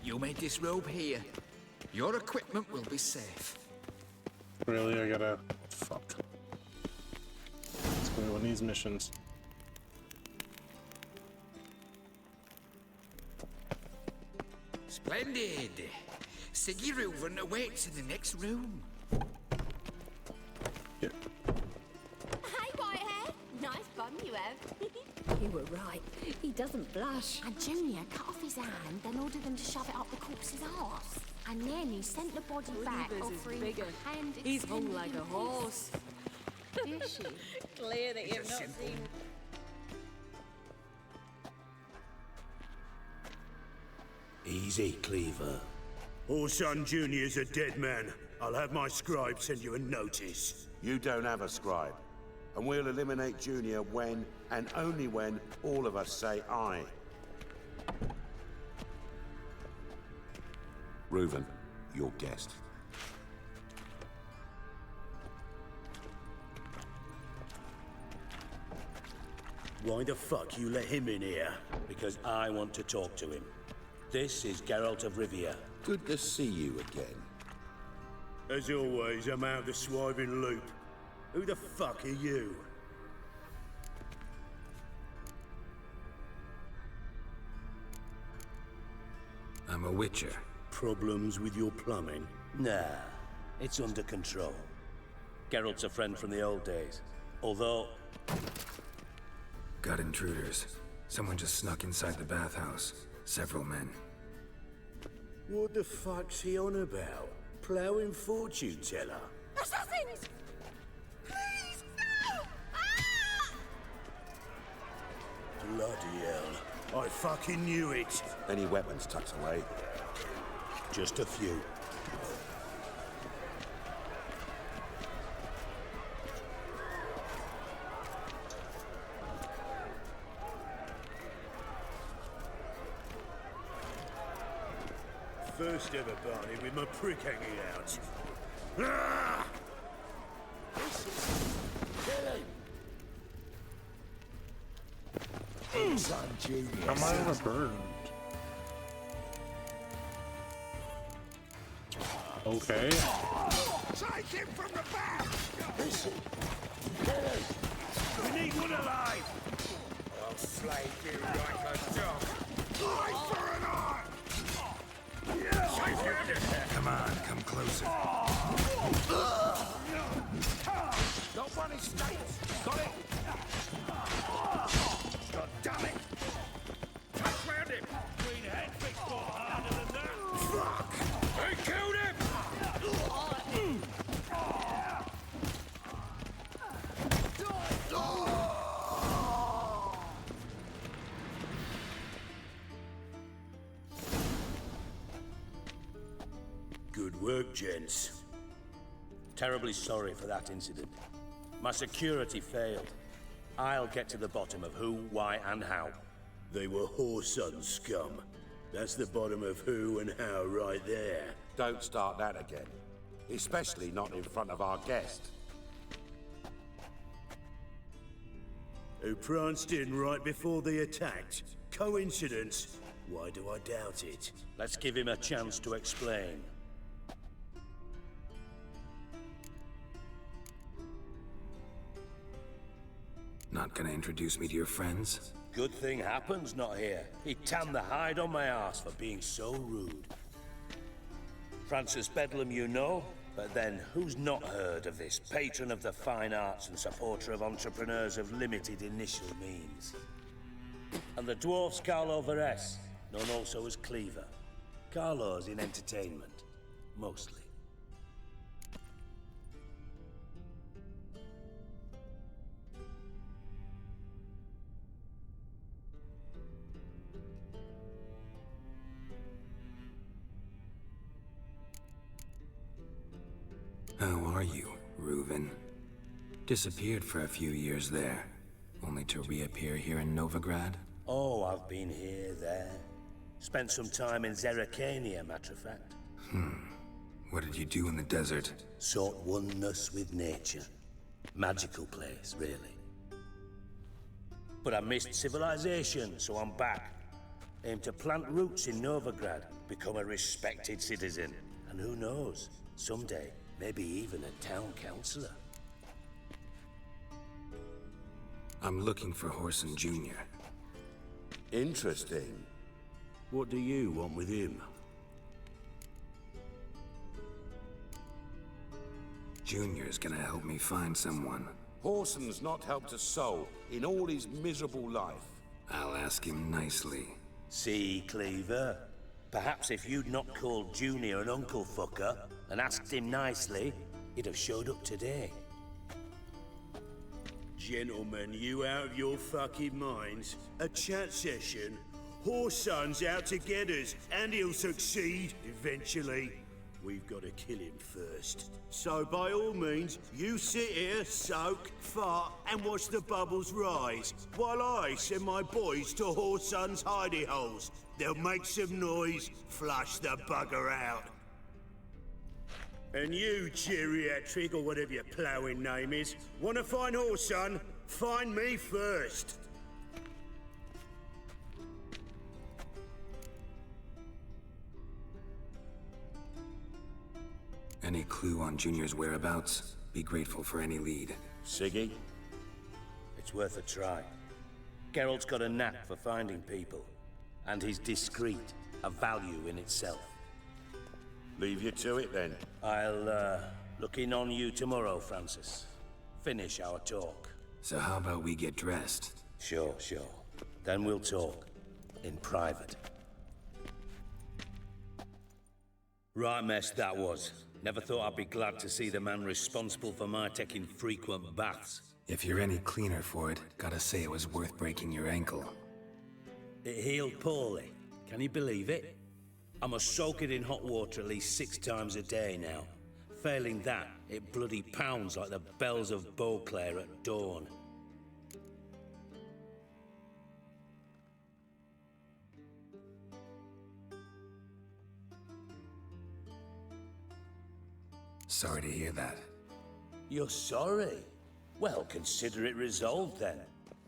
You may disrobe here. Your equipment will be safe. Really, I gotta... Fuck. Let's go on these missions. Splendid. Siggy Reuven awaits in the next room. Yeah. Hey, Whitehead. Nice bum you have. You were right. He doesn't blush. And Junior cut off his hand, then ordered them to shove it up the corpse's arse. And then he sent the body back, offering a hand. He's hung like a horse. Is she? Clear that you've not seen. Easy, Cleaver. Orson Jr.'s a dead man. I'll have my scribe send you a notice. You don't have a scribe. And we'll eliminate Junior when, and only when, all of us say aye. Reuven, your guest. Why the fuck you let him in here? Because I want to talk to him. This is Geralt of Rivia. Good to see you again. As always, I'm out of the swiving loop. Who the fuck are you? I'm a witcher. Problems with your plumbing? Nah, it's under control. Geralt's a friend from the old days. Although... Got intruders. Someone just snuck inside the bathhouse. Several men. What the fuck's he on about? Ploughing fortune teller? Assassins! Please, no! Ah! Bloody hell. I fucking knew it. Any weapons tucked away? Just a few. First ever party with my prick hanging out. Ah! Son Junior. Am I overburned? Okay. Take him from the back! We need one alive! I'll slay you like a dog. Eye for an eye! Come on, come closer. Not one escapes. Got it? God damn it! Touch round him! Green head fix more harder than that! Fuck! They killed him! Good work, gents. Terribly sorry for that incident. My security failed. I'll get to the bottom of who, why, and how. They were Whoreson scum. That's the bottom of who and how right there. Don't start that again. Especially not in front of our guest. who pranced in right before they attacked. Coincidence? Why do I doubt it? Let's give him a chance to explain. Not gonna introduce me to your friends? Good thing Happen's not here. He'd tan the hide on my ass for being so rude. Francis Bedlam you know, but then who's not heard of this patron of the fine arts and supporter of entrepreneurs of limited initial means? And the dwarf's Carlo Veres, known also as Cleaver. Carlo's in entertainment, mostly. How are you, Reuven? Disappeared for a few years there, only to reappear here in Novigrad? Oh, I've been here, there. Spent some time in Zerrikania, matter of fact. What did you do in the desert? Sought oneness with nature. Magical place, really. But I missed civilization, so I'm back. Aim to plant roots in Novigrad, become a respected citizen. And who knows, someday, maybe even a town councillor. I'm looking for Whoreson Jr. Interesting. What do you want with him? Junior's gonna help me find someone. Whoreson's not helped a soul in all his miserable life. I'll ask him nicely. See, Cleaver? Perhaps if you'd not called Junior an uncle fucker and asked him nicely, he'd have showed up today. Gentlemen, you out of your fucking minds? A chat session? Whoreson's out to get us, and he'll succeed eventually. We've got to kill him first. So by all means, you sit here, soak, fart, and watch the bubbles rise, while I send my boys to Whoreson's hidey holes. They'll make some noise, flush the bugger out. And you, geriatric, or whatever your ploughing name is, want to find Whoreson? Find me first. Any clue on Junior's whereabouts? Be grateful for any lead. Siggy? It's worth a try. Geralt's got a knack for finding people. And he's discreet, a value in itself. Leave you to it, then. I'll, look in on you tomorrow, Francis. Finish our talk. So how about we get dressed? Sure. Then we'll talk. In private. Right mess that was. Never thought I'd be glad to see the man responsible for my taking frequent baths. If you're any cleaner for it, gotta say it was worth breaking your ankle. It healed poorly. Can you believe it? I must soak it in hot water at least 6 times a day now. Failing that, it bloody pounds like the bells of Beauclair at dawn. Sorry to hear that. You're sorry? Well, consider it resolved then.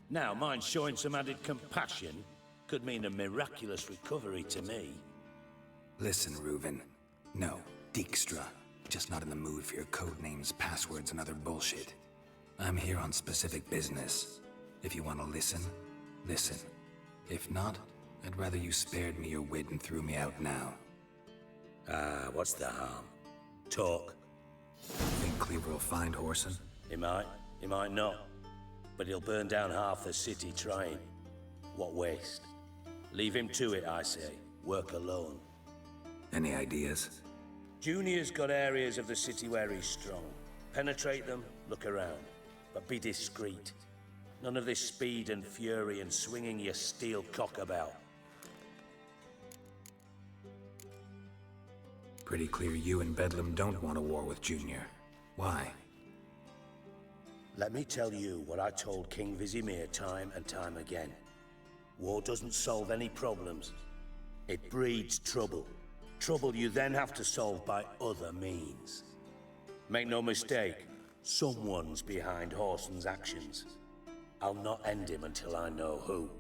Now, mind showing some added compassion could mean a miraculous recovery to me. Listen, Reuven. No, Dijkstra. Just not in the mood for your code names, passwords, and other bullshit. I'm here on specific business. If you want to listen, listen. If not, I'd rather you spared me your wit and threw me out now. What's the harm? Talk. Think Cleaver will find Whoreson? He might not. But he'll burn down half the city trying. What waste. Leave him to it, I say. Work alone. Any ideas? Junior's got areas of the city where he's strong. Penetrate them, look around. But be discreet. None of this speed and fury and swinging your steel cock about. Pretty clear you and Bedlam don't want a war with Junior. Why? Let me tell you what I told King Vizimir time and time again. War doesn't solve any problems. It breeds trouble. Trouble you then have to solve by other means. Make no mistake, someone's behind Whoreson's actions. I'll not end him until I know who.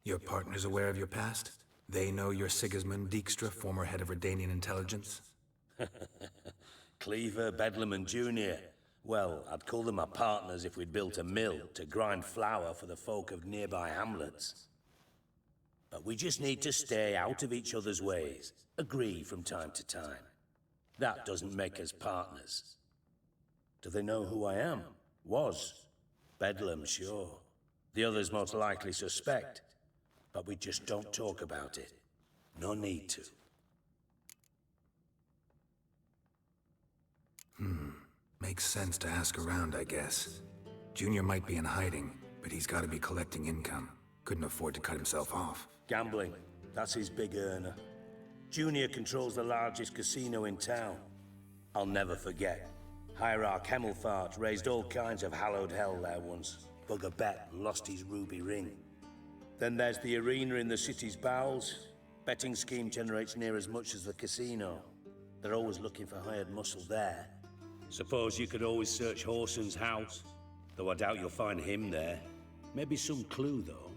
Your partner's aware of your past? They know you're Sigismund Dijkstra, former head of Redanian intelligence? Cleaver, Bedlam, and Junior. Well, I'd call them my partners if we'd built a mill to grind flour for the folk of nearby hamlets. But we just need to stay out of each other's ways, agree from time to time. That doesn't make us partners. Do they know who I am? Was. Bedlam, sure. The others most likely suspect. But we just don't talk about it. No need to. Makes sense to ask around, I guess. Junior might be in hiding, but he's gotta be collecting income. Couldn't afford to cut himself off. Gambling. That's his big earner. Junior controls the largest casino in town. I'll never forget. Hierarch Hemmelfart raised all kinds of hallowed hell there once. Bugger bet and lost his ruby ring. Then there's the arena in the city's bowels. Betting scheme generates near as much as the casino. They're always looking for hired muscle there. Suppose you could always search Horson's house, though I doubt you'll find him there. Maybe some clue, though.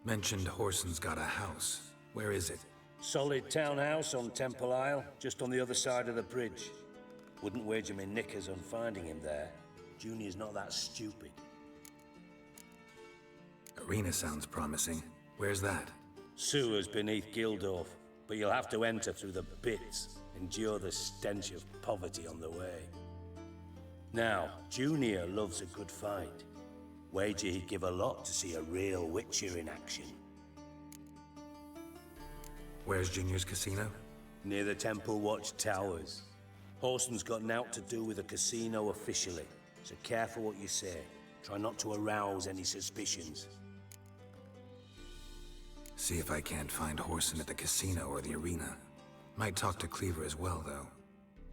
Mentioned Horson's got a house. Where is it? Solid townhouse on Temple Isle, just on the other side of the bridge. Wouldn't wager me knickers on finding him there. Junior's not that stupid. Arena sounds promising. Where's that? Sewers beneath Gildorf, but you'll have to enter through the bits, endure the stench of poverty on the way. Now, Junior loves a good fight. Wager he'd give a lot to see a real Witcher in action. Where's Junior's casino? Near the Temple Watch Towers. Horson's got naught to do with the casino officially, so careful what you say. Try not to arouse any suspicions. See if I can't find Horson at the casino or the arena. Might talk to Cleaver as well, though.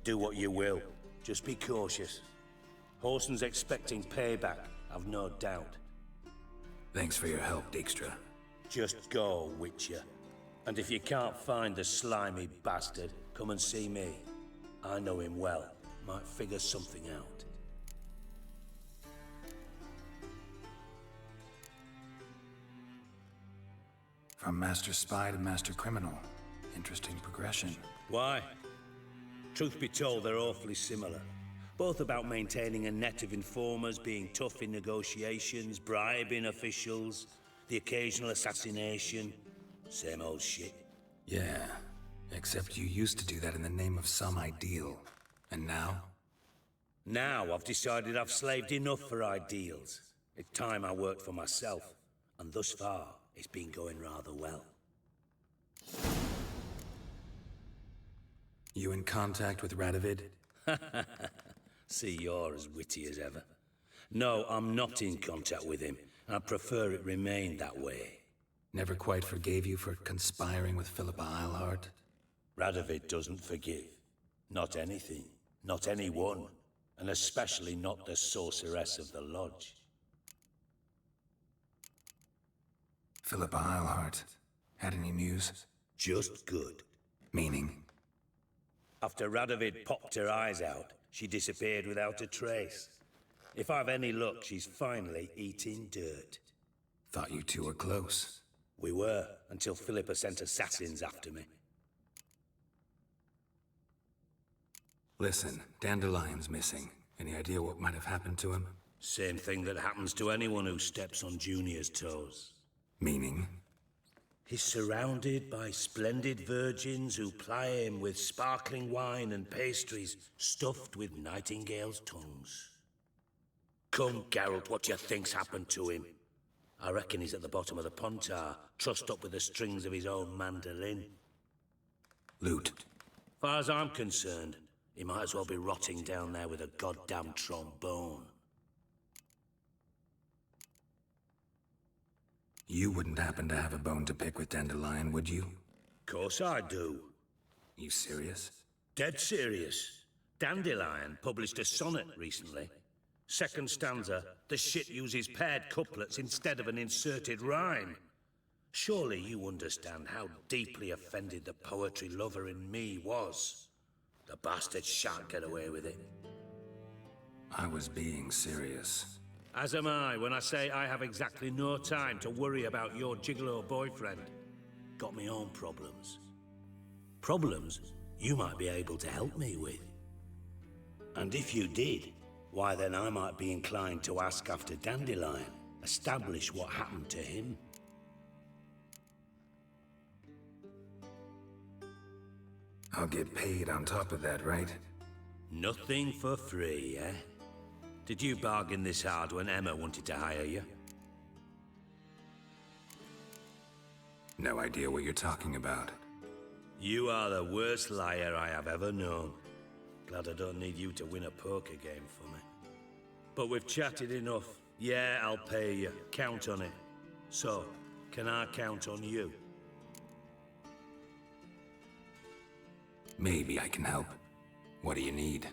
Do what you will. Just be cautious. Horson's expecting payback, I've no doubt. Thanks for your help, Dijkstra. Just go, Witcher. And if you can't find the slimy bastard, come and see me. I know him well. Might figure something out. From Master Spy to Master Criminal. Interesting progression. Why? Truth be told, they're awfully similar. Both about maintaining a net of informers, being tough in negotiations, bribing officials, the occasional assassination. Same old shit. Yeah, except you used to do that in the name of some ideal. And now? Now I've decided I've slaved enough for ideals. It's time I worked for myself. And thus far, it's been going rather well. You in contact with Radovid? See, you're as witty as ever. No, I'm not in contact with him. I prefer it remained that way. Never quite forgave you for conspiring with Philippa Eilhart? Radovid doesn't forgive. Not anything. Not anyone. And especially not the sorceress of the Lodge. Philippa Eilhart. Had any news? Just good. Meaning? After Radovid popped her eyes out, she disappeared without a trace. If I've any luck, she's finally eating dirt. Thought you two were close. We were, until Philippa sent assassins after me. Listen, Dandelion's missing. Any idea what might have happened to him? Same thing that happens to anyone who steps on Junior's toes. Meaning? He's surrounded by splendid virgins who ply him with sparkling wine and pastries stuffed with nightingales' tongues. Come, Geralt, what do you think's happened to him? I reckon he's at the bottom of the Pontar, trussed up with the strings of his own mandolin. Loot. Far as I'm concerned, he might as well be rotting down there with a goddamn trombone. You wouldn't happen to have a bone to pick with Dandelion, would you? Course I do. You serious? Dead serious. Dandelion published a sonnet recently. Second stanza, the shit uses paired couplets instead of an inserted rhyme. Surely you understand how deeply offended the poetry lover in me was. The bastard shan't get away with it. I was being serious. As am I when I say I have exactly no time to worry about your gigolo boyfriend. Got me own problems. Problems you might be able to help me with. And if you did, why then I might be inclined to ask after Dandelion, establish what happened to him. I'll get paid on top of that, right? Nothing for free, eh? Did you bargain this hard when Emma wanted to hire you? No idea what you're talking about. You are the worst liar I have ever known. Glad I don't need you to win a poker game for me. But we've chatted enough. Yeah, I'll pay you. Count on it. So, can I count on you? Maybe I can help. What do you need?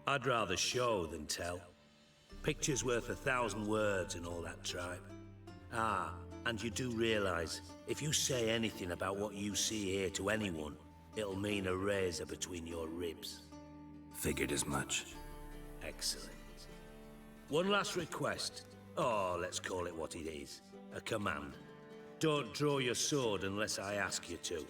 I'd rather show than tell. Picture's worth 1,000 words and all that tripe. Ah, and you do realize, if you say anything about what you see here to anyone, it'll mean a razor between your ribs. Figured as much. Excellent. One last request. Oh, let's call it what it is. A command. Don't draw your sword unless I ask you to.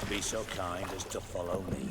Be so kind as to follow me.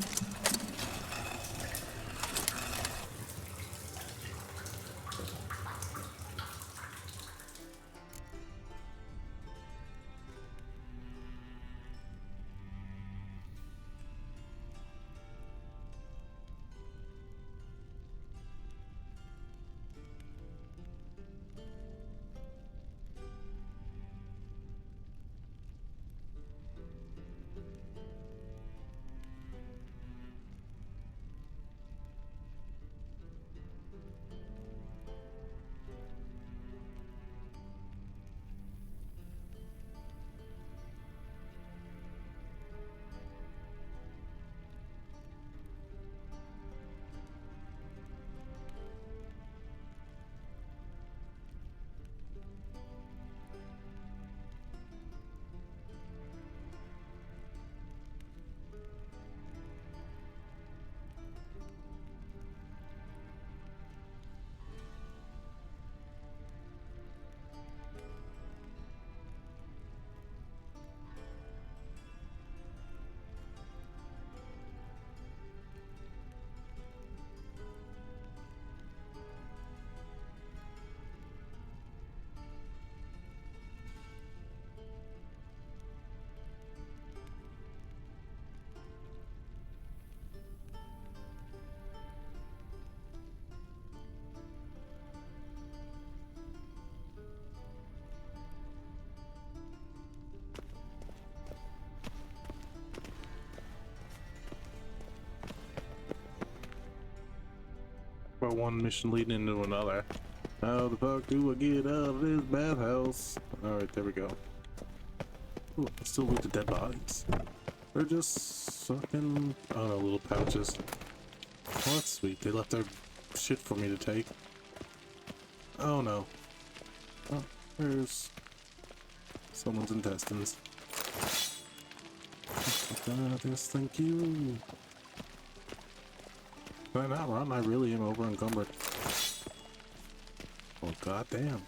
One mission leading into another. How the fuck do I get out of this bathhouse? Alright, there we go. Ooh, I still loot the dead bodies. They're just fucking, oh no, little pouches. Well, that's sweet. They left their shit for me to take. Oh no. Oh, there's someone's intestines. This, thank you. Can I not run? I really am over encumbered. Oh goddamn.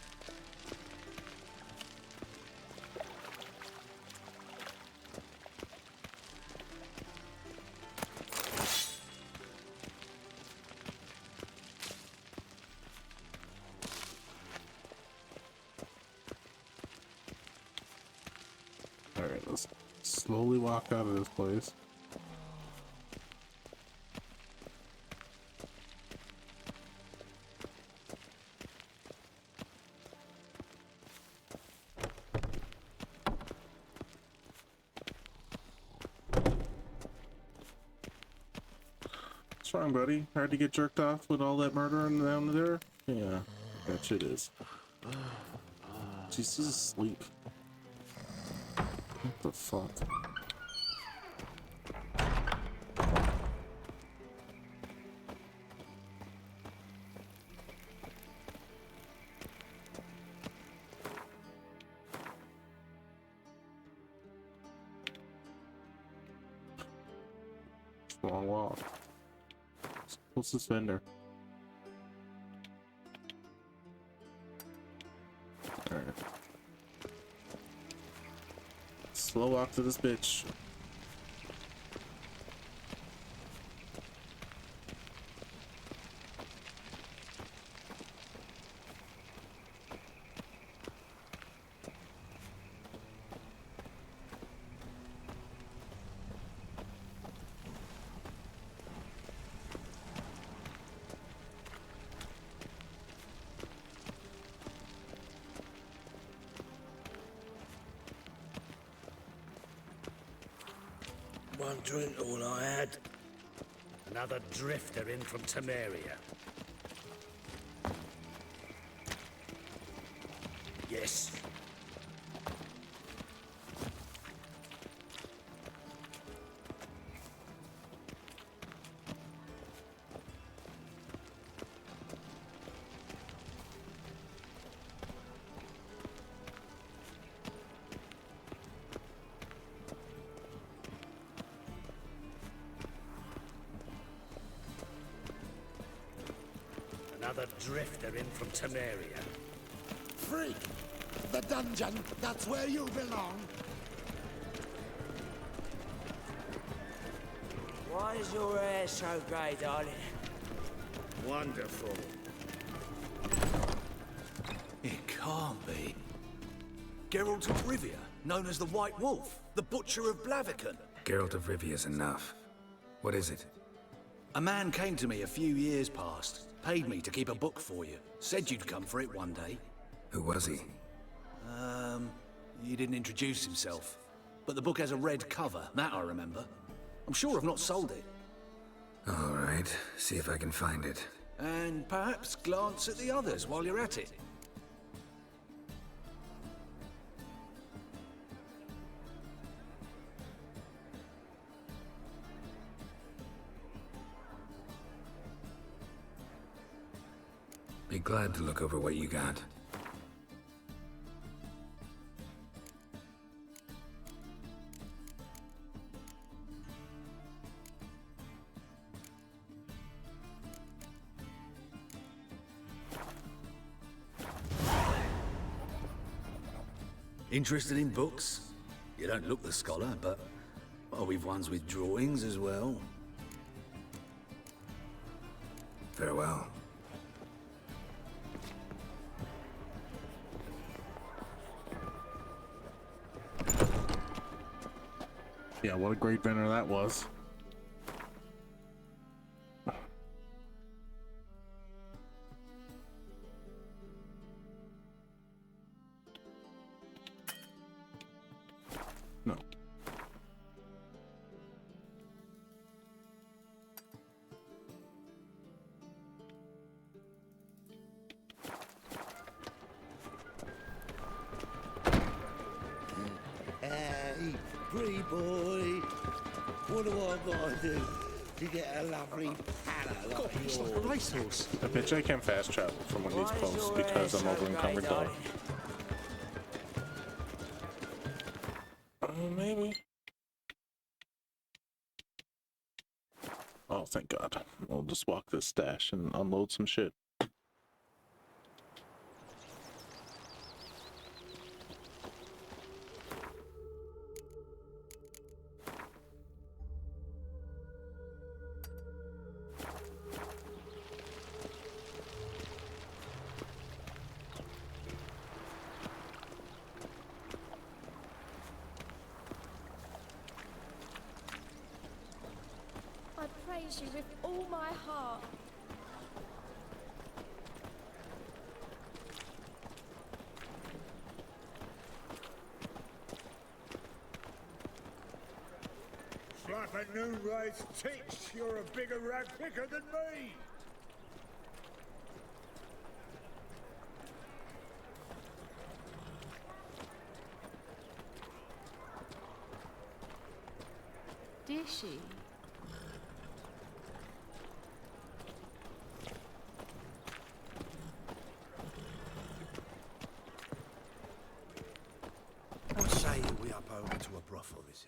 Alright, let's slowly walk out of this place. What's wrong, buddy? Hard to get jerked off with all that murdering down there? Yeah, that shit is. She's asleep. What the fuck? Long walk. What's this vendor? Alright. Slow walk to this bitch. One drink all I had. Another drifter in from Temeria. Yes. Another drifter in from Temeria. Freak! The dungeon, that's where you belong. Why is your hair so grey, darling? Wonderful. It can't be. Geralt of Rivia, known as the White Wolf, the Butcher of Blaviken. Geralt of Rivia's enough. What is it? A man came to me a few years past, paid me to keep a book for you. Said you'd come for it one day. Who was he? He didn't introduce himself. But the book has a red cover, that I remember. I'm sure I've not sold it. All right, see if I can find it. And perhaps glance at the others while you're at it. Be glad to look over what you got. Interested in books? You don't look the scholar, but well, we've ones with drawings as well. Farewell. Yeah, what a great vendor that was. No. Hey, pretty boy. What do I gotta do to get a lovely palla like yours? Like a racehorse. I bet you I can fast travel from one of these posts because I'm over encumbered though. Maybe. Oh. thank God. We'll just walk this stash and unload some shit. I praise you with all my heart. Slap at Noonrise teach you're a bigger rat picker than me! Did she? What say we up over to a brothel, Lizzie?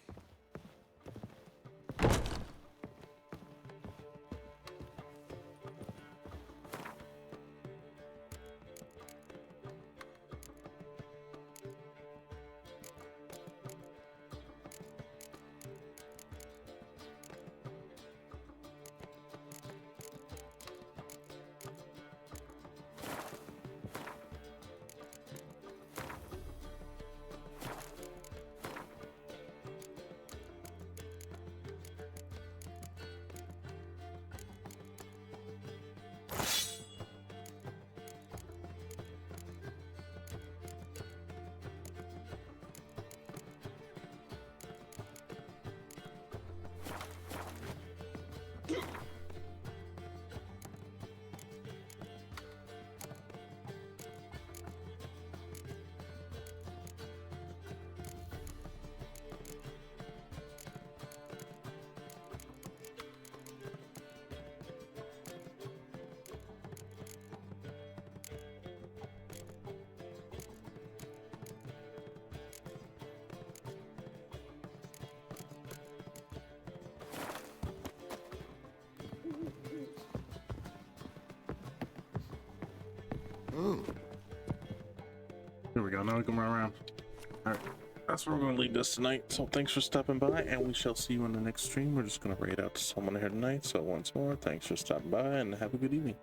Here we go. Now we can run around. All right, that's where we're going to leave this tonight. So thanks for stopping by, and we shall see you in the next stream. We're just going to raid out to someone here tonight. So once more, thanks for stopping by, and have a good evening.